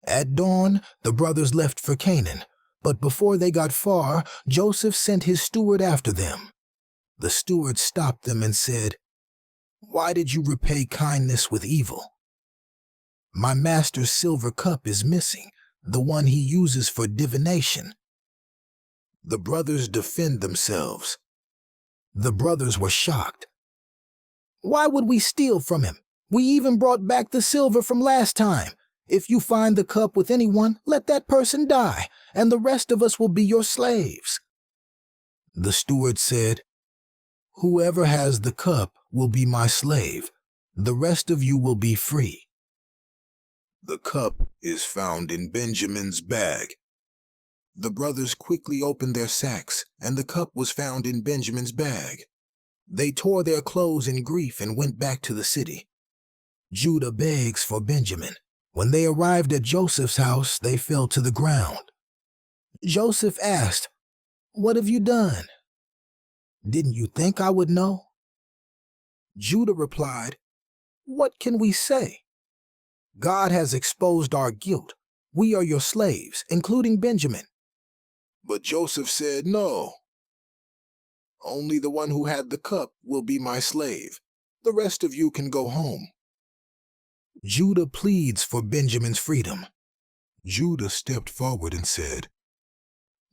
At dawn, the brothers left for Canaan, but before they got far, Joseph sent his steward after them. The steward stopped them and said, "Why did you repay kindness with evil? My master's silver cup is missing, the one he uses for divination." The brothers defend themselves. The brothers were shocked. "Why would we steal from him? We even brought back the silver from last time. If you find the cup with anyone, let that person die, and the rest of us will be your slaves." The steward said, "Whoever has the cup will be my slave. The rest of you will be free." The cup is found in Benjamin's bag. The brothers quickly opened their sacks, and the cup was found in Benjamin's bag. They tore their clothes in grief and went back to the city. Judah begs for Benjamin. When they arrived at Joseph's house, they fell to the ground. Joseph asked, "What have you done? Didn't you think I would know?" Judah replied, "What can we say? God has exposed our guilt. We are your slaves, including Benjamin." But Joseph said, "No. Only the one who had the cup will be my slave. The rest of you can go home." Judah pleads for Benjamin's freedom. Judah stepped forward and said,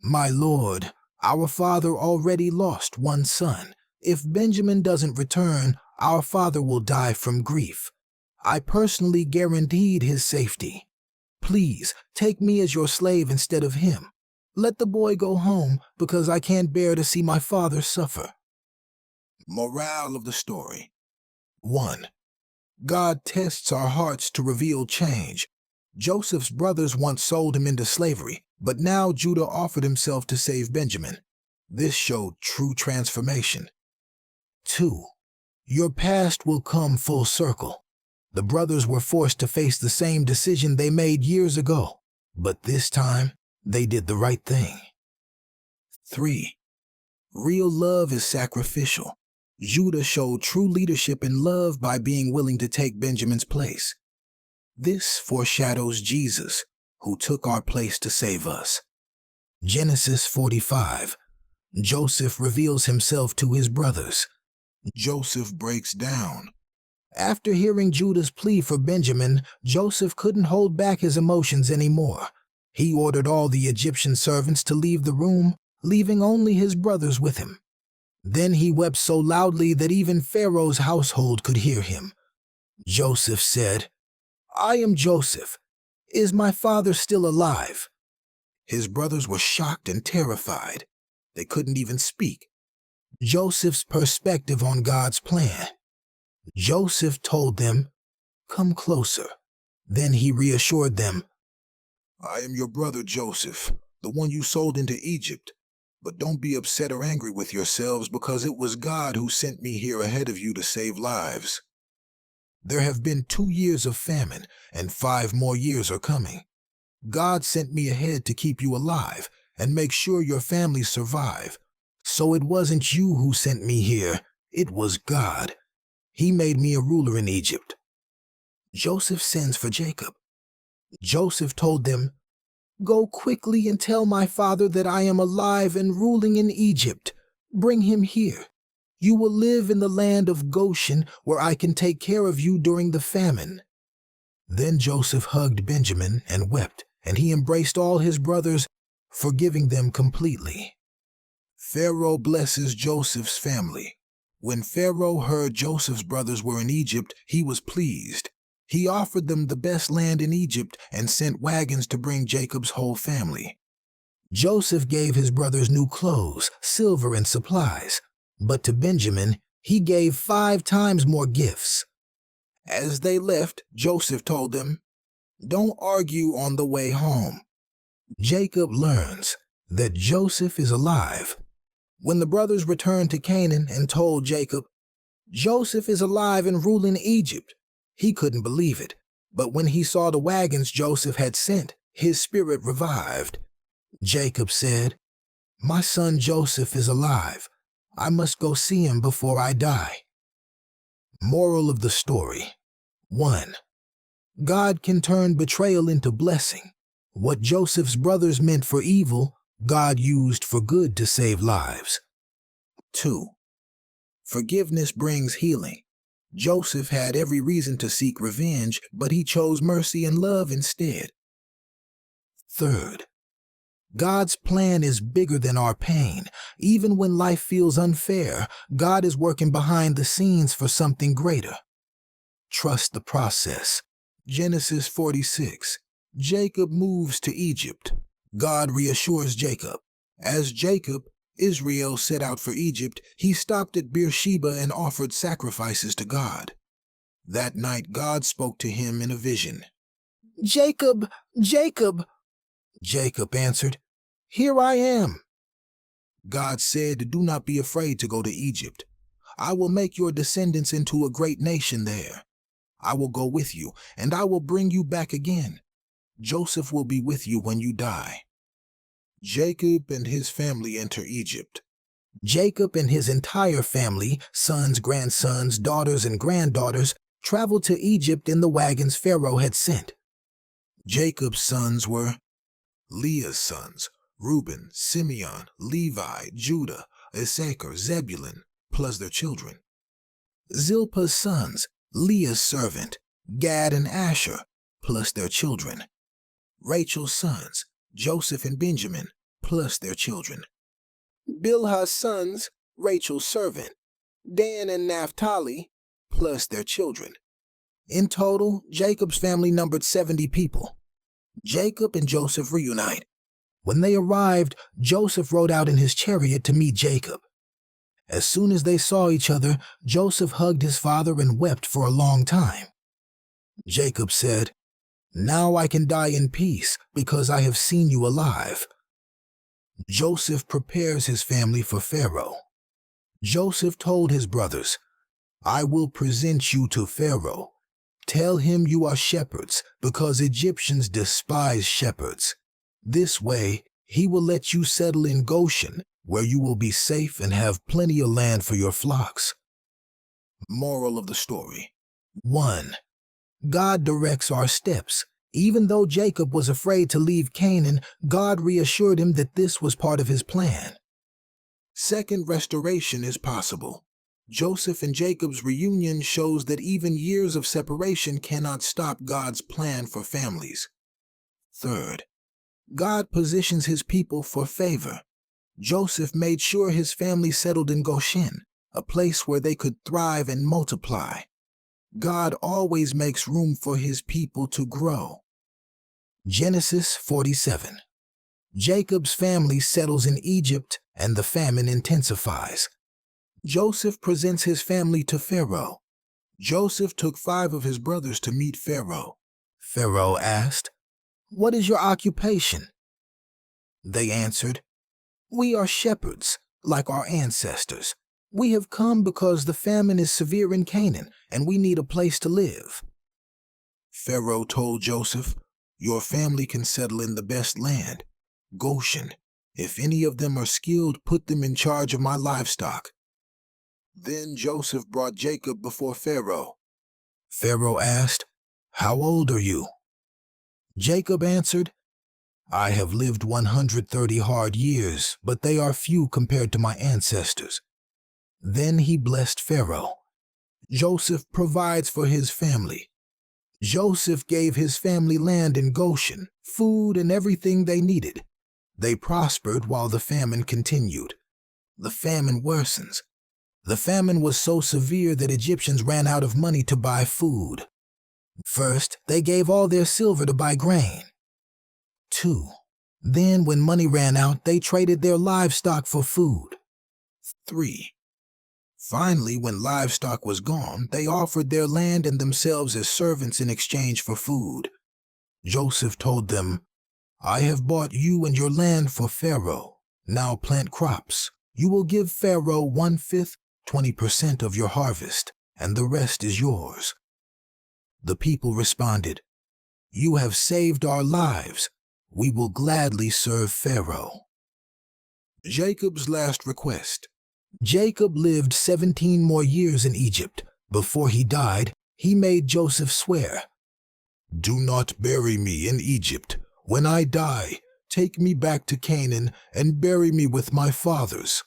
"My lord, our father already lost one son. If Benjamin doesn't return, our father will die from grief. I personally guaranteed his safety. Please, take me as your slave instead of him. Let the boy go home, because I can't bear to see my father suffer." Morale of the story. 1. God tests our hearts to reveal change. Joseph's brothers once sold him into slavery, but now Judah offered himself to save Benjamin. This showed true transformation. 2. Your past will come full circle. The brothers were forced to face the same decision they made years ago, but this time they did the right thing. 3. Real love is sacrificial. Judah showed true leadership and love by being willing to take Benjamin's place. This foreshadows Jesus, who took our place to save us. Genesis 45. Joseph reveals himself to his brothers. Joseph breaks down. After hearing Judah's plea for Benjamin, Joseph couldn't hold back his emotions anymore. He ordered all the Egyptian servants to leave the room, leaving only his brothers with him. Then he wept so loudly that even Pharaoh's household could hear him. Joseph said, "I am Joseph. Is my father still alive?" His brothers were shocked and terrified. They couldn't even speak. Joseph's perspective on God's plan. Joseph told them, "Come closer." Then he reassured them, I am your brother Joseph, the one you sold into Egypt. But don't be upset or angry with yourselves, because it was God who sent me here ahead of you to save lives. There have been 2 years of famine, and 5 more years are coming. God sent me ahead to keep you alive and make sure your families survive. So it wasn't you who sent me here, it was God. He made me a ruler in Egypt. Joseph sends for Jacob. Joseph told them, "Go quickly and tell my father that I am alive and ruling in Egypt. Bring him here. You will live in the land of Goshen, where I can take care of you during the famine." Then Joseph hugged Benjamin and wept, and he embraced all his brothers, forgiving them completely. Pharaoh blesses Joseph's family. When Pharaoh heard Joseph's brothers were in Egypt, he was pleased. He offered them the best land in Egypt and sent wagons to bring Jacob's whole family. Joseph gave his brothers new clothes, silver, and supplies, but to Benjamin he gave 5 times more gifts. As they left, Joseph told them, "Don't argue on the way home." Jacob learns that Joseph is alive. When the brothers returned to Canaan and told Jacob, "Joseph is alive and ruling Egypt," he couldn't believe it. But when he saw the wagons Joseph had sent, his spirit revived. Jacob said, "My son Joseph is alive. I must go see him before I die." Moral of the story. 1. God can turn betrayal into blessing. What Joseph's brothers meant for evil, God used for good to save lives. 2. Forgiveness brings healing. Joseph had every reason to seek revenge, but he chose mercy and love instead. 3. God's plan is bigger than our pain. Even when life feels unfair, God is working behind the scenes for something greater. Trust the process. Genesis 46. Jacob moves to Egypt. God reassures Jacob. As Israel set out for Egypt, he stopped at Beersheba and offered sacrifices to God. That night God spoke to him in a vision. "Jacob, Jacob." Jacob answered, "Here I am." God said, "Do not be afraid to go to Egypt. I will make your descendants into a great nation there. I will go with you, and I will bring you back again. Joseph will be with you when you die." Jacob and his family enter Egypt. Jacob and his entire family, sons, grandsons, daughters, and granddaughters, traveled to Egypt in the wagons Pharaoh had sent. Jacob's sons were Leah's sons, Reuben, Simeon, Levi, Judah, Issachar, Zebulun, plus their children. Zilpah's sons, Leah's servant, Gad and Asher, plus their children. Rachel's sons, Joseph and Benjamin, plus their children. Bilhah's sons, Rachel's servant, Dan and Naphtali, plus their children. In total, Jacob's family numbered 70 people. Jacob and Joseph reunite. When they arrived, Joseph rode out in his chariot to meet Jacob. As soon as they saw each other, Joseph hugged his father and wept for a long time. Jacob said, "Now I can die in peace because I have seen you alive." Joseph prepares his family for Pharaoh. Joseph told his brothers, "I will present you to Pharaoh. Tell him you are shepherds, because Egyptians despise shepherds. This way, he will let you settle in Goshen, where you will be safe and have plenty of land for your flocks." Moral of the story. 1. God directs our steps. Even though Jacob was afraid to leave Canaan, God reassured him that this was part of his plan. Second, restoration is possible. Joseph and Jacob's reunion shows that even years of separation cannot stop God's plan for families. Third, God positions his people for favor. Joseph made sure his family settled in Goshen, a place where they could thrive and multiply. God always makes room for his people to grow. Genesis 47. Jacob's family settles in Egypt and the famine intensifies. Joseph presents his family to Pharaoh. Joseph took 5 of his brothers to meet Pharaoh. Pharaoh asked, "What is your occupation?" They answered, "We are shepherds, like our ancestors. We have come because the famine is severe in Canaan, and we need a place to live." Pharaoh told Joseph, "Your family can settle in the best land, Goshen. If any of them are skilled, put them in charge of my livestock." Then Joseph brought Jacob before Pharaoh. Pharaoh asked, "How old are you?" Jacob answered, "I have lived 130 hard years, but they are few compared to my ancestors." Then he blessed Pharaoh. Joseph provides for his family. Joseph gave his family land in Goshen, food, and everything they needed. They prospered while the famine continued. The famine worsens. The famine was so severe that Egyptians ran out of money to buy food. First, they gave all their silver to buy grain. 2. Then, when money ran out, they traded their livestock for food. 3. Finally, when livestock was gone, they offered their land and themselves as servants in exchange for food. Joseph told them, "I have bought you and your land for Pharaoh. Now plant crops. You will give Pharaoh 1/5, 20% of your harvest, and the rest is yours." The people responded, "You have saved our lives. We will gladly serve Pharaoh." Jacob's last request. Jacob lived 17 more years in Egypt. Before he died, he made Joseph swear, "Do not bury me in Egypt. When I die, take me back to Canaan and bury me with my fathers."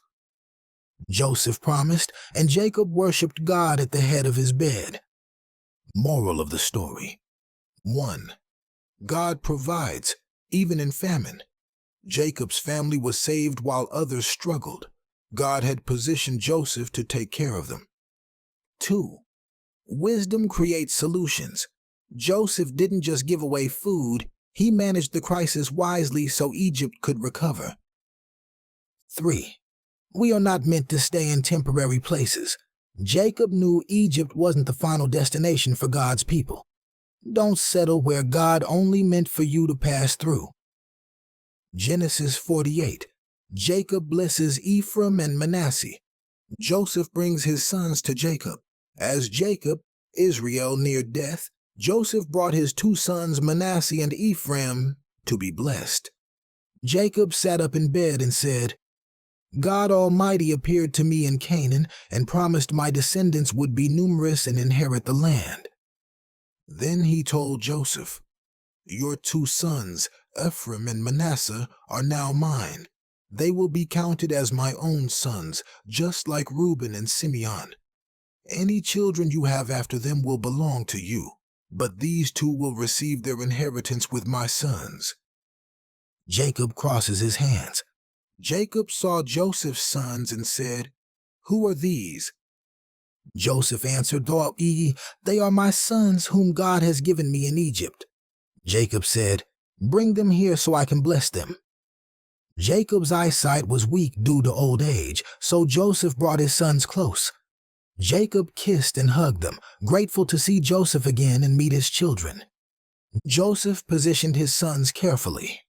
Joseph promised, and Jacob worshipped God at the head of his bed. Moral of the story. 1. God provides, even in famine. Jacob's family was saved while others struggled. God had positioned Joseph to take care of them. 2. Wisdom creates solutions. Joseph didn't just give away food, he managed the crisis wisely so Egypt could recover. 3. We are not meant to stay in temporary places. Jacob knew Egypt wasn't the final destination for God's people. Don't settle where God only meant for you to pass through. Genesis 48. Jacob blesses Ephraim and Manasseh. Joseph brings his sons to Jacob. As Jacob, Israel, neared death, Joseph brought his 2 sons Manasseh and Ephraim to be blessed. Jacob sat up in bed and said, "God Almighty appeared to me in Canaan and promised my descendants would be numerous and inherit the land." Then he told Joseph, "Your 2 sons, Ephraim and Manasseh, are now mine. They will be counted as my own sons, just like Reuben and Simeon. Any children you have after them will belong to you, but these 2 will receive their inheritance with my sons." Jacob crosses his hands. Jacob saw Joseph's sons and said, "Who are these?" Joseph answered, They are my sons whom God has given me in Egypt." Jacob said, "Bring them here so I can bless them." Jacob's eyesight was weak due to old age, so Joseph brought his sons close. Jacob kissed and hugged them, grateful to see Joseph again and meet his children. Joseph positioned his sons carefully.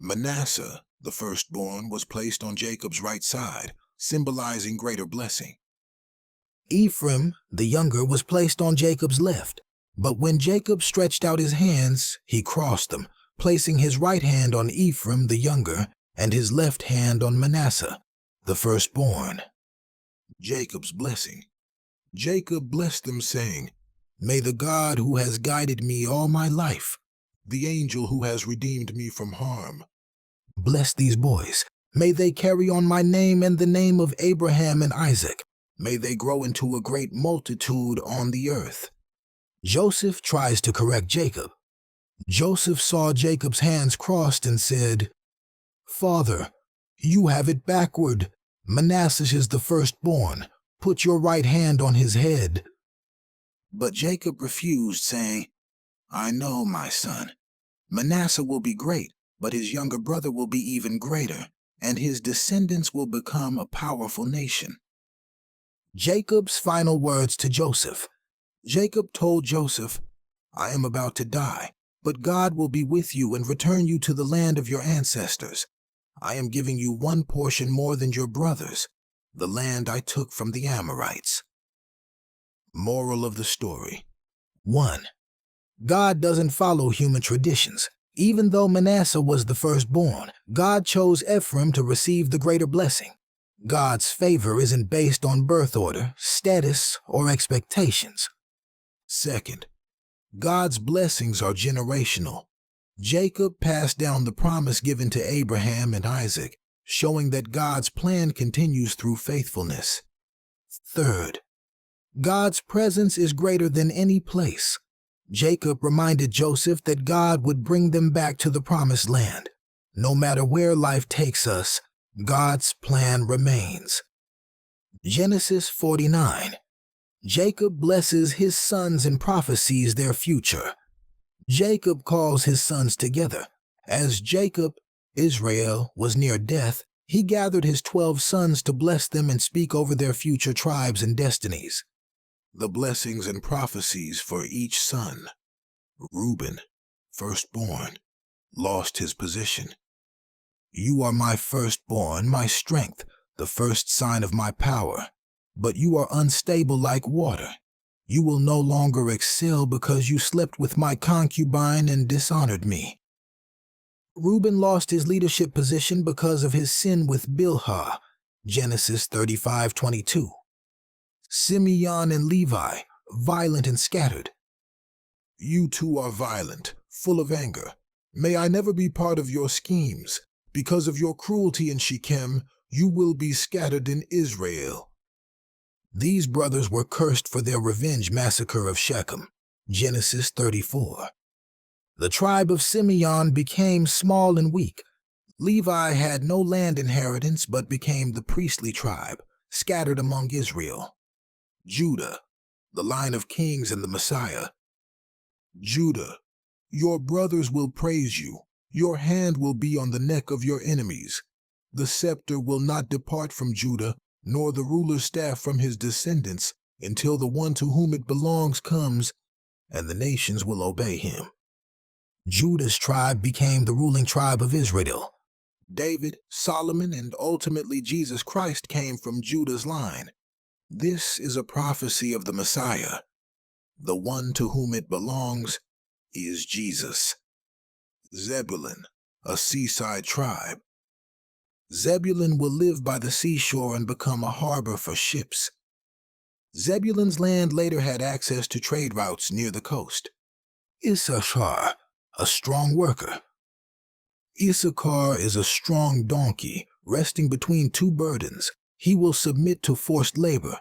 Manasseh, the firstborn, was placed on Jacob's right side, symbolizing greater blessing. Ephraim, the younger, was placed on Jacob's left, but when Jacob stretched out his hands, he crossed them, placing his right hand on Ephraim, the younger, and his left hand on Manasseh, the firstborn. Jacob's blessing. Jacob blessed them, saying, "May the God who has guided me all my life, the angel who has redeemed me from harm, bless these boys. May they carry on my name and the name of Abraham and Isaac. May they grow into a great multitude on the earth." Joseph tries to correct Jacob. Joseph saw Jacob's hands crossed and said, "Father, you have it backward. Manasseh is the firstborn. Put your right hand on his head." But Jacob refused, saying, "I know, my son. Manasseh will be great, but his younger brother will be even greater, and his descendants will become a powerful nation." Jacob's final words to Joseph. Jacob told Joseph, "I am about to die, but God will be with you and return you to the land of your ancestors. I am giving you one portion more than your brothers, the land I took from the Amorites." Moral of the story. 1. God doesn't follow human traditions. Even though Manasseh was the firstborn, God chose Ephraim to receive the greater blessing. God's favor isn't based on birth order, status, or expectations. 2. God's blessings are generational. Jacob passed down the promise given to Abraham and Isaac, showing that God's plan continues through faithfulness. 3. God's presence is greater than any place. Jacob reminded Joseph that God would bring them back to the promised land. No matter where life takes us, God's plan remains. Genesis 49. Jacob blesses his sons and prophesies their future. Jacob calls his sons together. As Jacob, Israel, was near death, he gathered his 12 sons to bless them and speak over their future tribes and destinies. The blessings and prophecies for each son. Reuben, firstborn, lost his position. "You are my firstborn, my strength, the first sign of my power. But you are unstable like water. You will no longer excel because you slept with my concubine and dishonored me." Reuben lost his leadership position because of his sin with Bilhah. Genesis 35:22. Simeon and Levi, violent and scattered. "You too are violent, full of anger. May I never be part of your schemes. Because of your cruelty in Shechem, you will be scattered in Israel." These brothers were cursed for their revenge massacre of Shechem. Genesis 34. The tribe of Simeon became small and weak. Levi had no land inheritance but became the priestly tribe, scattered among Israel. Judah, the line of kings and the Messiah. "Judah, your brothers will praise you. Your hand will be on the neck of your enemies. The scepter will not depart from Judah, nor the ruler's staff from his descendants, until the one to whom it belongs comes, and the nations will obey him." Judah's tribe became the ruling tribe of Israel. David, Solomon, and ultimately Jesus Christ came from Judah's line. This is a prophecy of the Messiah. The one to whom it belongs is Jesus. Zebulun, a seaside tribe. Zebulun will live by the seashore and become a harbor for ships. Zebulun's land later had access to trade routes near the coast. Issachar, a strong worker. Issachar is a strong donkey, resting between two burdens. He will submit to forced labor.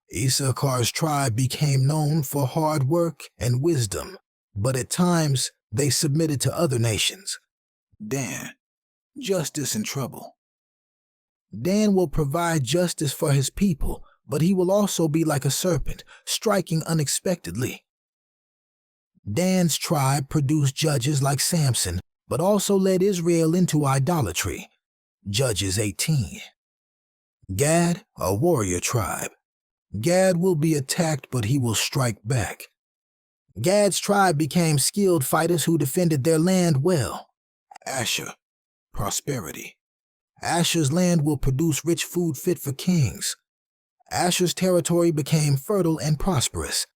Issachar's tribe became known for hard work and wisdom, but at times they submitted to other nations. Dan, justice and trouble. Dan will provide justice for his people, but he will also be like a serpent, striking unexpectedly. Dan's tribe produced judges like Samson, but also led Israel into idolatry. Judges 18. Gad, a warrior tribe. Gad will be attacked, but he will strike back. Gad's tribe became skilled fighters who defended their land well. Asher, prosperity. Asher's land will produce rich food fit for kings. Asher's territory became fertile and prosperous.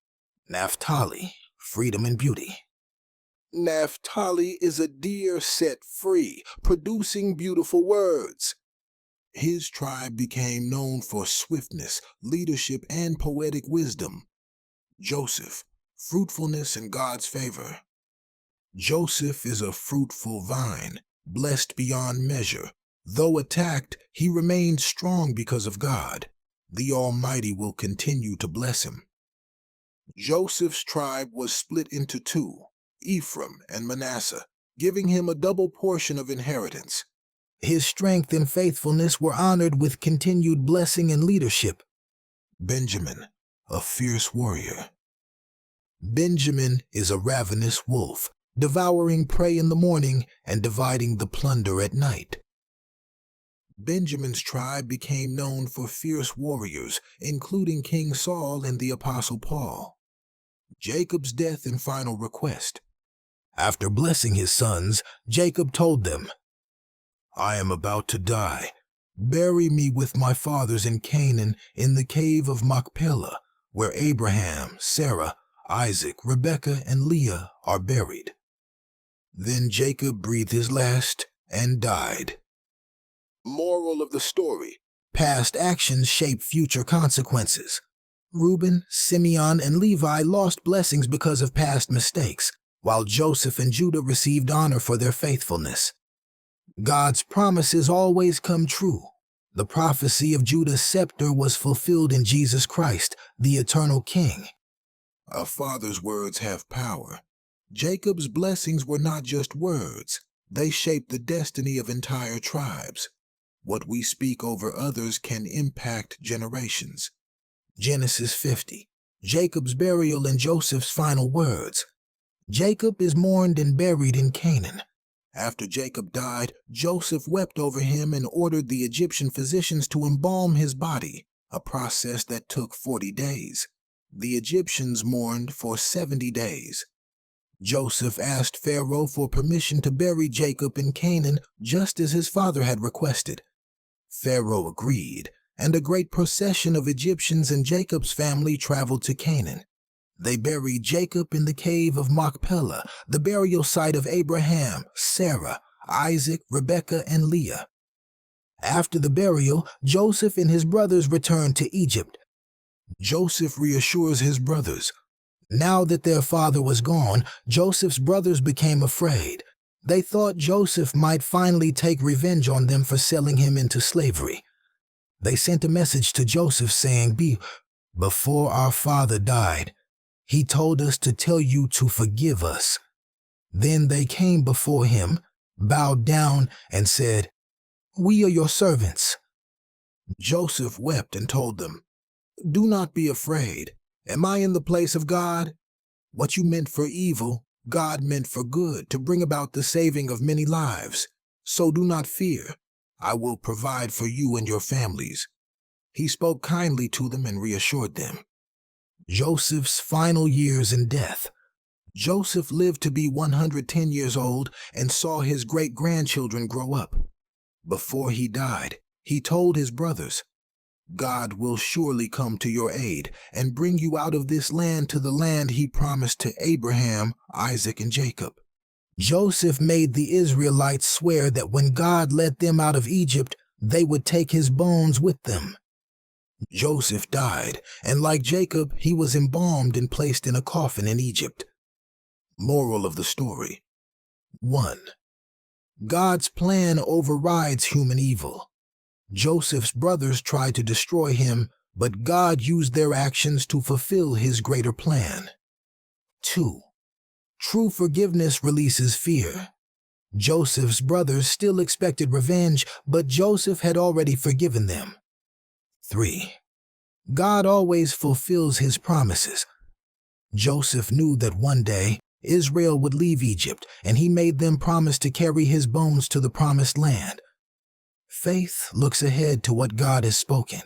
Naphtali, freedom and beauty. Naphtali is a deer set free, producing beautiful words. His tribe became known for swiftness, leadership, and poetic wisdom. Joseph, fruitfulness and God's favor. Joseph is a fruitful vine, blessed beyond measure. Though attacked, he remained strong because of God. The Almighty will continue to bless him. Joseph's tribe was split into two. Ephraim and Manasseh, giving him a double portion of inheritance. His strength and faithfulness were honored with continued blessing and leadership. Benjamin, a fierce warrior. Benjamin is a ravenous wolf, devouring prey in the morning and dividing the plunder at night. Benjamin's tribe became known for fierce warriors, including King Saul and the Apostle Paul. Jacob's death and final request. After blessing his sons, Jacob told them, "I am about to die. Bury me with my fathers in Canaan in the cave of Machpelah, where Abraham, Sarah, Isaac, Rebekah, and Leah are buried." Then Jacob breathed his last and died. Moral of the story. Past actions shape future consequences. Reuben, Simeon, and Levi lost blessings because of past mistakes, while Joseph and Judah received honor for their faithfulness. God's promises always come true. The prophecy of Judah's scepter was fulfilled in Jesus Christ, the eternal King. A father's words have power. Jacob's blessings were not just words. They shaped the destiny of entire tribes. What we speak over others can impact generations. Genesis 50. Jacob's burial and Joseph's final words. Jacob is mourned and buried in Canaan. After Jacob died, Joseph wept over him and ordered the Egyptian physicians to embalm his body, a process that took 40 days. The Egyptians mourned for 70 days. Joseph asked Pharaoh for permission to bury Jacob in Canaan, just as his father had requested. Pharaoh agreed, and a great procession of Egyptians and Jacob's family traveled to Canaan. They buried Jacob in the cave of Machpelah, the burial site of Abraham, Sarah, Isaac, Rebekah, and Leah. After the burial, Joseph and his brothers returned to Egypt. Joseph reassures his brothers. Now that their father was gone, Joseph's brothers became afraid. They thought Joseph might finally take revenge on them for selling him into slavery. They sent a message to Joseph saying, "Before our father died, he told us to tell you to forgive us." Then they came before him, bowed down, and said, "We are your servants." Joseph wept and told them, "Do not be afraid. Am I in the place of God? What you meant for evil, God meant for good, to bring about the saving of many lives. So do not fear. I will provide for you and your families." He spoke kindly to them and reassured them. Joseph's final years and death. Joseph lived to be 110 years old and saw his great-grandchildren grow up. Before he died, he told his brothers, "God will surely come to your aid and bring you out of this land to the land he promised to Abraham, Isaac, and Jacob." Joseph made the Israelites swear that when God led them out of Egypt, they would take his bones with them. Joseph died, and like Jacob, he was embalmed and placed in a coffin in Egypt. Moral of the story. 1. God's plan overrides human evil. Joseph's brothers tried to destroy him, but God used their actions to fulfill his greater plan. 2. True forgiveness releases fear. Joseph's brothers still expected revenge, but Joseph had already forgiven them. 3. God always fulfills his promises. Joseph knew that one day Israel would leave Egypt, and he made them promise to carry his bones to the promised land. Faith looks ahead to what God has spoken.